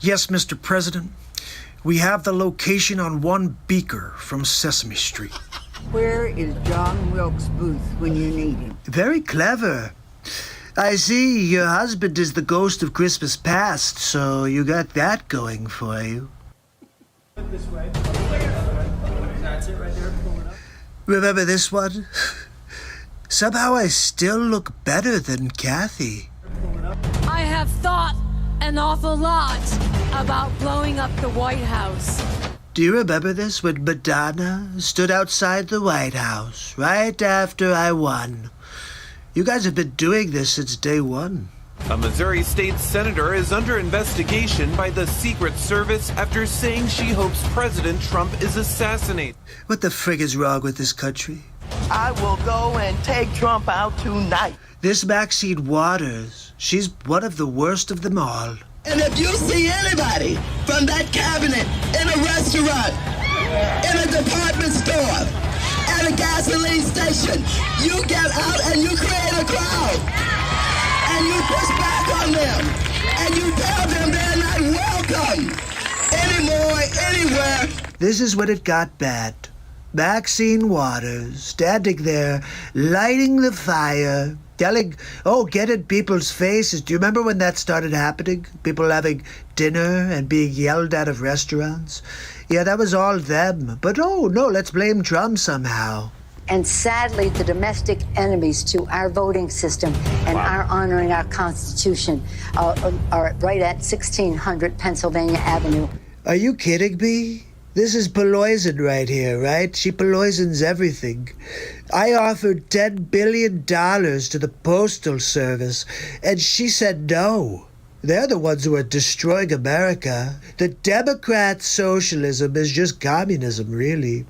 Yes, Mr. President. We have the location on one beaker from Sesame Street. Where is John Wilkes Booth when you need him? Very clever. I see your husband is the ghost of Christmas past, so you got that going for you. This way. That's it right there. Pull it up. Remember this one? Somehow I still look better than Kathy. I have thought an awful lot about blowing up the White House. Do you remember this when Madonna stood outside the White House right after I won? You guys have been doing this since day one. A Missouri state senator is under investigation by the Secret Service after saying she hopes President Trump is assassinated. What the frig is wrong with this country? I will go and take Trump out tonight. This Maxine Waters, she's one of the worst of them all. And if you see anybody from that cabinet in a restaurant, in a department store, at a gasoline station, you get out and you create a crowd. And you push back on them. And you tell them they're not welcome anymore, anywhere. This is when it got bad. Maxine Waters standing there, lighting the fire, yelling, oh, get in people's faces. Do you remember when that started happening? People having dinner and being yelled at of restaurants? Yeah, that was all them. But oh, no, let's blame Trump somehow. And sadly, the domestic enemies to our voting system and our honoring our Constitution are right at 1600 Pennsylvania Avenue. Are you kidding me? This is poison right here, right? She poisons everything. I offered $10 billion to the Postal Service, and she said no. They're the ones who are destroying America. The Democrat socialism is just communism, really.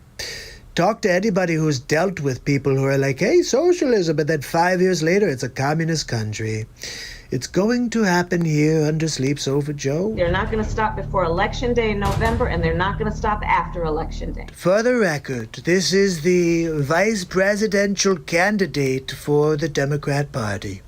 Talk to anybody who's dealt with people who are like, hey, socialism, and then 5 years later, it's a communist country. It's going to happen here under Sleeps Over Joe. They're not going to stop before Election Day in November, and they're not going to stop after Election Day. For the record, this is the vice presidential candidate for the Democrat Party.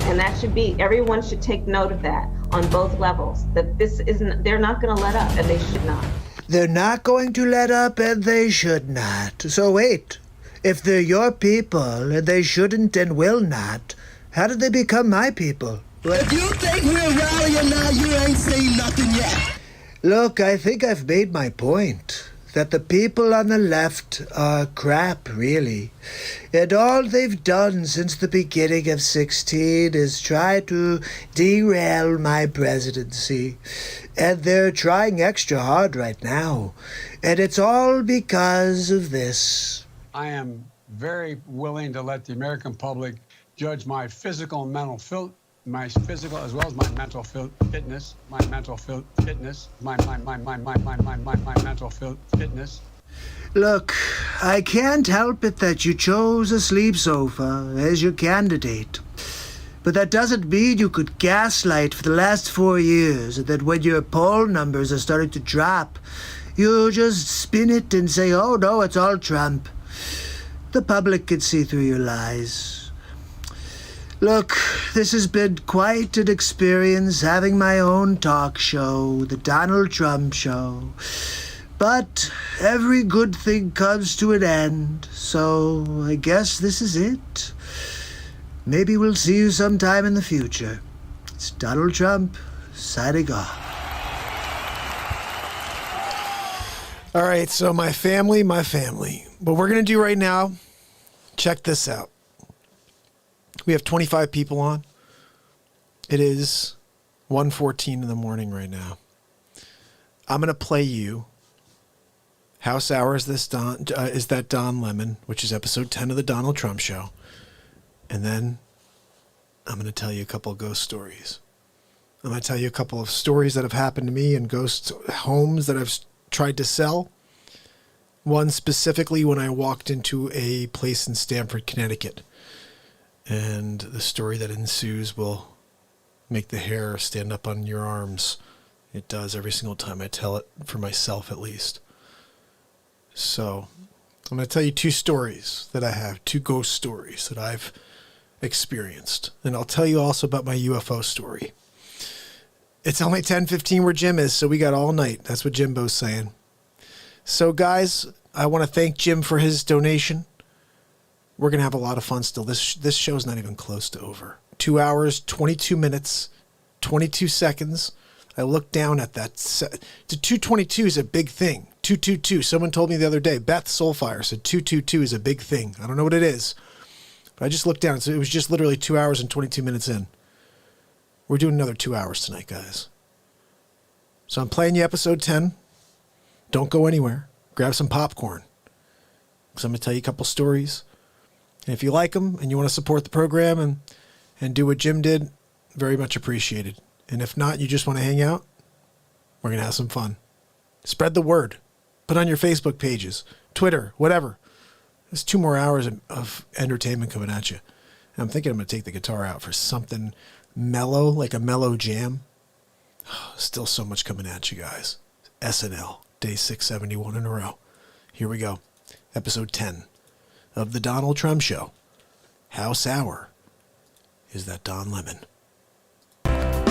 And that should be, everyone should take note of that on both levels, that this isn't, they're not going to let up, and they should not. They're not going to let up, and they should not. So wait, if they're your people, and they shouldn't and will not, how did they become my people? If you think we're rallying now, you ain't seen nothing yet. Look, I think I've made my point. that the people on the left are crap, really. And all they've done since the beginning of 16 is try to derail my presidency. And they're trying extra hard right now. And it's all because of this. I am very willing to let the American public judge my physical and mental my physical as well as my mental fitness, my mental fitness, my mental fitness. Look, I can't help it that you chose a sleep sofa as your candidate. But that doesn't mean you could gaslight for the last 4 years, and that when your poll numbers are starting to drop, you just spin it and say, oh no, it's all Trump. The public can see through your lies. Look, this has been quite an experience having my own talk show, the Donald Trump Show. But every good thing comes to an end, so I guess this is it. Maybe we'll see you sometime in the future. It's Donald Trump, signing off. All right, so my family. What we're going to do right now, check this out. We have 25 people on. It is 1:14 in the morning right now. I'm going to play you House Hour is that Don Lemon, which is episode 10 of the Donald Trump Show. And then I'm going to tell you a couple of ghost stories. I'm going to tell you a couple of stories that have happened to me in ghost homes that I've tried to sell. One specifically when I walked into a place in Stamford, Connecticut. And the story that ensues will make the hair stand up on your arms. It does every single time I tell it, for myself at least. So I'm going to tell you two stories that I have, two ghost stories that I've experienced. And I'll tell you also about my UFO story. It's only 10:15 where Jim is, so we got all night. That's what Jimbo's saying. So guys, I want to thank Jim for his donation. We're going to have a lot of fun still. This show's not even close to over. 2 hours, 22 minutes, 22 seconds. I looked down at that. The 222 is a big thing. 222. Someone told me the other day, Beth Soulfire said 222 is a big thing. I don't know what it is. But I just looked down. So it was just literally 2 hours and 22 minutes in. We're doing another 2 hours tonight, guys. So I'm playing you episode 10. Don't go anywhere. Grab some popcorn. Because I'm going to tell you a couple stories. And if you like them and you want to support the program and do what Jim did, very much appreciated. And if not, you just want to hang out, we're going to have some fun. Spread the word. Put on your Facebook pages, Twitter, whatever. There's 2 more hours of entertainment coming at you. And I'm thinking I'm going to take the guitar out for something mellow, like a mellow jam. Still so much coming at you guys. SNL, day 671 in a row. Here we go. Episode 10. Of the Donald Trump Show. How sour is that Don Lemon?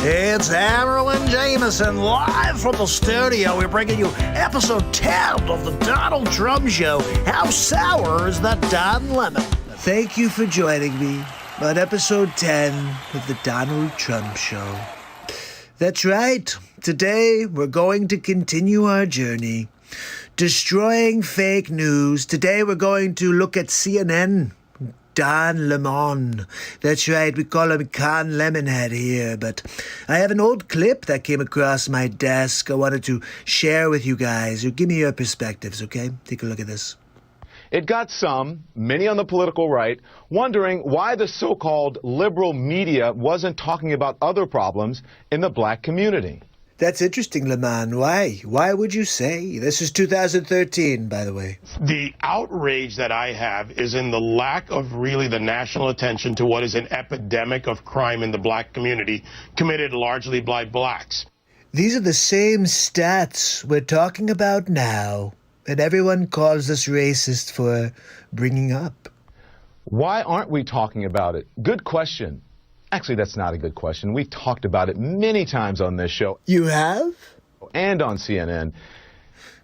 It's Hammerlin Jameson live from the studio. We're bringing you episode 10 of the Donald Trump Show. How sour is that Don Lemon? Thank you for joining me on episode 10 of the Donald Trump Show. That's right. Today we're going to continue our journey. Destroying fake news. Today we're going to look at CNN. Don Lemon. That's right, we call him Con Lemonhead here, but I have an old clip that came across my desk I wanted to share with you guys. Give me your perspectives, okay? Take a look at this. It got some, many on the political right, wondering why the so-called liberal media wasn't talking about other problems in the black community. That's interesting, Lemon. Why? Why would you say? This is 2013, by the way. The outrage that I have is in the lack of really the national attention to what is an epidemic of crime in the black community, committed largely by blacks. These are the same stats we're talking about now, and everyone calls us racist for bringing up. Why aren't we talking about it? Good question. Actually, that's not a good question. We've talked about it many times on this show. You have? And on CNN.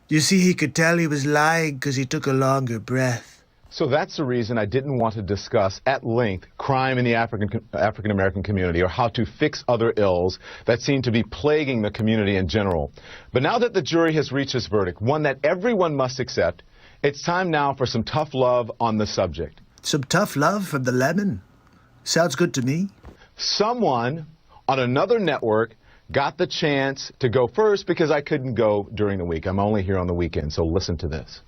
You see, he could tell he was lying because he took a longer breath. So that's the reason I didn't want to discuss at length crime in the African American community or how to fix other ills that seem to be plaguing the community in general. But now that the jury has reached its verdict, one that everyone must accept, it's time now for some tough love on the subject. Some tough love from the lemon. Sounds good to me. Someone on another network got the chance to go first because I couldn't go during the week. I'm only here on the weekend, so listen to this.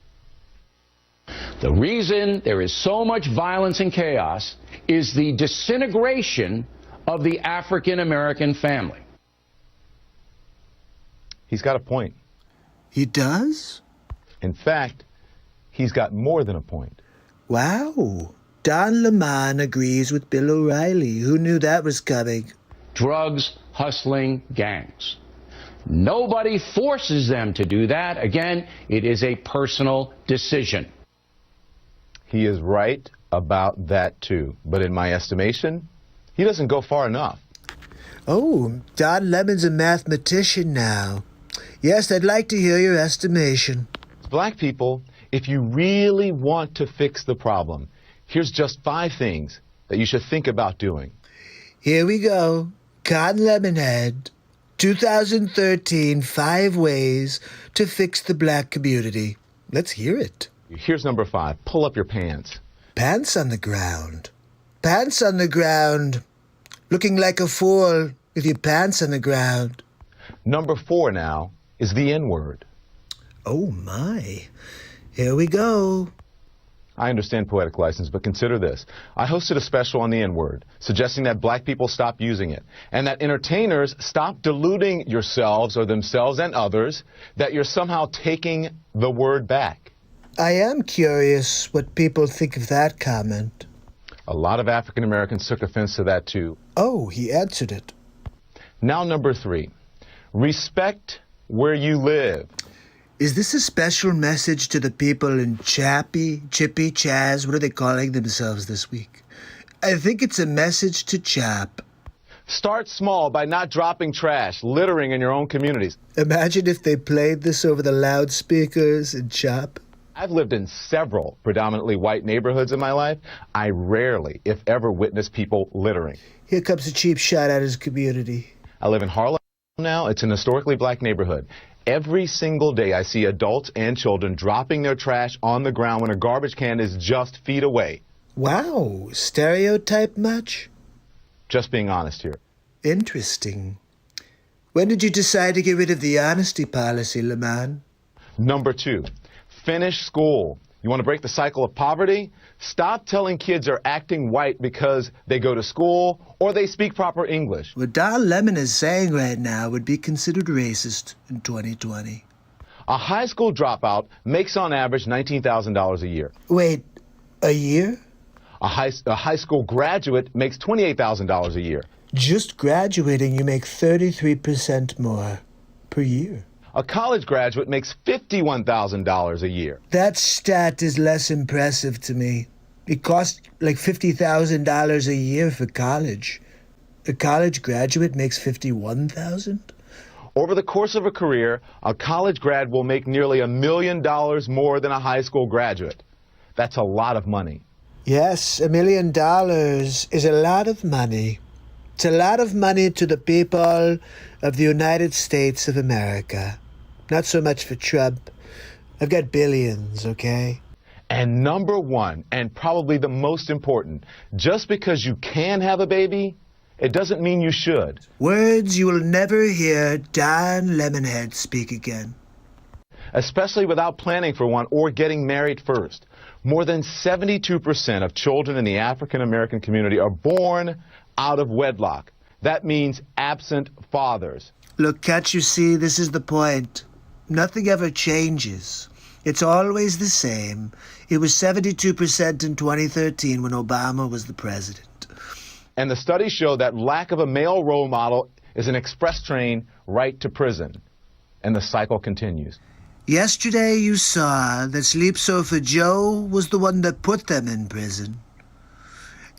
The reason there is so much violence and chaos is the disintegration of the African American family. He's got a point. He does? In fact, he's got more than a point. Wow. Don Lemon agrees with Bill O'Reilly. Who knew that was coming? Drugs, hustling gangs. Nobody forces them to do that. Again, it is a personal decision. He is right about that, too. But in my estimation, he doesn't go far enough. Oh, Don Lemon's a mathematician now. Yes, I'd like to hear your estimation. Black people, if you really want to fix the problem, here's just 5 things that you should think about doing. Here we go. Cotton Lemonhead, 2013, 5 ways to fix the black community. Let's hear it. Here's number 5. Pull up your pants. Pants on the ground. Pants on the ground. Looking like a fool with your pants on the ground. Number 4 now is the N-word. Oh, my. Here we go. I understand poetic license, but consider this. I hosted a special on the N-word, suggesting that black people stop using it, and that entertainers stop deluding yourselves or themselves and others that you're somehow taking the word back. I am curious what people think of that comment. A lot of African Americans took offense to that, too. Oh, he answered it. Now, number 3. Respect where you live. Is this a special message to the people in Chippy, Chaz? What are they calling themselves this week? I think it's a message to Chap. Start small by not dropping trash, littering in your own communities. Imagine if they played this over the loudspeakers in Chap. I've lived in several predominantly white neighborhoods in my life. I rarely, if ever, witness people littering. Here comes a cheap shot at his community. I live in Harlem now. It's an historically black neighborhood. Every single day I see adults and children dropping their trash on the ground when a garbage can is just feet away. Wow, stereotype much? Just being honest here. Interesting. When did you decide to get rid of the honesty policy, Lemon? Number 2, finish school. You want to break the cycle of poverty? Stop telling kids are acting white because they go to school or they speak proper English. What Don Lemon is saying right now would be considered racist in 2020. A high school dropout makes on average $19,000 a year. Wait, a year? A high school graduate makes $28,000 a year. Just graduating, you make 33% more per year. A college graduate makes $51,000 a year. That stat is less impressive to me. It costs like $50,000 a year for college. A college graduate makes $51,000? Over the course of a career, a college grad will make nearly $1 million more than a high school graduate. That's a lot of money. Yes, $1 million is a lot of money. It's a lot of money to the people of the United States of America. Not so much for Trump. I've got billions, okay? And number 1, and probably the most important, just because you can have a baby, it doesn't mean you should. Words you will never hear Don Lemonhead speak again. Especially without planning for one or getting married first. More than 72% of children in the African American community are born out of wedlock. That means absent fathers. Look, can't you see, this is the point. Nothing ever changes. It's always the same. It was 72% in 2013 when Obama was the president. And the studies show that lack of a male role model is an express train right to prison. And the cycle continues. Yesterday you saw that Sleep Sofa Joe was the one that put them in prison.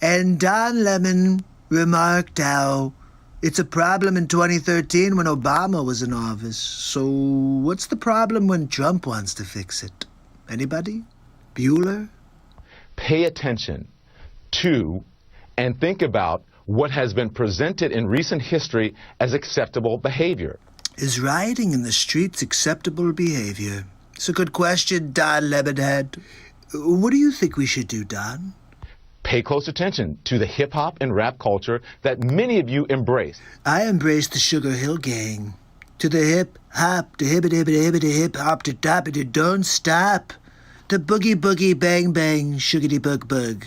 And Don Lemon remarked how it's a problem in 2013 when Obama was in office. So what's the problem when Trump wants to fix it? Anybody? Bueller? pay attention to and think about what has been presented in recent history as acceptable behavior. Is rioting in the streets acceptable behavior? It's a good question, Don Lemonhead. What do you think we should do, Don? Pay close attention to the hip-hop and rap culture that many of you embrace. I embrace the Sugar Hill Gang. To the hip-hop, to hibbity-hibbity-hibbity, hip-hop, to top-it, don't stop. The boogie-boogie, bang-bang, sugary-bug-bug.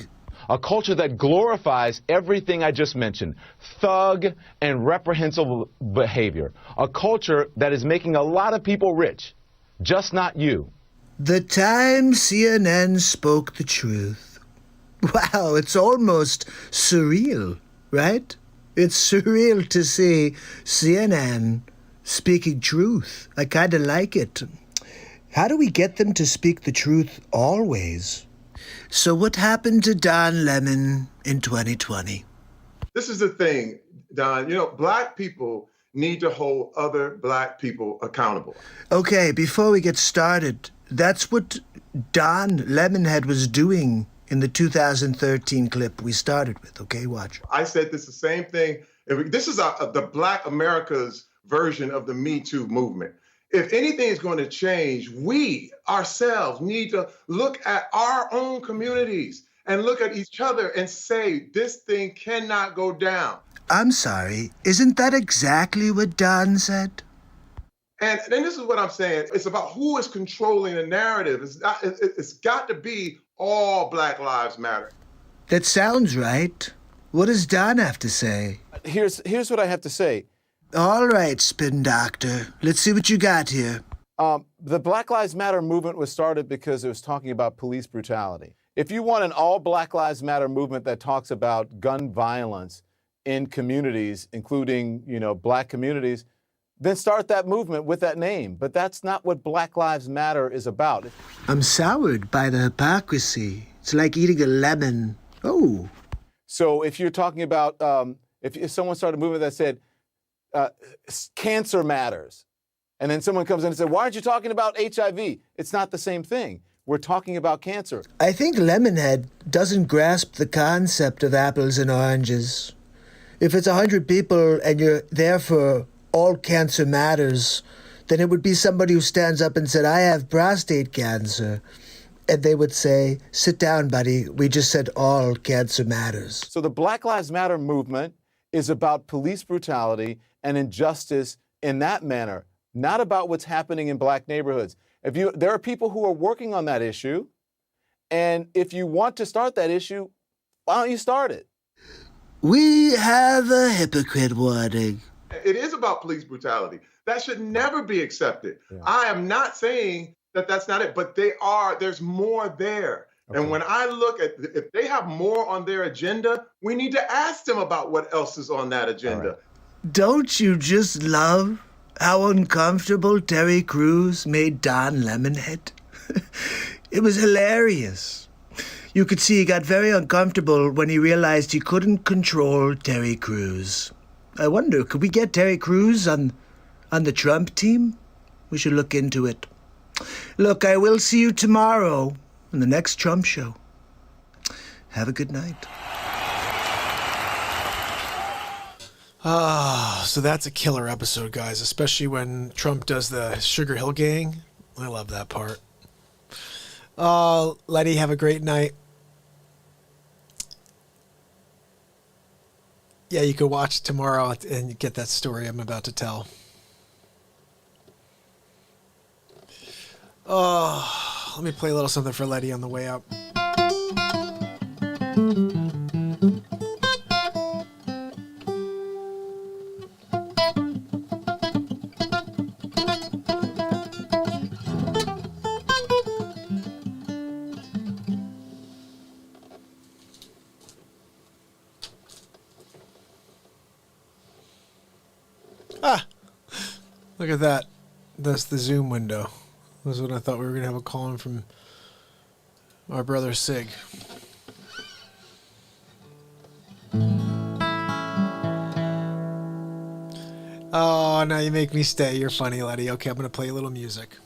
A culture that glorifies everything I just mentioned, thug and reprehensible behavior. A culture that is making a lot of people rich, just not you. The time CNN spoke the truth. Wow, it's almost surreal, right? It's surreal to see CNN speaking truth. I kind of like it. How do we get them to speak the truth always? So what happened to Don Lemon in 2020? This is the thing, Don. You know, black people need to hold other black people accountable. Okay, before we get started, that's what Don Lemonhead was doing in the 2013 clip we started with. Okay, watch. I said this the same thing. This is the Black America's version of the Me Too movement. If anything is going to change, we ourselves need to look at our own communities and look at each other and say, this thing cannot go down. I'm sorry, isn't that exactly what Don said? And this is what I'm saying. It's about who is controlling the narrative. It's got to be all Black Lives Matter. That sounds right. What does Don have to say? Here's what I have to say. All right, Spin Doctor. Let's see what you got here. The Black Lives Matter movement was started because it was talking about police brutality. If you want an all Black Lives Matter movement that talks about gun violence in communities, including, black communities, then start that movement with that name. But that's not what Black Lives Matter is about. I'm soured by the hypocrisy. It's like eating a lemon. Oh. So if you're talking about, if someone started a movement that said, cancer matters, and then someone comes in and said, why aren't you talking about HIV? It's not the same thing. We're talking about cancer. I think Lemonhead doesn't grasp the concept of apples and oranges. If it's 100 people and you're there for all cancer matters, then it would be somebody who stands up and said, I have prostate cancer. And they would say, sit down, buddy. We just said all cancer matters. So the Black Lives Matter movement is about police brutality and injustice in that manner, not about what's happening in black neighborhoods. There are people who are working on that issue, and if you want to start that issue, why don't you start it? We have a hypocrite warning. It is about police brutality. That should never be accepted. Yeah. I am not saying that that's not it, but there's more there. Okay. And when I look at, if they have more on their agenda, we need to ask them about what else is on that agenda. Right. Don't you just love how uncomfortable Terry Crews made Don Lemonhead? It was hilarious. You could see he got very uncomfortable when he realized he couldn't control Terry Crews. I wonder, could we get Terry Crews on the Trump team? We should look into it. Look, I will see you tomorrow on the next Trump show. Have a good night. So that's a killer episode, guys, especially when Trump does the Sugar Hill Gang. I love that part. Letty, have a great night. Yeah, you could watch tomorrow and get that story I'm about to tell. Let me play a little something for Letty on the way up. Look at that. That's the Zoom window. That's what I thought we were going to have a call in from our brother Sig. Oh, now you make me stay. You're funny, Letty. Okay, I'm going to play a little music.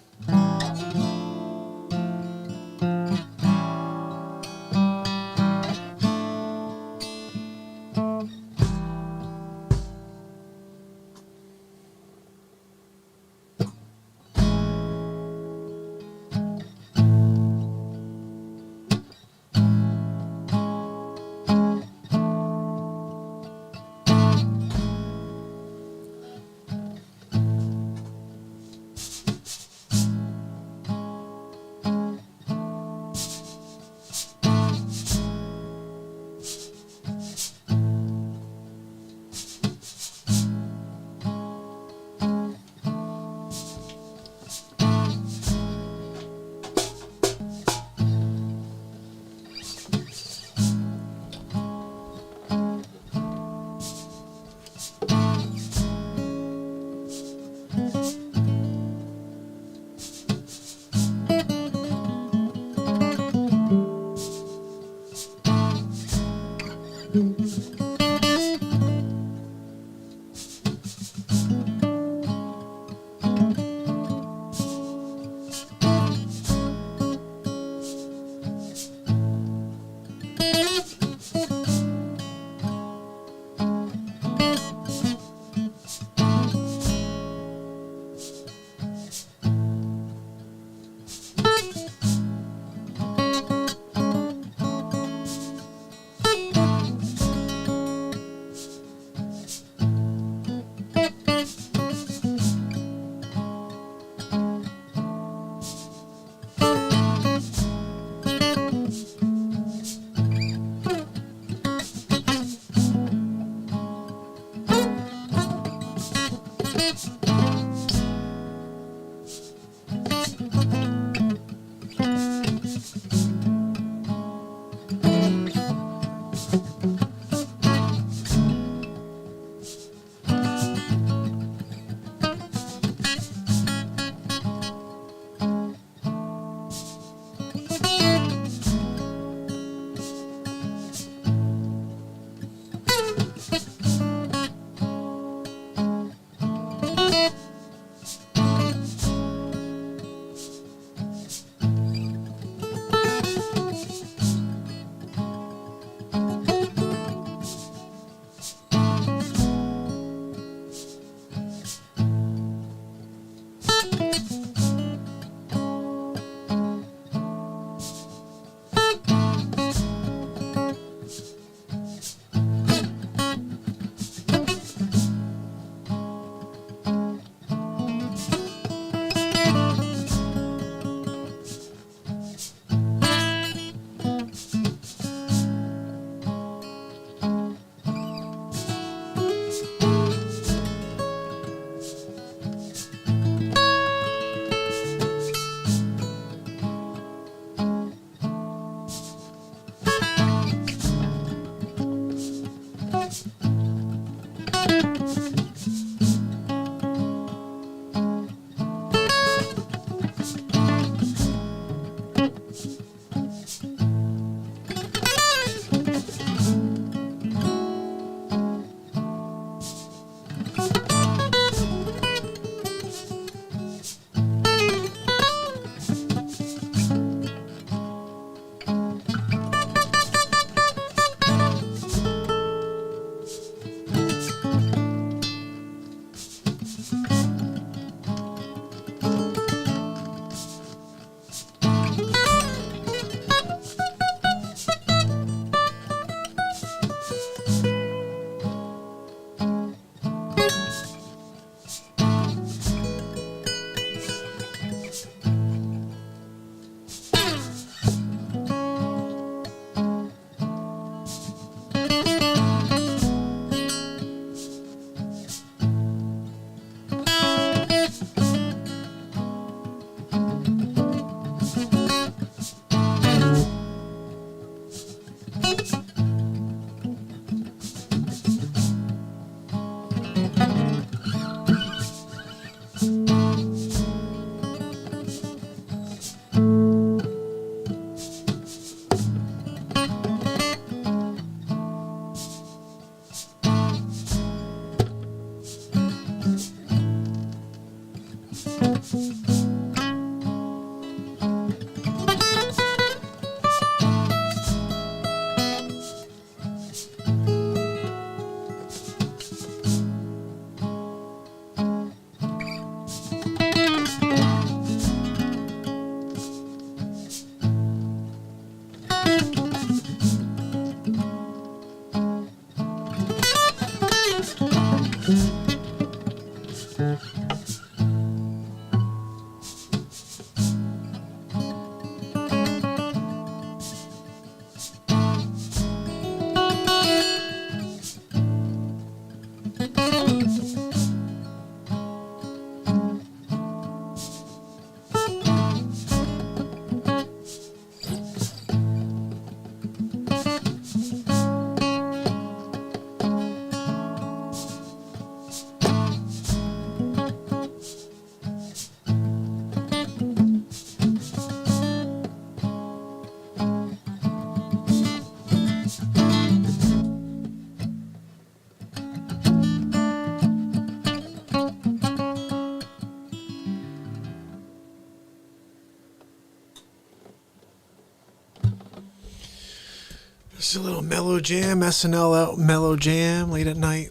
Just a little mellow jam, SNL out mellow jam late at night.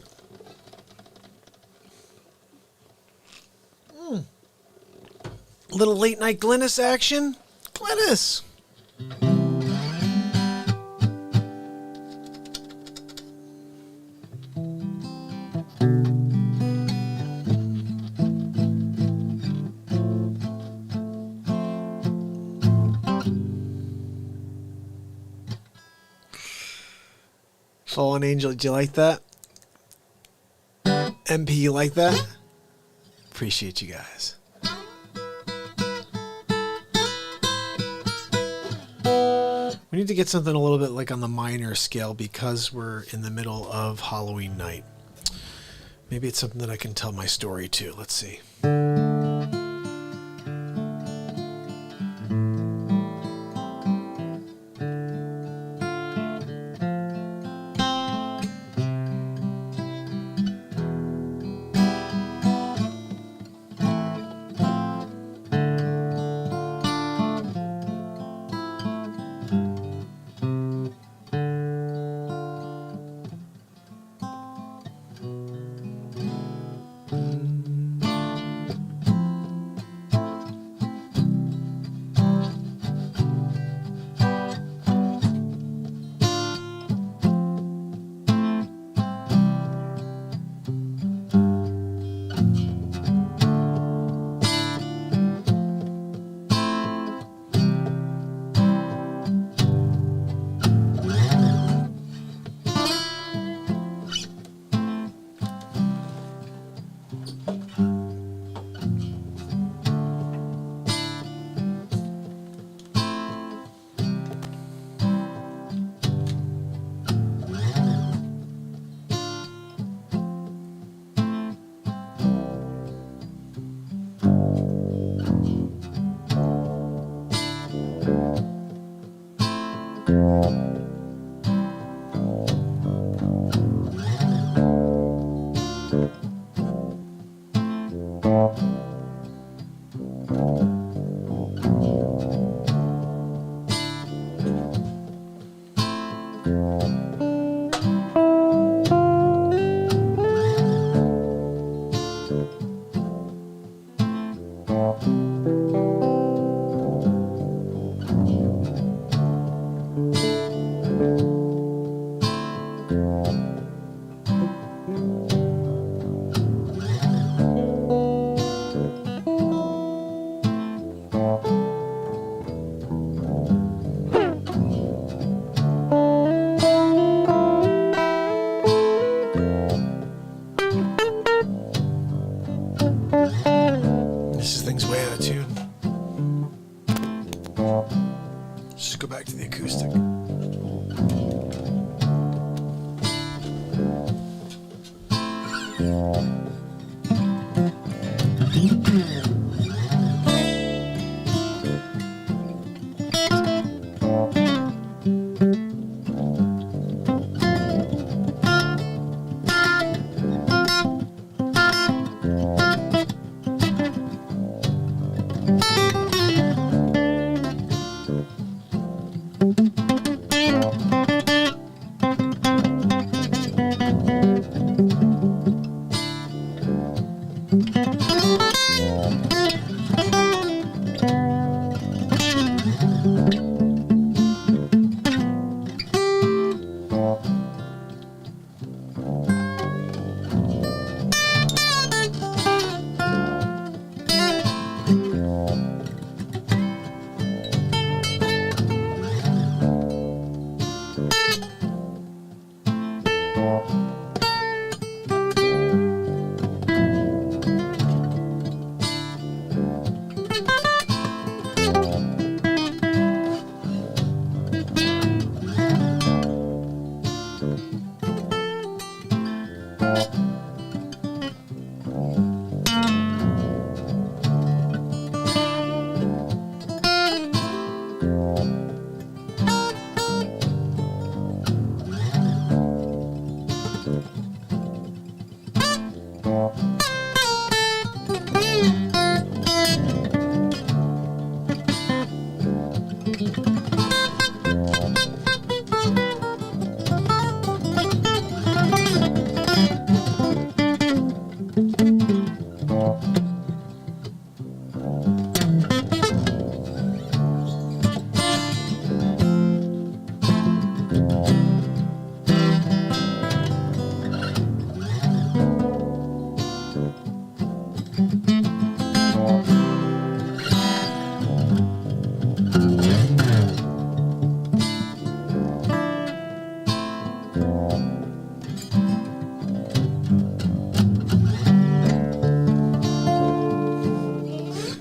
A little late night Glynis action. Glynis. Fallen Angel, did you like that? MP, you like that? Appreciate you guys. We need to get something a little bit like on the minor scale because we're in the middle of Halloween night. Maybe it's something that I can tell my story to. Let's see.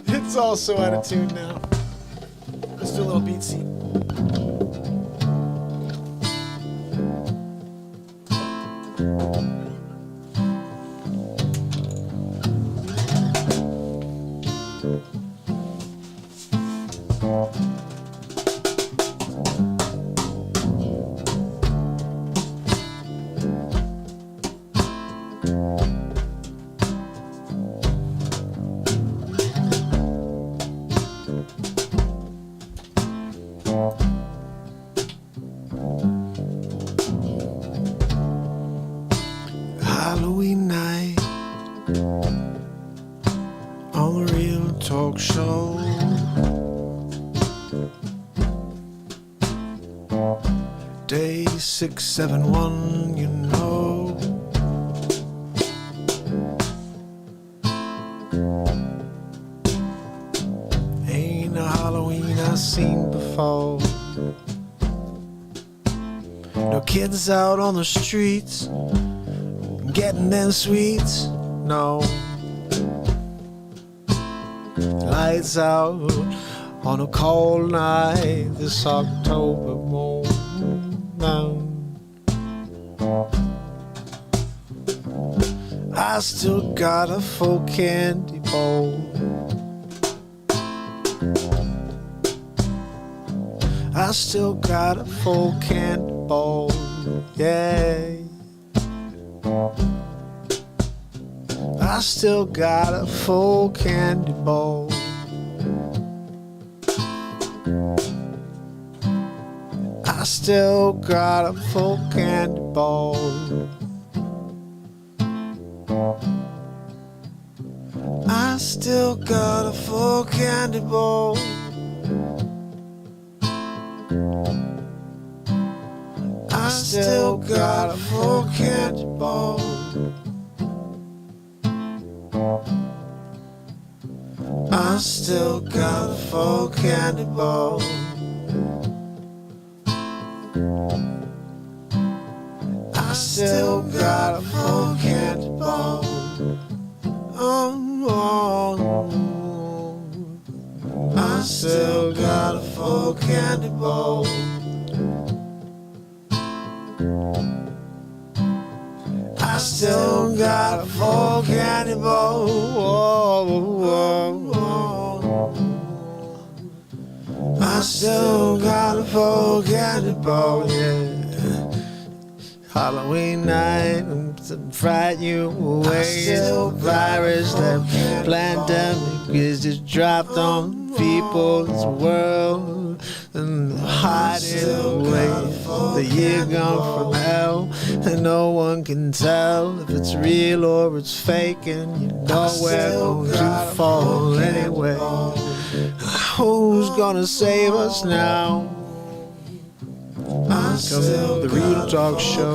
It's all so out of tune now. Let's do a little BeatSeat. Halloween night on the Real Talk Show. Day 671, you know. Ain't a Halloween I've seen before. No kids out on the streets getting them sweets, no. Lights out on a cold night this October morning. I still got a full candy bowl. I still got a full candy bowl, yeah. I still got a full candy bowl. I still got a full candy bowl. I still got a full candy bowl. I still got a full candy bowl. I still got a full candy bowl. I still got a full candy bowl. I still got a full candy bowl. I still got a full candy bowl. I still got a full candy bowl, yeah. Halloween night and fright you away. Still virus, that pandemic is just dropped on people's world and hiding away. The year gone from hell, and no one can tell if it's real or it's fake, and you know we're going to fall anyway. Who's gonna save us now? Come the Real Talk Show.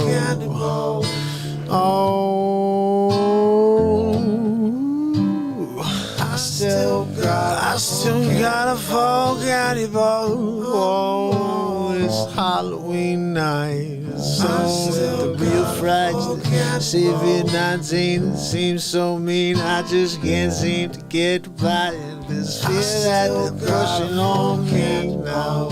I still got a folk candy bowl. Oh, it's Halloween night. So the real fragile CV-19 seems so mean. I just can't seem to get by it. This fear that they're pushing on me now.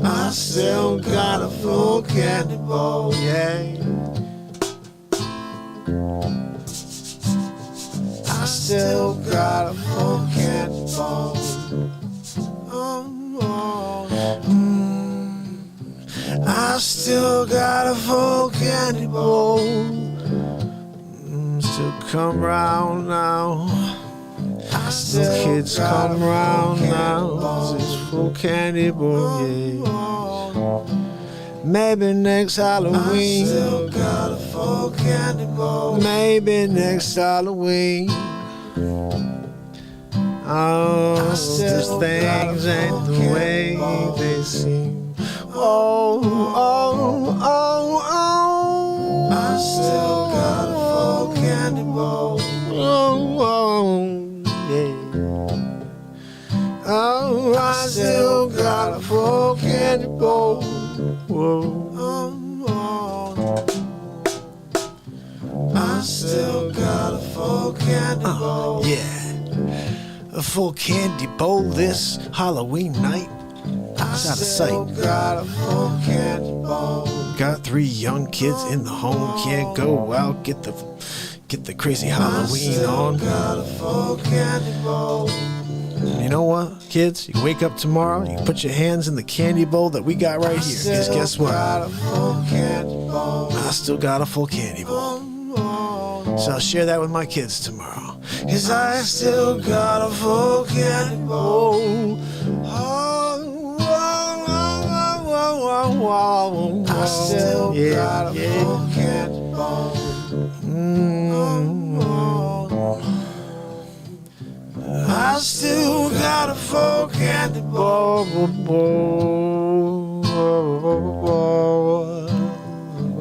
I still got a full candy bowl, yeah. I still got a full candy bowl. I still got a full candy bowl. Still come round now. Still kids come round now. This full candy bowl, yeah. Maybe next Halloween. I still got a full candy bowl. Maybe next Halloween. Oh, these things ain't the way they seem. Oh. I still got a full candy bowl. Yeah. Oh, I still got a full candy bowl. I still got a full candy bowl. Yeah. A full candy bowl this Halloween night. It's out of sight. Got a full candy bowl. Got 3 young kids in the home. Can't go out, get the crazy Halloween on. Got a full candy bowl. You know what, kids? You wake up tomorrow, you put your hands in the candy bowl that we got right here. Because guess what? I still got a full candy bowl. So I'll share that with my kids tomorrow. Cause I still got a full candy bowl. I still got a full candy bowl. I still got a full candy bowl.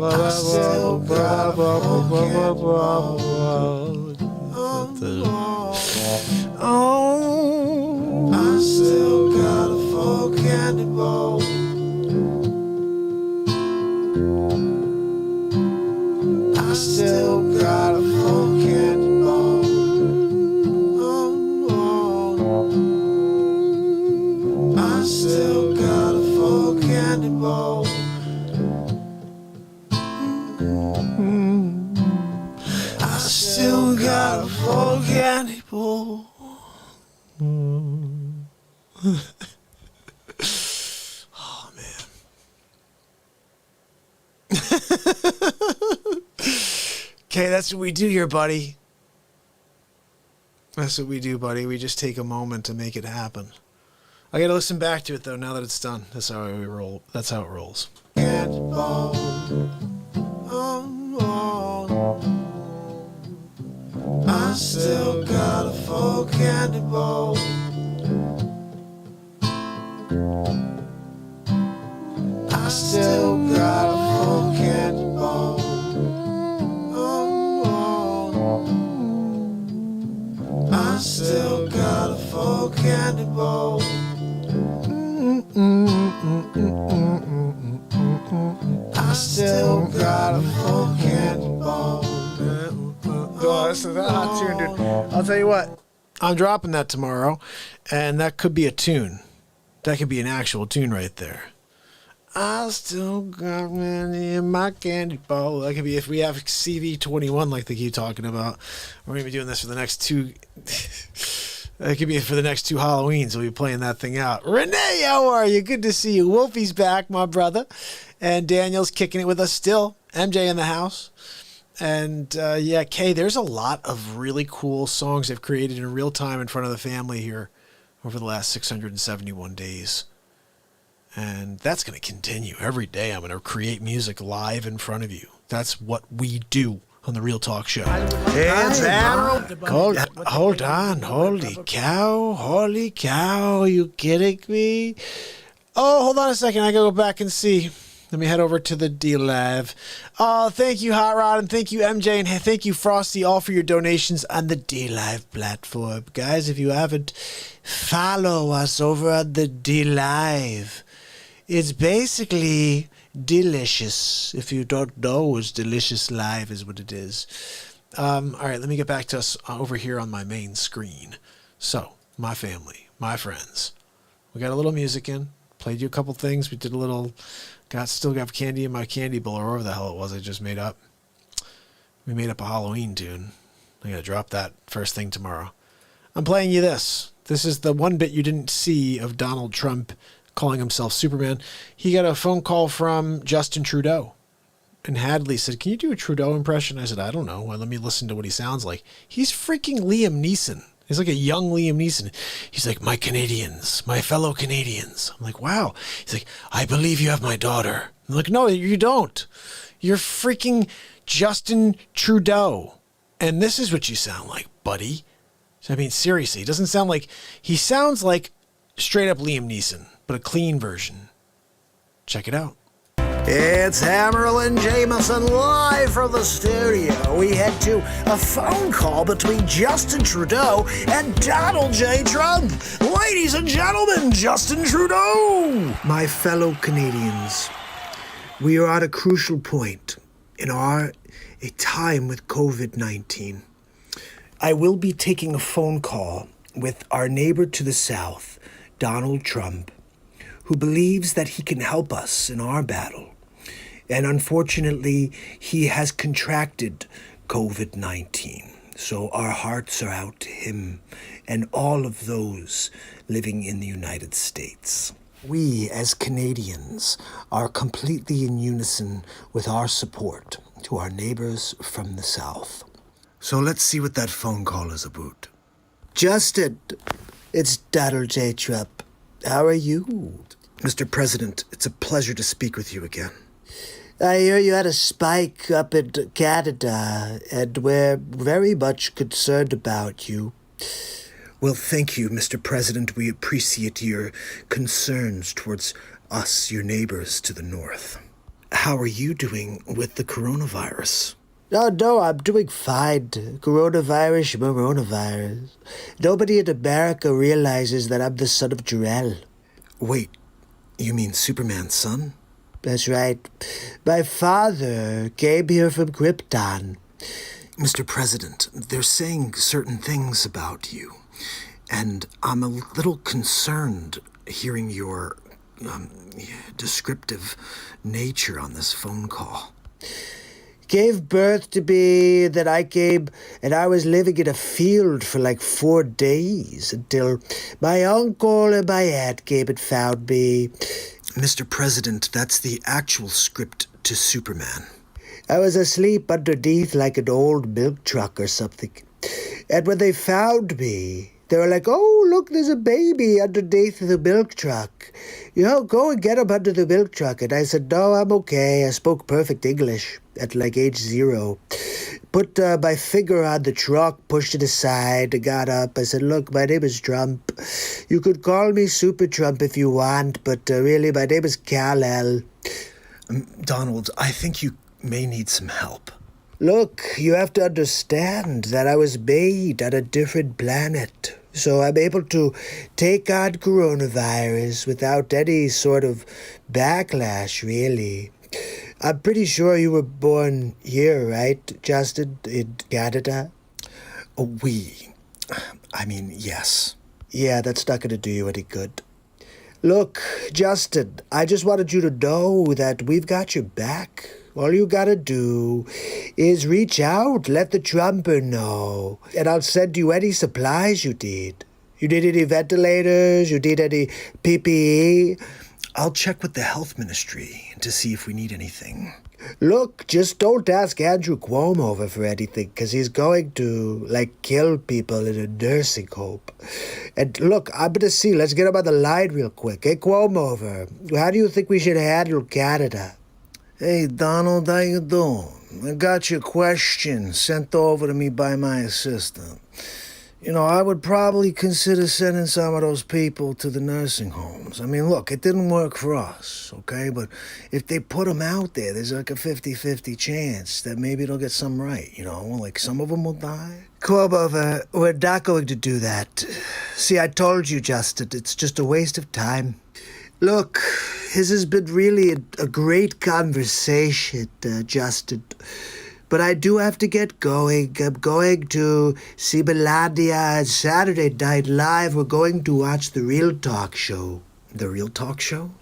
I still got a full candy bowl. Oh, I still got a full candy bowl. I still got a full candy bowl. I still got a full candy bowl. I still got a full candy bowl. Oh, man. Okay, that's what we do here, buddy. That's what we do, buddy. We just take a moment to make it happen. I gotta listen back to it, though, now that it's done. That's how we roll. That's how it rolls. I still got a full candy bowl. I still got a full candy bowl. I still got a full candy bowl. I still got a full candy bowl. Oh, this is a hot tune, dude. I'll tell you what, I'm dropping that tomorrow, and that could be a tune. That could be an actual tune right there. I still got money in my candy bowl. That could be if we have CV21 like they keep talking about. We're going to be doing this for the next 2... That could be for the next 2 Halloweens. We'll be playing that thing out. Renee, how are you? Good to see you. Wolfie's back, my brother. And Daniel's kicking it with us still. MJ in the house. And yeah, Kay, there's a lot of really cool songs they've created in real time in front of the family here over the last 671 days. And that's going to continue. Every day I'm going to create music live in front of you. That's what we do on the Real Talk Show. It's Hammerlin. Hold on. Holy cow. Are you kidding me? Oh, hold on a second. I got to go back and see. Let me head over to the DLive. Oh, thank you, Hot Rod, and thank you, MJ, and thank you, Frosty, all for your donations on the DLive platform. Guys, if you haven't, follow us over on the DLive. It's basically delicious. If you don't know, it's delicious live is what it is. All right, let me get back to us over here on my main screen. So, my family, my friends. We got a little music in. Played you a couple things. We did a little... Still got candy in my candy bowl, or whatever the hell it was I just made up. We made up a Halloween tune. I gotta drop that first thing tomorrow. I'm playing you this. This is the one bit you didn't see of Donald Trump calling himself Superman. He got a phone call from Justin Trudeau. And Hadley said, "Can you do a Trudeau impression?" I said, "I don't know. Well, let me listen to what he sounds like." He's freaking Liam Neeson. He's like a young Liam Neeson. He's like, "My Canadians, my fellow Canadians." I'm like, wow. He's like, "I believe you have my daughter." I'm like, "No, you don't. You're freaking Justin Trudeau. And this is what you sound like, buddy." I mean, seriously, he sounds like straight up Liam Neeson, but a clean version. Check it out. It's Hammerlin Jameson live from the studio. We head to a phone call between Justin Trudeau and Donald J. Trump. Ladies and gentlemen, Justin Trudeau. My fellow Canadians, we are at a crucial point in a time with COVID-19. I will be taking a phone call with our neighbor to the south, Donald Trump, who believes that he can help us in our battle. And unfortunately, he has contracted COVID-19. So our hearts are out to him and all of those living in the United States. We, as Canadians, are completely in unison with our support to our neighbors from the south. So let's see what that phone call is about. Justin, it's Donald J. Trump. How are you? Mr. President, it's a pleasure to speak with you again. I hear you had a spike up in Canada, and we're very much concerned about you. Well, thank you, Mr. President. We appreciate your concerns towards us, your neighbors to the north. How are you doing with the coronavirus? Oh, no, I'm doing fine. Coronavirus. Nobody in America realizes that I'm the son of Jor-El. Wait, you mean Superman's son? That's right. My father came here from Krypton. Mr. President, they're saying certain things about you, and I'm a little concerned hearing your descriptive nature on this phone call. Gave birth to me, then I came, and I was living in a field for like 4 days until my uncle and my aunt came and found me. Mr. President, that's the actual script to Superman. I was asleep underneath like an old milk truck or something. And when they found me, they were like, "Oh, look, there's a baby underneath the milk truck. Go and get him under the milk truck." And I said, "No, I'm okay." I spoke perfect English at like age 0. Put my finger on the truck, pushed it aside, and got up. I said, "Look, my name is Trump. You could call me Super Trump if you want, but really, my name is Kal-El." Donald, I think you may need some help. Look, you have to understand that I was made on a different planet. So I'm able to take on coronavirus without any sort of backlash, really. I'm pretty sure you were born here, right, Justin, in Canada? Yes. Yeah, that's not going to do you any good. Look, Justin, I just wanted you to know that we've got your back. All you gotta do is reach out, let the Trumper know, and I'll send you any supplies you need. You need any ventilators? You need any PPE? I'll check with the health ministry to see if we need anything. Look, just don't ask Andrew Cuomo for anything, because he's going to, kill people in a nursing home. And look, I'm going to see. Let's get him on the line real quick. Hey, Cuomo, how do you think we should handle Canada? Hey, Donald, how you doing? I got your question sent over to me by my assistant. You know, I would probably consider sending some of those people to the nursing homes. I mean, look, it didn't work for us, okay? But if they put them out there, there's like a 50-50 chance that maybe they'll get some right, you know? Like, some of them will die. Cuomo, we're not going to do that. See, I told you, Justin, it's just a waste of time. Look, this has been really a great conversation, Justin. But I do have to get going. I'm going to see Melania on Saturday Night Live. We're going to watch The Real Talk Show. The Real Talk Show?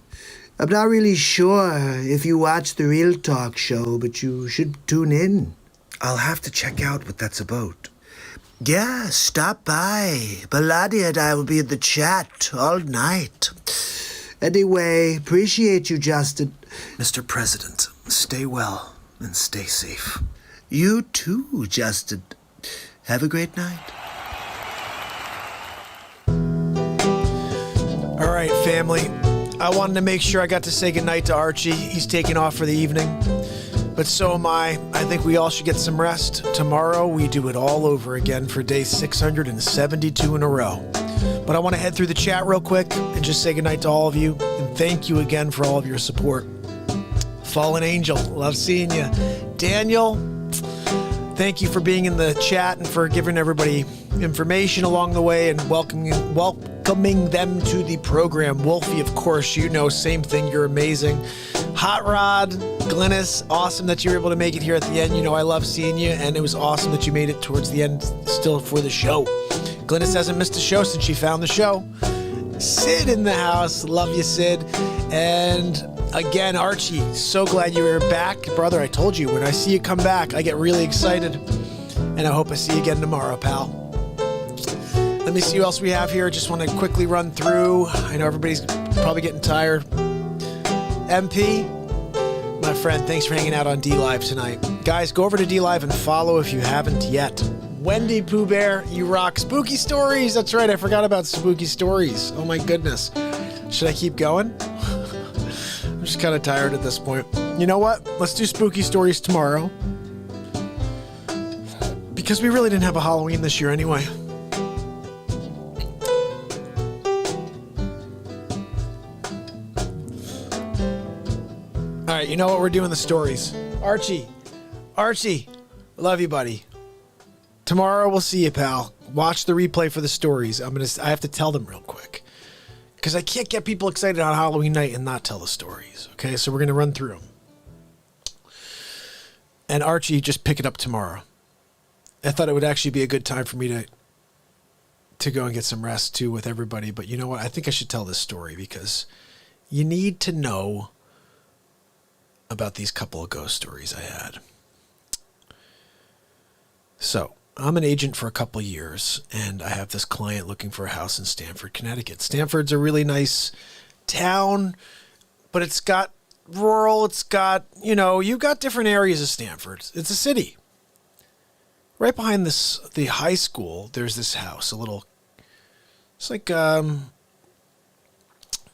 I'm not really sure if you watch The Real Talk Show, but you should tune in. I'll have to check out what that's about. Yeah, stop by. Melania and I will be in the chat all night. Anyway, appreciate you, Justin. Mr. President, stay well and stay safe. You too, Justin. Have a great night. All right, family. I wanted to make sure I got to say goodnight to Archie. He's taking off for the evening. But so am I. I think we all should get some rest. Tomorrow, we do it all over again for day 672 in a row. But I want to head through the chat real quick and just say goodnight to all of you. And thank you again for all of your support. Fallen Angel, love seeing you. Daniel, thank you for being in the chat and for giving everybody information along the way and welcoming them to the program. Wolfie, of course, you know, same thing. You're amazing. Hot Rod, Glynis, awesome that you were able to make it here at the end. You know, I love seeing you, and it was awesome that you made it towards the end still for the show. Glynis hasn't missed a show since she found the show. Sid in the house. Love you, Sid. And again, Archie, so glad you were back. Brother, I told you, when I see you come back, I get really excited. And I hope I see you again tomorrow, pal. Let me see who else we have here. Just want to quickly run through. I know everybody's probably getting tired. MP, my friend, thanks for hanging out on DLive tonight. Guys, go over to DLive and follow if you haven't yet. Wendy Pooh Bear, you rock. Spooky Stories. That's right. I forgot about Spooky Stories. Oh, my goodness. Should I keep going? I'm just kind of tired at this point. You know what? Let's do Spooky Stories tomorrow. Because we really didn't have a Halloween this year anyway. All right, you know what? We're doing the stories. Archie, love you, buddy. Tomorrow we'll see you, pal. Watch the replay for the stories. I have to tell them real quick because I can't get people excited on Halloween night and not tell the stories. Okay, so we're gonna run through them. And Archie, just pick it up tomorrow. I thought it would actually be a good time for me to go and get some rest too with everybody. But you know what? I think I should tell this story because you need to know about these couple of ghost stories I had. So, I'm an agent for a couple of years, and I have this client looking for a house in Stamford, Connecticut. Stamford's a really nice town, but it's got rural, it's got, you know, you've got different areas of Stamford. It's a city. Right behind the high school, there's this house, it's like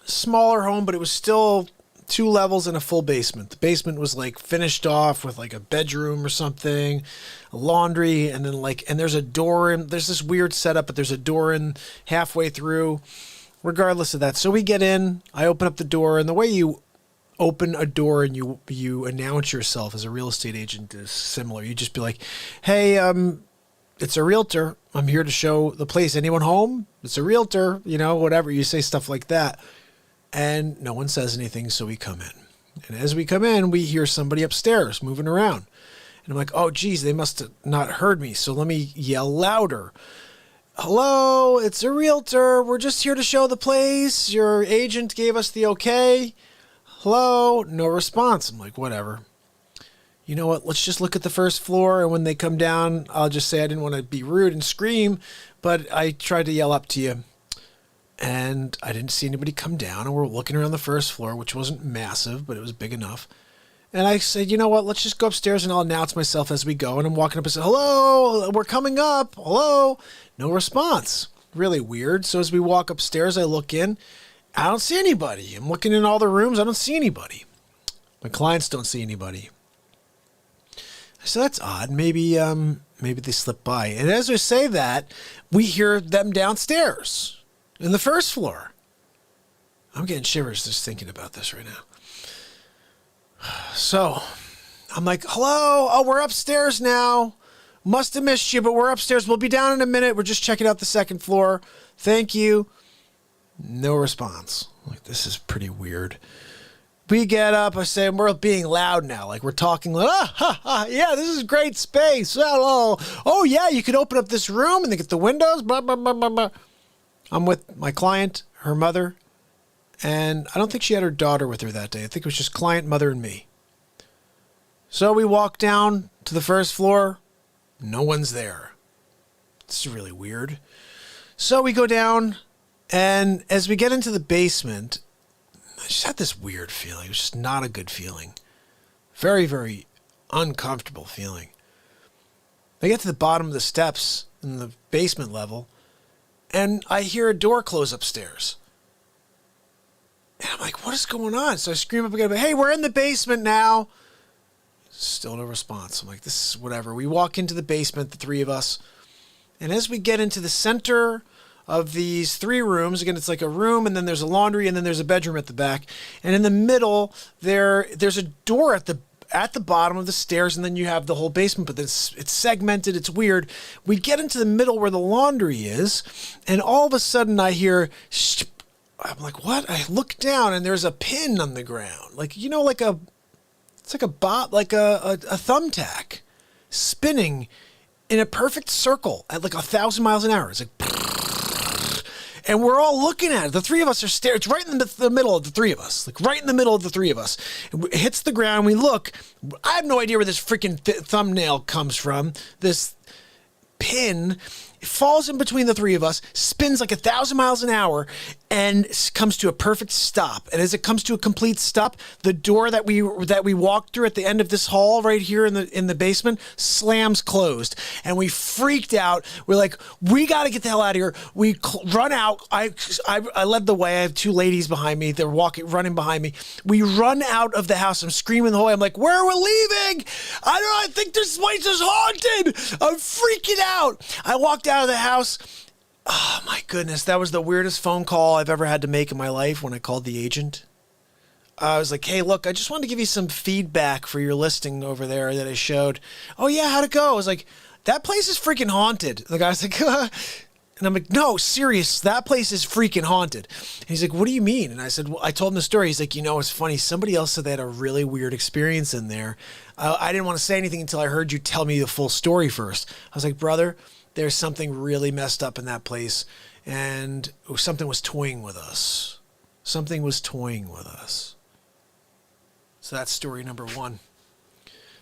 smaller home, but it was still 2 levels and a full basement. The basement was like finished off with like a bedroom or something, a laundry, and then and there's a door in, there's this weird setup, but there's a door in halfway through. Regardless of that, so we get in, I open up the door, and the way you open a door and you announce yourself as a real estate agent is similar. You just be like, hey, it's a realtor. I'm here to show the place. Anyone home? It's a realtor, you know, whatever. You say stuff like that. And no one says anything, so we come in. And as we come in, we hear somebody upstairs moving around. And I'm like, oh, geez, they must have not heard me. So let me yell louder. Hello, it's a realtor. We're just here to show the place. Your agent gave us the okay. Hello, no response. I'm like, whatever. You know what? Let's just look at the first floor. And when they come down, I'll just say I didn't want to be rude and scream, but I tried to yell up to you. And I didn't see anybody come down, and we're looking around the first floor, which wasn't massive, but it was big enough. And I said, you know what, let's just go upstairs and I'll announce myself as we go. And I'm walking up and said, hello, we're coming up. Hello. No response. Really weird. So as we walk upstairs, I look in. I don't see anybody. I'm looking in all the rooms. I don't see anybody. My clients don't see anybody. I said, that's odd. Maybe they slipped by. And as I say that, we hear them downstairs in the first floor. I'm getting shivers just thinking about this right now. So I'm like, hello. Oh, we're upstairs now. Must have missed you, but we're upstairs. We'll be down in a minute. We're just checking out the second floor. Thank you. No response. Like, this is pretty weird. We get up. I say, we're being loud now. Like, we're talking like, yeah, this is great space. Hello. Oh, yeah, you can open up this room and they get the windows. Blah, blah, blah, blah, blah. I'm with my client, her mother, and I don't think she had her daughter with her that day. I think it was just client, mother, and me. So we walk down to the first floor. No one's there. It's really weird. So we go down, and as we get into the basement, I just had this weird feeling. It was just not a good feeling. Very, very uncomfortable feeling. I get to the bottom of the steps in the basement level, and I hear a door close upstairs. And I'm like, what is going on? So I scream up again, hey, we're in the basement now. Still no response. I'm like, this is whatever. We walk into the basement, the three of us. And as we get into the center of these three rooms, again, it's like a room, and then there's a laundry, and then there's a bedroom at the back. And in the middle, there's a door at the bottom of the stairs, and then you have the whole basement, but it's segmented. It's weird. We get into the middle where the laundry is, and all of a sudden I hear, I'm like, what? I look down, and there's a pin on the ground. Like, you know, it's like a thumbtack spinning in a perfect circle at like 1,000 miles an hour. It's like, and we're all looking at it. The three of us are staring. It's right in the middle of the three of us, like right in the middle of the three of us. It hits the ground. We look. I have no idea where this freaking thumbnail comes from. This pin falls in between the three of us, spins like 1,000 miles an hour, and comes to a perfect stop. And as it comes to a complete stop, the door that we walked through at the end of this hall right here in the basement slams closed. And we freaked out. We're like, we got to get the hell out of here. We run out. I led the way. I have two ladies behind me. They're running behind me. We run out of the house. I'm screaming the whole way. I'm like, where are we leaving? I don't know. I think this place is haunted. I'm freaking out. I walked out of the house. Oh my goodness, that was the weirdest phone call I've ever had to make in my life when I called the agent. I was like, hey, look, I just wanted to give you some feedback for your listing over there that I showed. Oh yeah, how'd it go? I was like, that place is freaking haunted. The guy's like, and I'm like, no, serious, that place is freaking haunted. And he's like, what do you mean? And I said, well, I told him the story. He's like, you know, it's funny. Somebody else said they had a really weird experience in there. I didn't want to say anything until I heard you tell me the full story first. I was like, brother, there's something really messed up in that place, and something was toying with us. Something was toying with us. So that's story number one.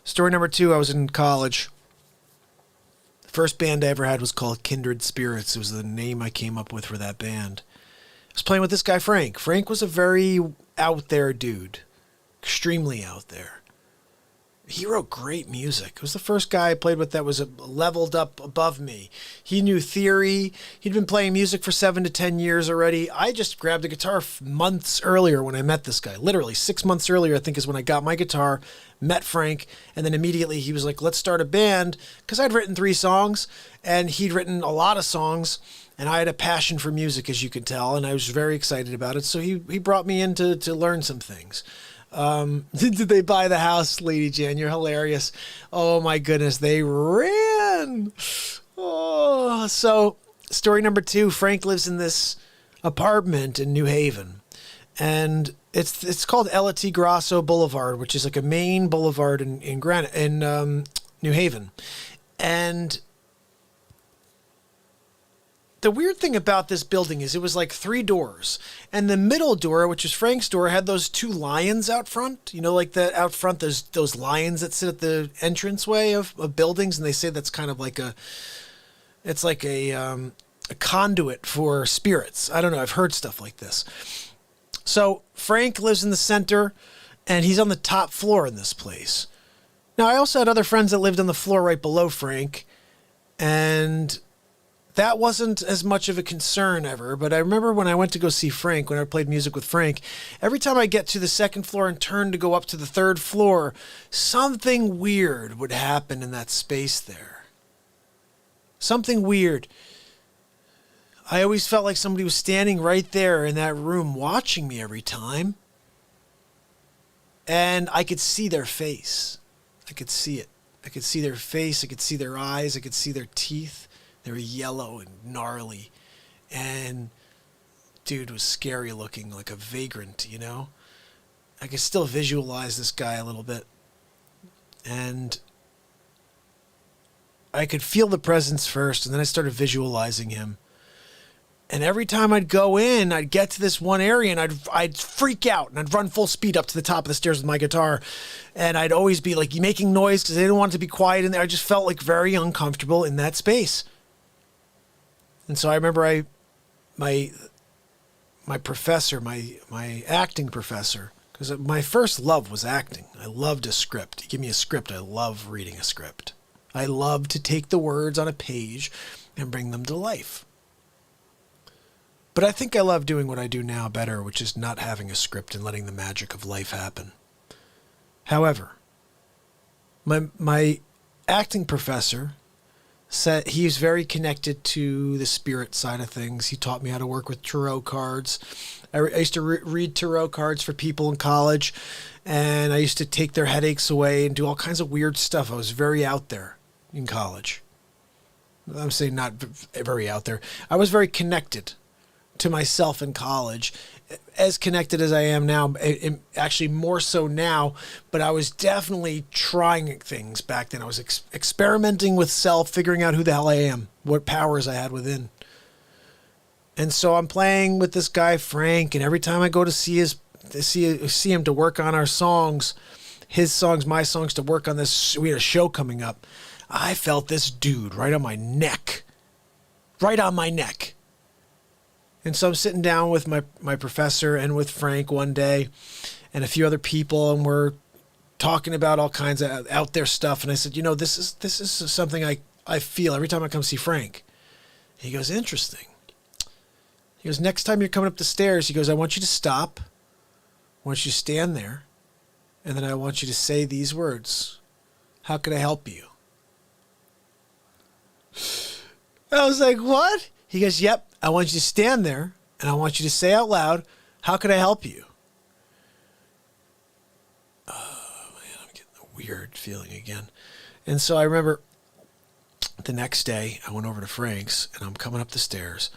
Story number two, I was in college. The first band I ever had was called Kindred Spirits. It was the name I came up with for that band. I was playing with this guy, Frank. Frank was a very out there dude. Extremely out there. He wrote great music. It was the first guy I played with that was leveled up above me. He knew theory. He'd been playing music for 7 to 10 years already. I just grabbed a guitar months earlier when I met this guy. Literally 6 months earlier, I think, is when I got my guitar, met Frank, and then immediately he was like, let's start a band, because I'd written 3 songs, and he'd written a lot of songs, and I had a passion for music, as you could tell, and I was very excited about it, so he brought me in to learn some things. Did they buy the house, Lady Jan? You're hilarious. Oh my goodness, they ran. Oh, so story number 2, Frank lives in this apartment in New Haven, and it's called El Grasso Boulevard, which is like a main boulevard in New Haven. And the weird thing about this building is it was like 3 doors, and the middle door, which is Frank's door, had those 2 lions out front. You know, like the out front, those lions that sit at the entranceway of buildings, and they say that's kind of like a conduit for spirits. I don't know. I've heard stuff like this. So Frank lives in the center, And he's on the top floor in this place. Now, I also had other friends that lived on the floor right below Frank, and that wasn't as much of a concern ever. But I remember when I went to go see Frank, when I played music with Frank, every time I get to the second floor and turn to go up to the third floor, something weird would happen in that space there. Something weird. I always felt like somebody was standing right there in that room watching me every time. And I could see their face. I could see it. I could see their face. I could see their eyes. I could see their teeth. They were yellow and gnarly. And dude was scary looking, like a vagrant, you know? I could still visualize this guy a little bit. And I could feel the presence first, and then I started visualizing him. And every time I'd go in, I'd get to this one area and I'd freak out and I'd run full speed up to the top of the stairs with my guitar. And I'd always be like making noise because I didn't want it to be quiet in there. I just felt like very uncomfortable in that space. And so I remember my professor, my acting professor, because my first love was acting. I loved a script. You give me a script, I love reading a script. I love to take the words on a page and bring them to life. But I think I love doing what I do now better, which is not having a script and letting the magic of life happen. However, my acting professor said he was very connected to the spirit side of things. He taught me how to work with tarot cards. I used to read tarot cards for people in college, and I used to take their headaches away and do all kinds of weird stuff. I was very out there in college. I'm saying not very out there. I was very connected to myself in college, as connected as I am now, actually more so now, but I was definitely trying things back then. I was experimenting with self, figuring out who the hell I am, what powers I had within. And so I'm playing with this guy, Frank, and every time I go to see him to work on our songs, his songs, my songs, to work on this, we had a show coming up, I felt this dude right on my neck. Right on my neck. And so I'm sitting down with my professor and with Frank one day and a few other people, and we're talking about all kinds of out there stuff. And I said, you know, this is something I feel every time I come see Frank. And he goes, interesting. He goes, next time you're coming up the stairs, he goes, I want you to stop. I want you to stand there. And then I want you to say these words. How can I help you? I was like, what? He goes, yep. I want you to stand there, and I want you to say out loud, how can I help you? Oh, man, I'm getting a weird feeling again. And so I remember the next day, I went over to Frank's, and I'm coming up the stairs.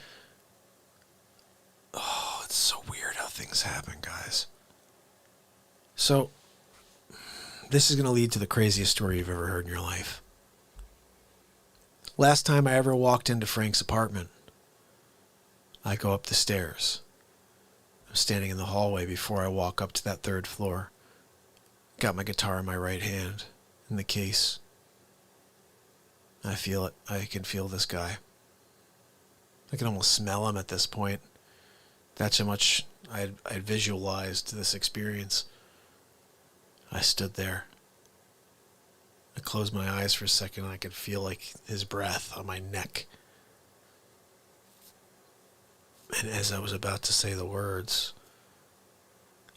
Oh, it's so weird how things happen, guys. So this is going to lead to the craziest story you've ever heard in your life. Last time I ever walked into Frank's apartment, I go up the stairs. I'm standing in the hallway before I walk up to that third floor. Got my guitar in my right hand, in the case. I feel it. I can feel this guy. I can almost smell him at this point. That's how much I visualized this experience. I stood there. I closed my eyes for a second, and I could feel like his breath on my neck. And as I was about to say the words,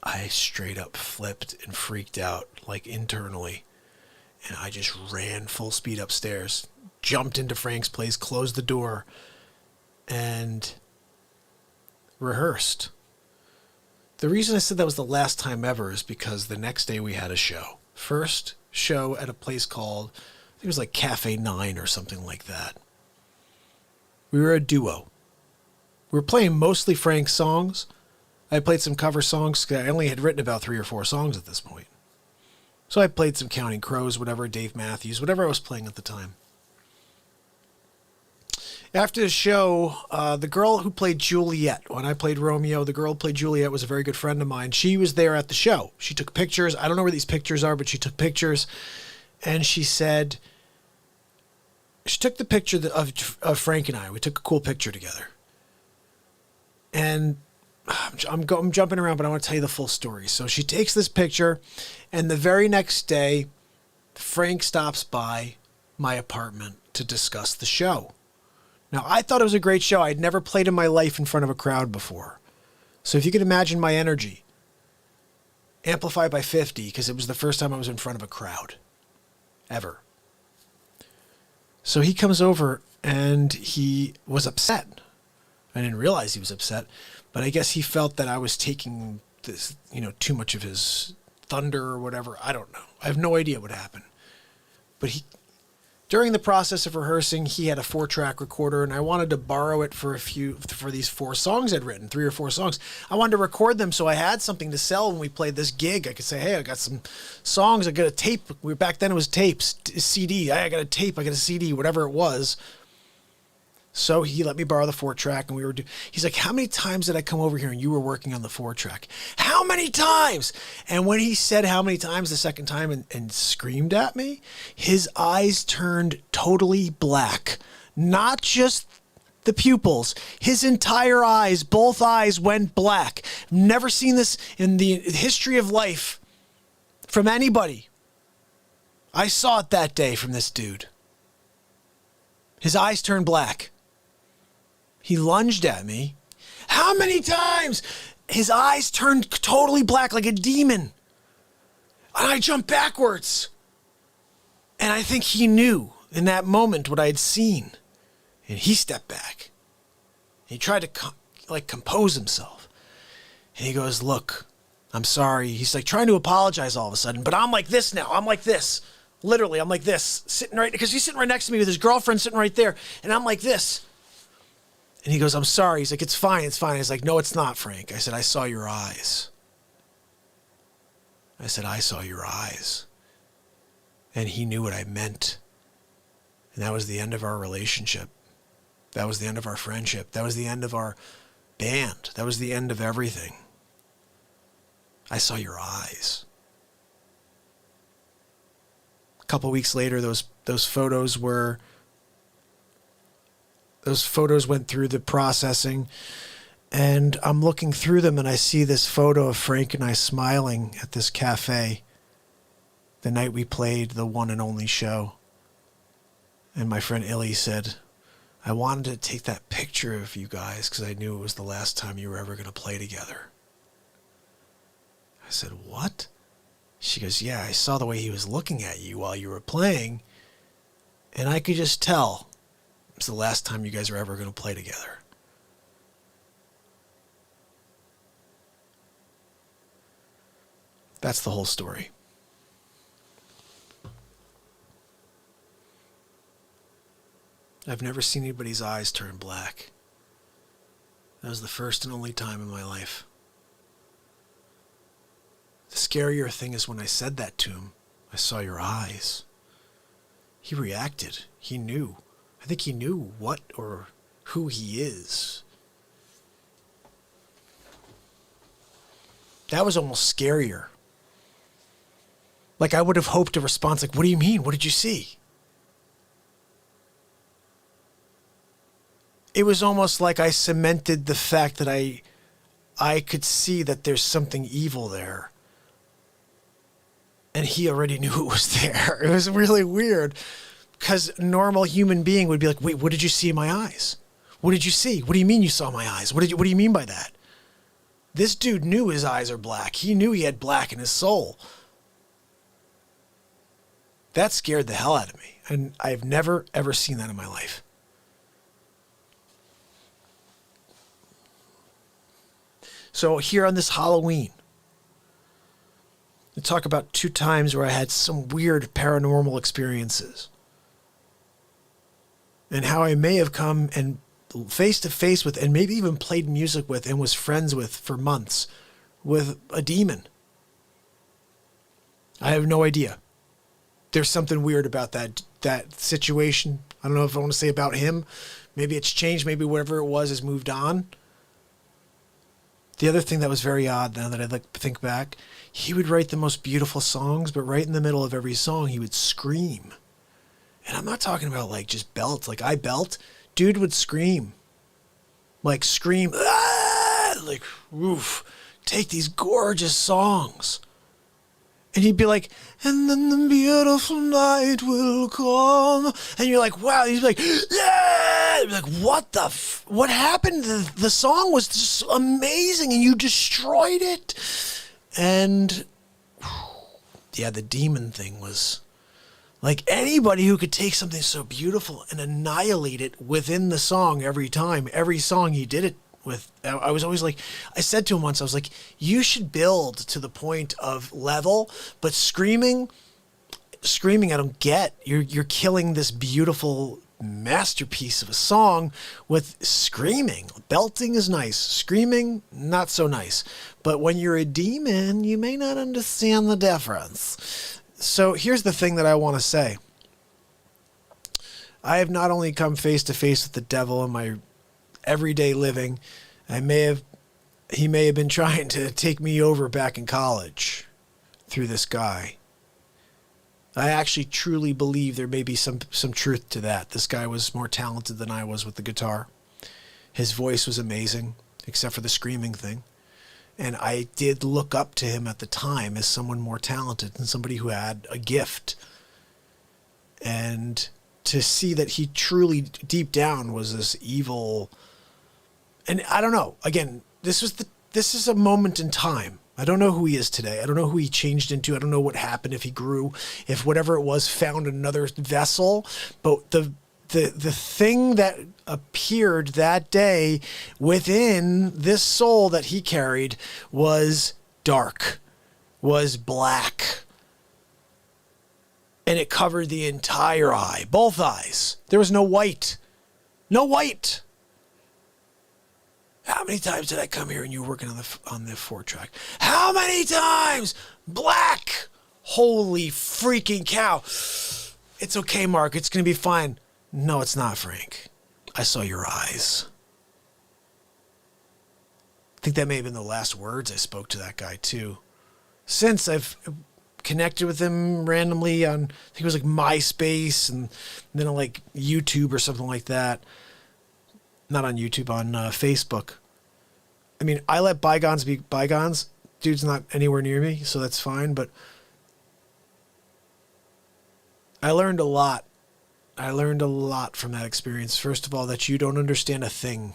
I straight up flipped and freaked out, like internally. And I just ran full speed upstairs, jumped into Frank's place, closed the door, and rehearsed. The reason I said that was the last time ever is because the next day we had a show. First show at a place called, I think it was like Cafe 9 or something like that. We were a duo. We were playing mostly Frank's songs. I played some cover songs because I only had written about 3 or 4 songs at this point. So I played some Counting Crows, whatever, Dave Matthews, whatever I was playing at the time. After the show, the girl who played Juliet, when I played Romeo, the girl who played Juliet was a very good friend of mine. She was there at the show. She took pictures. I don't know where these pictures are, but she took pictures. And she said, she took the picture of Frank and I. We took a cool picture together. And I'm jumping around, but I want to tell you the full story. So she takes this picture, and the very next day, Frank stops by my apartment to discuss the show. Now, I thought it was a great show. I'd never played in my life in front of a crowd before. So if you could imagine my energy, amplified by 50, because it was the first time I was in front of a crowd, ever. So he comes over, and he was upset. I didn't realize he was upset, but I guess he felt that I was taking this, too much of his thunder or whatever. I don't know. I have no idea what happened. But during the process of rehearsing, he had a 4-track recorder, and I wanted to borrow it for these 4 songs I'd written, 3 or 4 songs. I wanted to record them so I had something to sell when we played this gig. I could say, hey, I got some songs. I got a tape. Back then it was tapes, CD. I got a tape. I got a CD, whatever it was. So he let me borrow the 4-track, and he's like, how many times did I come over here and you were working on the 4-track? How many times? And when he said how many times the second time and screamed at me, his eyes turned totally black. Not just the pupils, his entire eyes, both eyes went black. Never seen this in the history of life from anybody. I saw it that day from this dude. His eyes turned black. He lunged at me. How many times? His eyes turned totally black like a demon. And I jumped backwards. And I think he knew in that moment what I had seen. And he stepped back. He tried to compose himself. And he goes, look, I'm sorry. He's like trying to apologize all of a sudden. But I'm like this now. I'm like this. Literally, I'm like this. Because he's sitting right next to me with his girlfriend sitting right there. And I'm like this. And he goes, I'm sorry. He's like, it's fine. It's fine. He's like, no, it's not, Frank. I said, I saw your eyes. I said, I saw your eyes. And he knew what I meant. And that was the end of our relationship. That was the end of our friendship. That was the end of our band. That was the end of everything. I saw your eyes. A couple weeks later, those photos went through the processing, and I'm looking through them, and I see this photo of Frank and I smiling at this cafe the night we played the one and only show. And my friend Illy said, I wanted to take that picture of you guys because I knew it was the last time you were ever going to play together. I said, what? She goes, yeah, I saw the way he was looking at you while you were playing, and I could just tell it's the last time you guys are ever going to play together. That's the whole story. I've never seen anybody's eyes turn black. That was the first and only time in my life. The scarier thing is when I said that to him, I saw your eyes. He reacted. He knew. I think he knew what or who he is. That was almost scarier. Like I would have hoped a response like, what do you mean? What did you see? It was almost like I cemented the fact that I could see that there's something evil there. And he already knew it was there. It was really weird. Because a normal human being would be like, wait, what did you see in my eyes? What did you see? What do you mean you saw my eyes? What do you mean by that? This dude knew his eyes are black. He knew he had black in his soul. That scared the hell out of me. And I've never, ever seen that in my life. So here on this Halloween, I talk about 2 times where I had some weird paranormal experiences. And how I may have come and face to face with, and maybe even played music with, and was friends with for months, with a demon. I have no idea. There's something weird about that situation. I don't know if I want to say about him. Maybe it's changed. Maybe whatever it was has moved on. The other thing that was very odd, now that I think back, he would write the most beautiful songs, but right in the middle of every song, he would scream. And I'm not talking about like just belt, like I belt. Dude would scream. Like scream, ah! like, oof, take these gorgeous songs. And he'd be like, and then the beautiful night will come. And you're like, wow. He's like, yeah. You're like, what happened? The song was just amazing and you destroyed it. And yeah, the demon thing was like anybody who could take something so beautiful and annihilate it within the song every time. Every song he did it with. I was always like, I said to him once, I was like, you should build to the point of level, but screaming, I don't get. You're killing this beautiful masterpiece of a song with screaming. Belting is nice. Screaming, not so nice. But when you're a demon, you may not understand the difference. So here's the thing that I want to say. I have not only come face to face with the devil in my everyday living, he may have been trying to take me over back in college through this guy. I actually truly believe there may be some truth to that. This guy was more talented than I was with the guitar. His voice was amazing, except for the screaming thing. And I did look up to him at the time as someone more talented and somebody who had a gift. And to see that he truly, deep down, was this evil. And I don't know. Again, this is a moment in time. I don't know who he is today. I don't know who he changed into. I don't know what happened, if he grew, if whatever it was found another vessel. But the thing that appeared that day within this soul that he carried was dark, was black. And it covered the entire eye, both eyes. There was no white. No white. How many times did I come here and you were working on the 4-track? How many times? Black. Holy freaking cow. It's okay, Mark. It's going to be fine. No, it's not, Frank. I saw your eyes. I think that may have been the last words I spoke to that guy, too. Since I've connected with him randomly on, I think it was like MySpace and then on like YouTube or something like that. Not on YouTube, on Facebook. I mean, I let bygones be bygones. Dude's not anywhere near me, so that's fine. But I learned a lot. I learned a lot from that experience. First of all, that you don't understand a thing.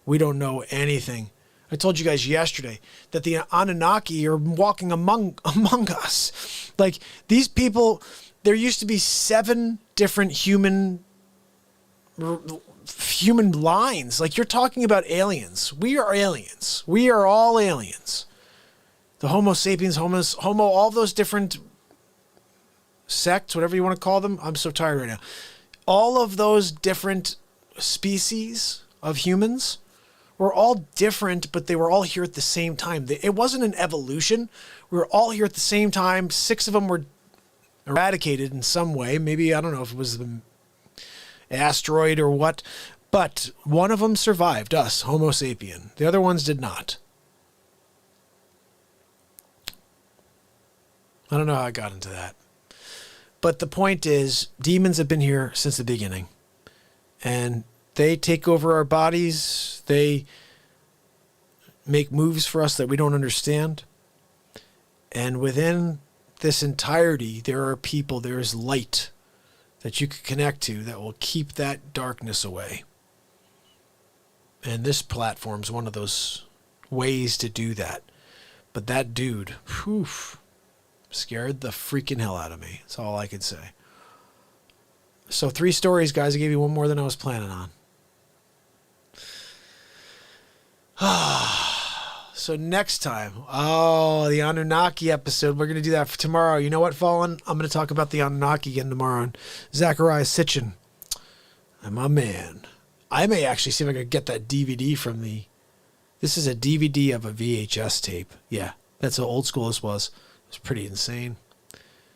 We don't know anything. I told you guys yesterday that the Anunnaki are walking among us. Like, these people, there used to be 7 different human lines. Like, you're talking about aliens. We are aliens. We are all aliens. The Homo sapiens, Homo, all those different sects, whatever you want to call them. I'm so tired right now. All of those different species of humans were all different, but they were all here at the same time. It wasn't an evolution. We were all here at the same time. 6 of them were eradicated in some way. Maybe, I don't know if it was an asteroid or what, but one of them survived, us, Homo sapien. The other ones did not. I don't know how I got into that. But the point is, demons have been here since the beginning. And they take over our bodies. They make moves for us that we don't understand. And within this entirety, there are people, there is light that you can connect to that will keep that darkness away. And this platform's one of those ways to do that. But that dude, whew, scared the freaking hell out of me. That's all I could say. So 3 stories, guys. I gave you one more than I was planning on. So next time, the Anunnaki episode, we're going to do that for tomorrow. You know what, Fallen? I'm going to talk about the Anunnaki again tomorrow. And Zachariah Sitchin. And my man. I may actually see if I can get that DVD from the... This is a DVD of a VHS tape. Yeah, that's how old school this was. It was pretty insane.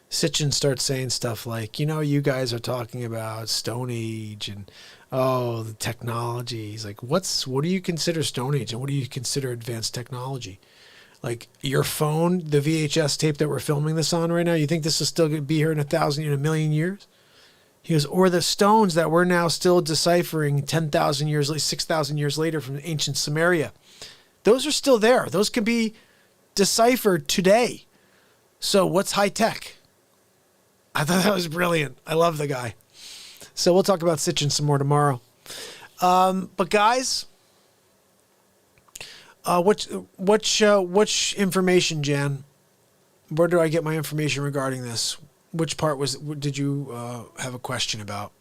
Sitchin starts saying stuff like, you guys are talking about Stone Age and, the technology. He's like, what do you consider Stone Age and what do you consider advanced technology? Like, your phone, the VHS tape that we're filming this on right now, you think this is still going to be here in 1 million years? He goes, or the stones that we're now still deciphering 10,000 years, 6,000 years later from ancient Sumeria. Those are still there. Those can be deciphered today. So what's high tech? I thought that was brilliant. I love the guy. So we'll talk about Sitchin some more tomorrow. But guys, which information, Jan? Where do I get my information regarding this? Which part did you have a question about?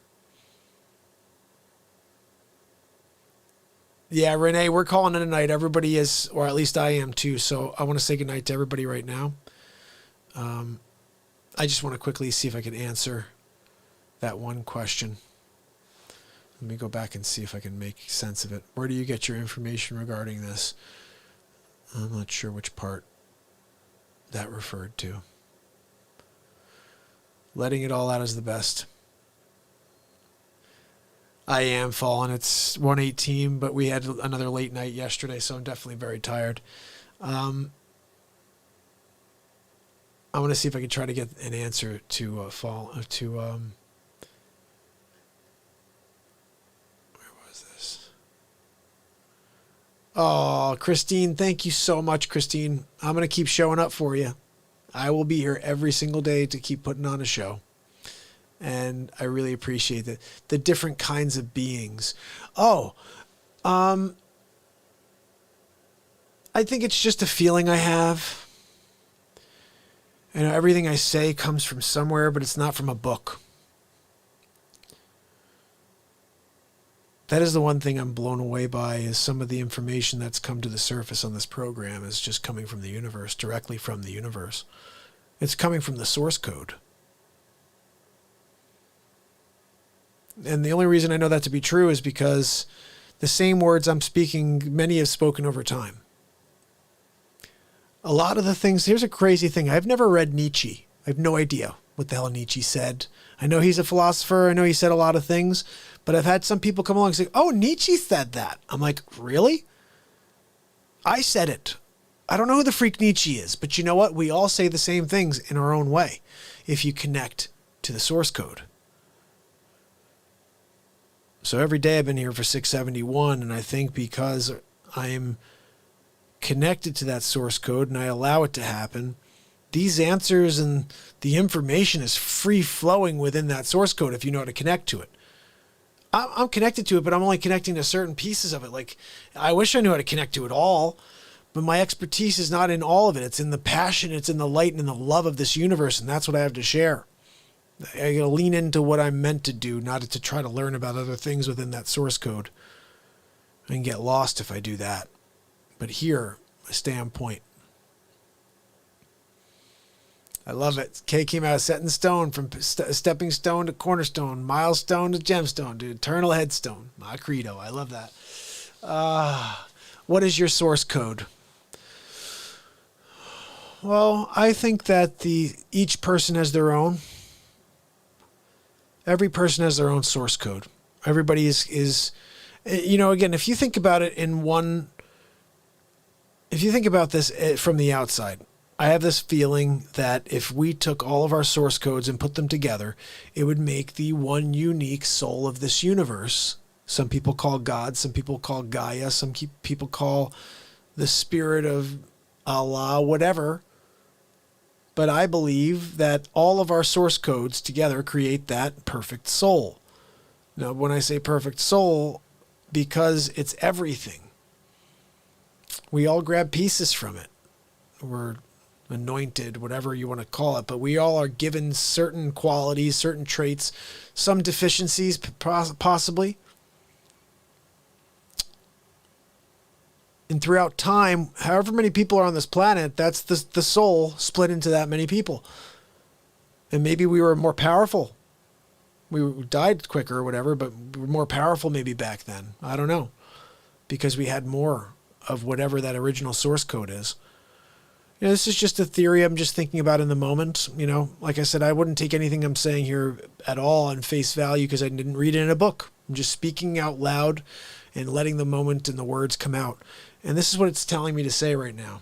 Yeah, Renee, we're calling it a night. Everybody is, or at least I am too. So I want to say goodnight to everybody right now. I just want to quickly see if I can answer that one question. Let me go back and see if I can make sense of it. Where do you get your information regarding this? I'm not sure which part that referred to. Letting it all out is the best. I am falling. It's 1:18, but we had another late night yesterday, so I'm definitely very tired. I want to see if I can try to get an answer to where was this? Oh, Christine, thank you so much, Christine. I'm going to keep showing up for you. I will be here every single day to keep putting on a show. And I really appreciate the different kinds of beings. I think it's just a feeling I have. Everything I say comes from somewhere, but it's not from a book. That is the one thing I'm blown away by, is some of the information that's come to the surface on this program is just coming from the universe, directly from the universe. It's coming from the source code. And the only reason I know that to be true is because the same words I'm speaking, many have spoken over time. A lot of the things, here's a crazy thing. I've never read Nietzsche. I have no idea what the hell Nietzsche said. I know he's a philosopher. I know he said a lot of things, but I've had some people come along and say, oh, Nietzsche said that. I'm like, really? I said it. I don't know who the freak Nietzsche is, but you know what? We all say the same things in our own way if you connect to the source code. So every day I've been here for 671, and I think because I'm connected to that source code and I allow it to happen, these answers and the information is free flowing within that source code if you know how to connect to it. I'm connected to it, but I'm only connecting to certain pieces of it. Like, I wish I knew how to connect to it all, but my expertise is not in all of it. It's in the passion, it's in the light and in the love of this universe, and that's what I have to share. I gotta lean into what I'm meant to do, not to try to learn about other things within that source code. I can get lost if I do that. But here, I stay on point. I love it. Kay came out set in stone, from stepping stone to cornerstone, milestone to gemstone to eternal headstone. My credo. I love that. What is your source code? Well, I think that each person has their own. Every person has their own source code. Everybody is, again, if you think about it if you think about this from the outside, I have this feeling that if we took all of our source codes and put them together, it would make the one unique soul of this universe. Some people call God, some people call Gaia, some people call the spirit of Allah, whatever. But I believe that all of our source codes together create that perfect soul. Now, when I say perfect soul, because it's everything. We all grab pieces from it. We're anointed, whatever you want to call it, but we all are given certain qualities, certain traits, some deficiencies possibly. And throughout time, however many people are on this planet, that's the soul split into that many people. And maybe we were more powerful. We died quicker or whatever, but we were more powerful maybe back then. I don't know. Because we had more of whatever that original source code is. This is just a theory I'm just thinking about in the moment. Like I said, I wouldn't take anything I'm saying here at all on face value because I didn't read it in a book. I'm just speaking out loud and letting the moment and the words come out. And this is what it's telling me to say right now.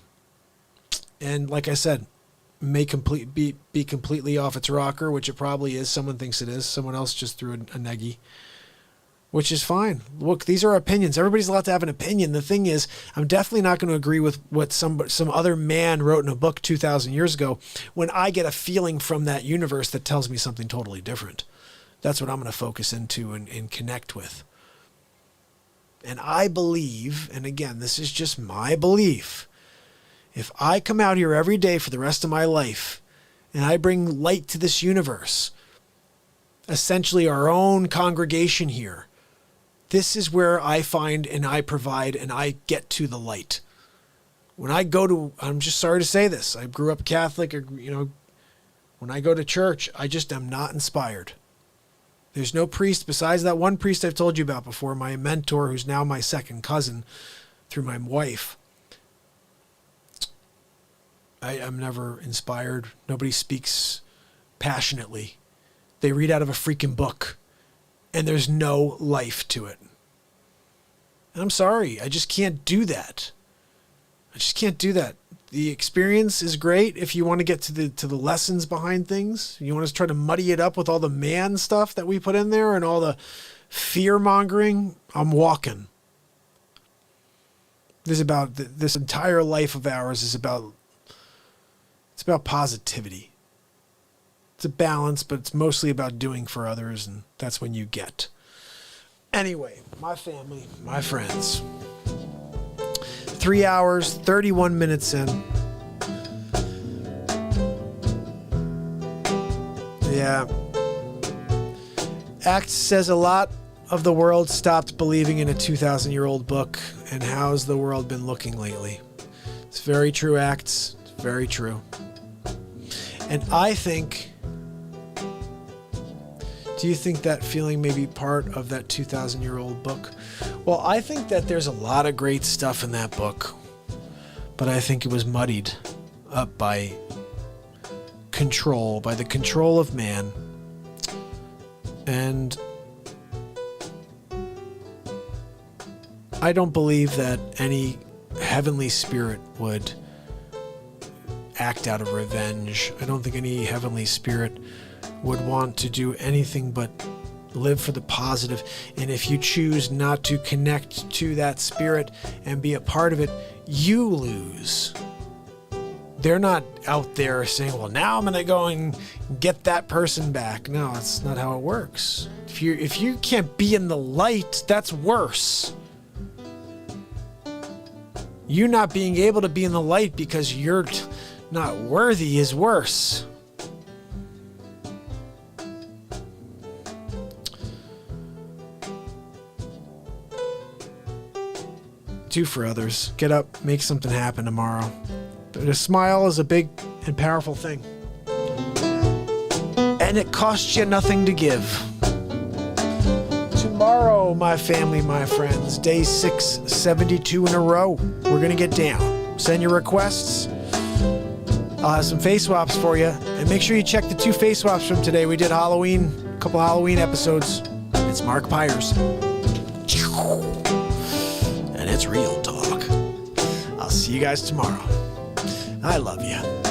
And like I said, may be completely off its rocker, which it probably is. Someone thinks it is. Someone else just threw a neggy. which is fine. Look, these are opinions. Everybody's allowed to have an opinion. The thing is, I'm definitely not going to agree with what some other man wrote in a book 2,000 years ago when I get a feeling from that universe that tells me something totally different. That's what I'm going to focus into and connect with. And I believe, and again, this is just my belief, if I come out here every day for the rest of my life and I bring light to this universe, essentially our own congregation here, this is where I find and I provide and I get to the light. When I go to, I'm just sorry to say this, I grew up Catholic, when I go to church, I just am not inspired. There's no priest besides that one priest I've told you about before, my mentor, who's now my second cousin through my wife. I'm never inspired. Nobody speaks passionately. They read out of a freaking book and there's no life to it. And I'm sorry, I just can't do that. I just can't do that. The experience is great if you want to get to the lessons behind things. You want to try to muddy it up with all the man stuff that we put in there and all the fear mongering. I'm walking. This entire life of ours is about, it's about positivity. It's a balance, but it's mostly about doing for others, and that's when you get. Anyway, my family, my friends. 3 hours, 31 minutes in. Yeah. Act says a lot of the world stopped believing in a 2,000-year-old book, and how's the world been looking lately? It's very true, Acts. It's very true. And I think... Do you think that feeling may be part of that 2,000-year-old book? Well, I think that there's a lot of great stuff in that book, but I think it was muddied up by the control of man. And I don't believe that any heavenly spirit would act out of revenge. I don't think any heavenly spirit would want to do anything but live for the positive. And if you choose not to connect to that spirit and be a part of it, you lose. They're not out there saying, well, now I'm going to go and get that person back. No, that's not how it works. If you can't be in the light, that's worse. You not being able to be in the light because you're not worthy is worse. Do for others. Get up, make something happen tomorrow. But a smile is a big and powerful thing. And it costs you nothing to give. Tomorrow, my family, my friends, day 672 in a row. We're going to get down. Send your requests. I'll have some face swaps for you. And make sure you check the 2 face swaps from today. We did Halloween, a couple Halloween episodes. It's MARKPIRES. And it's real talk. I'll see you guys tomorrow. I love you.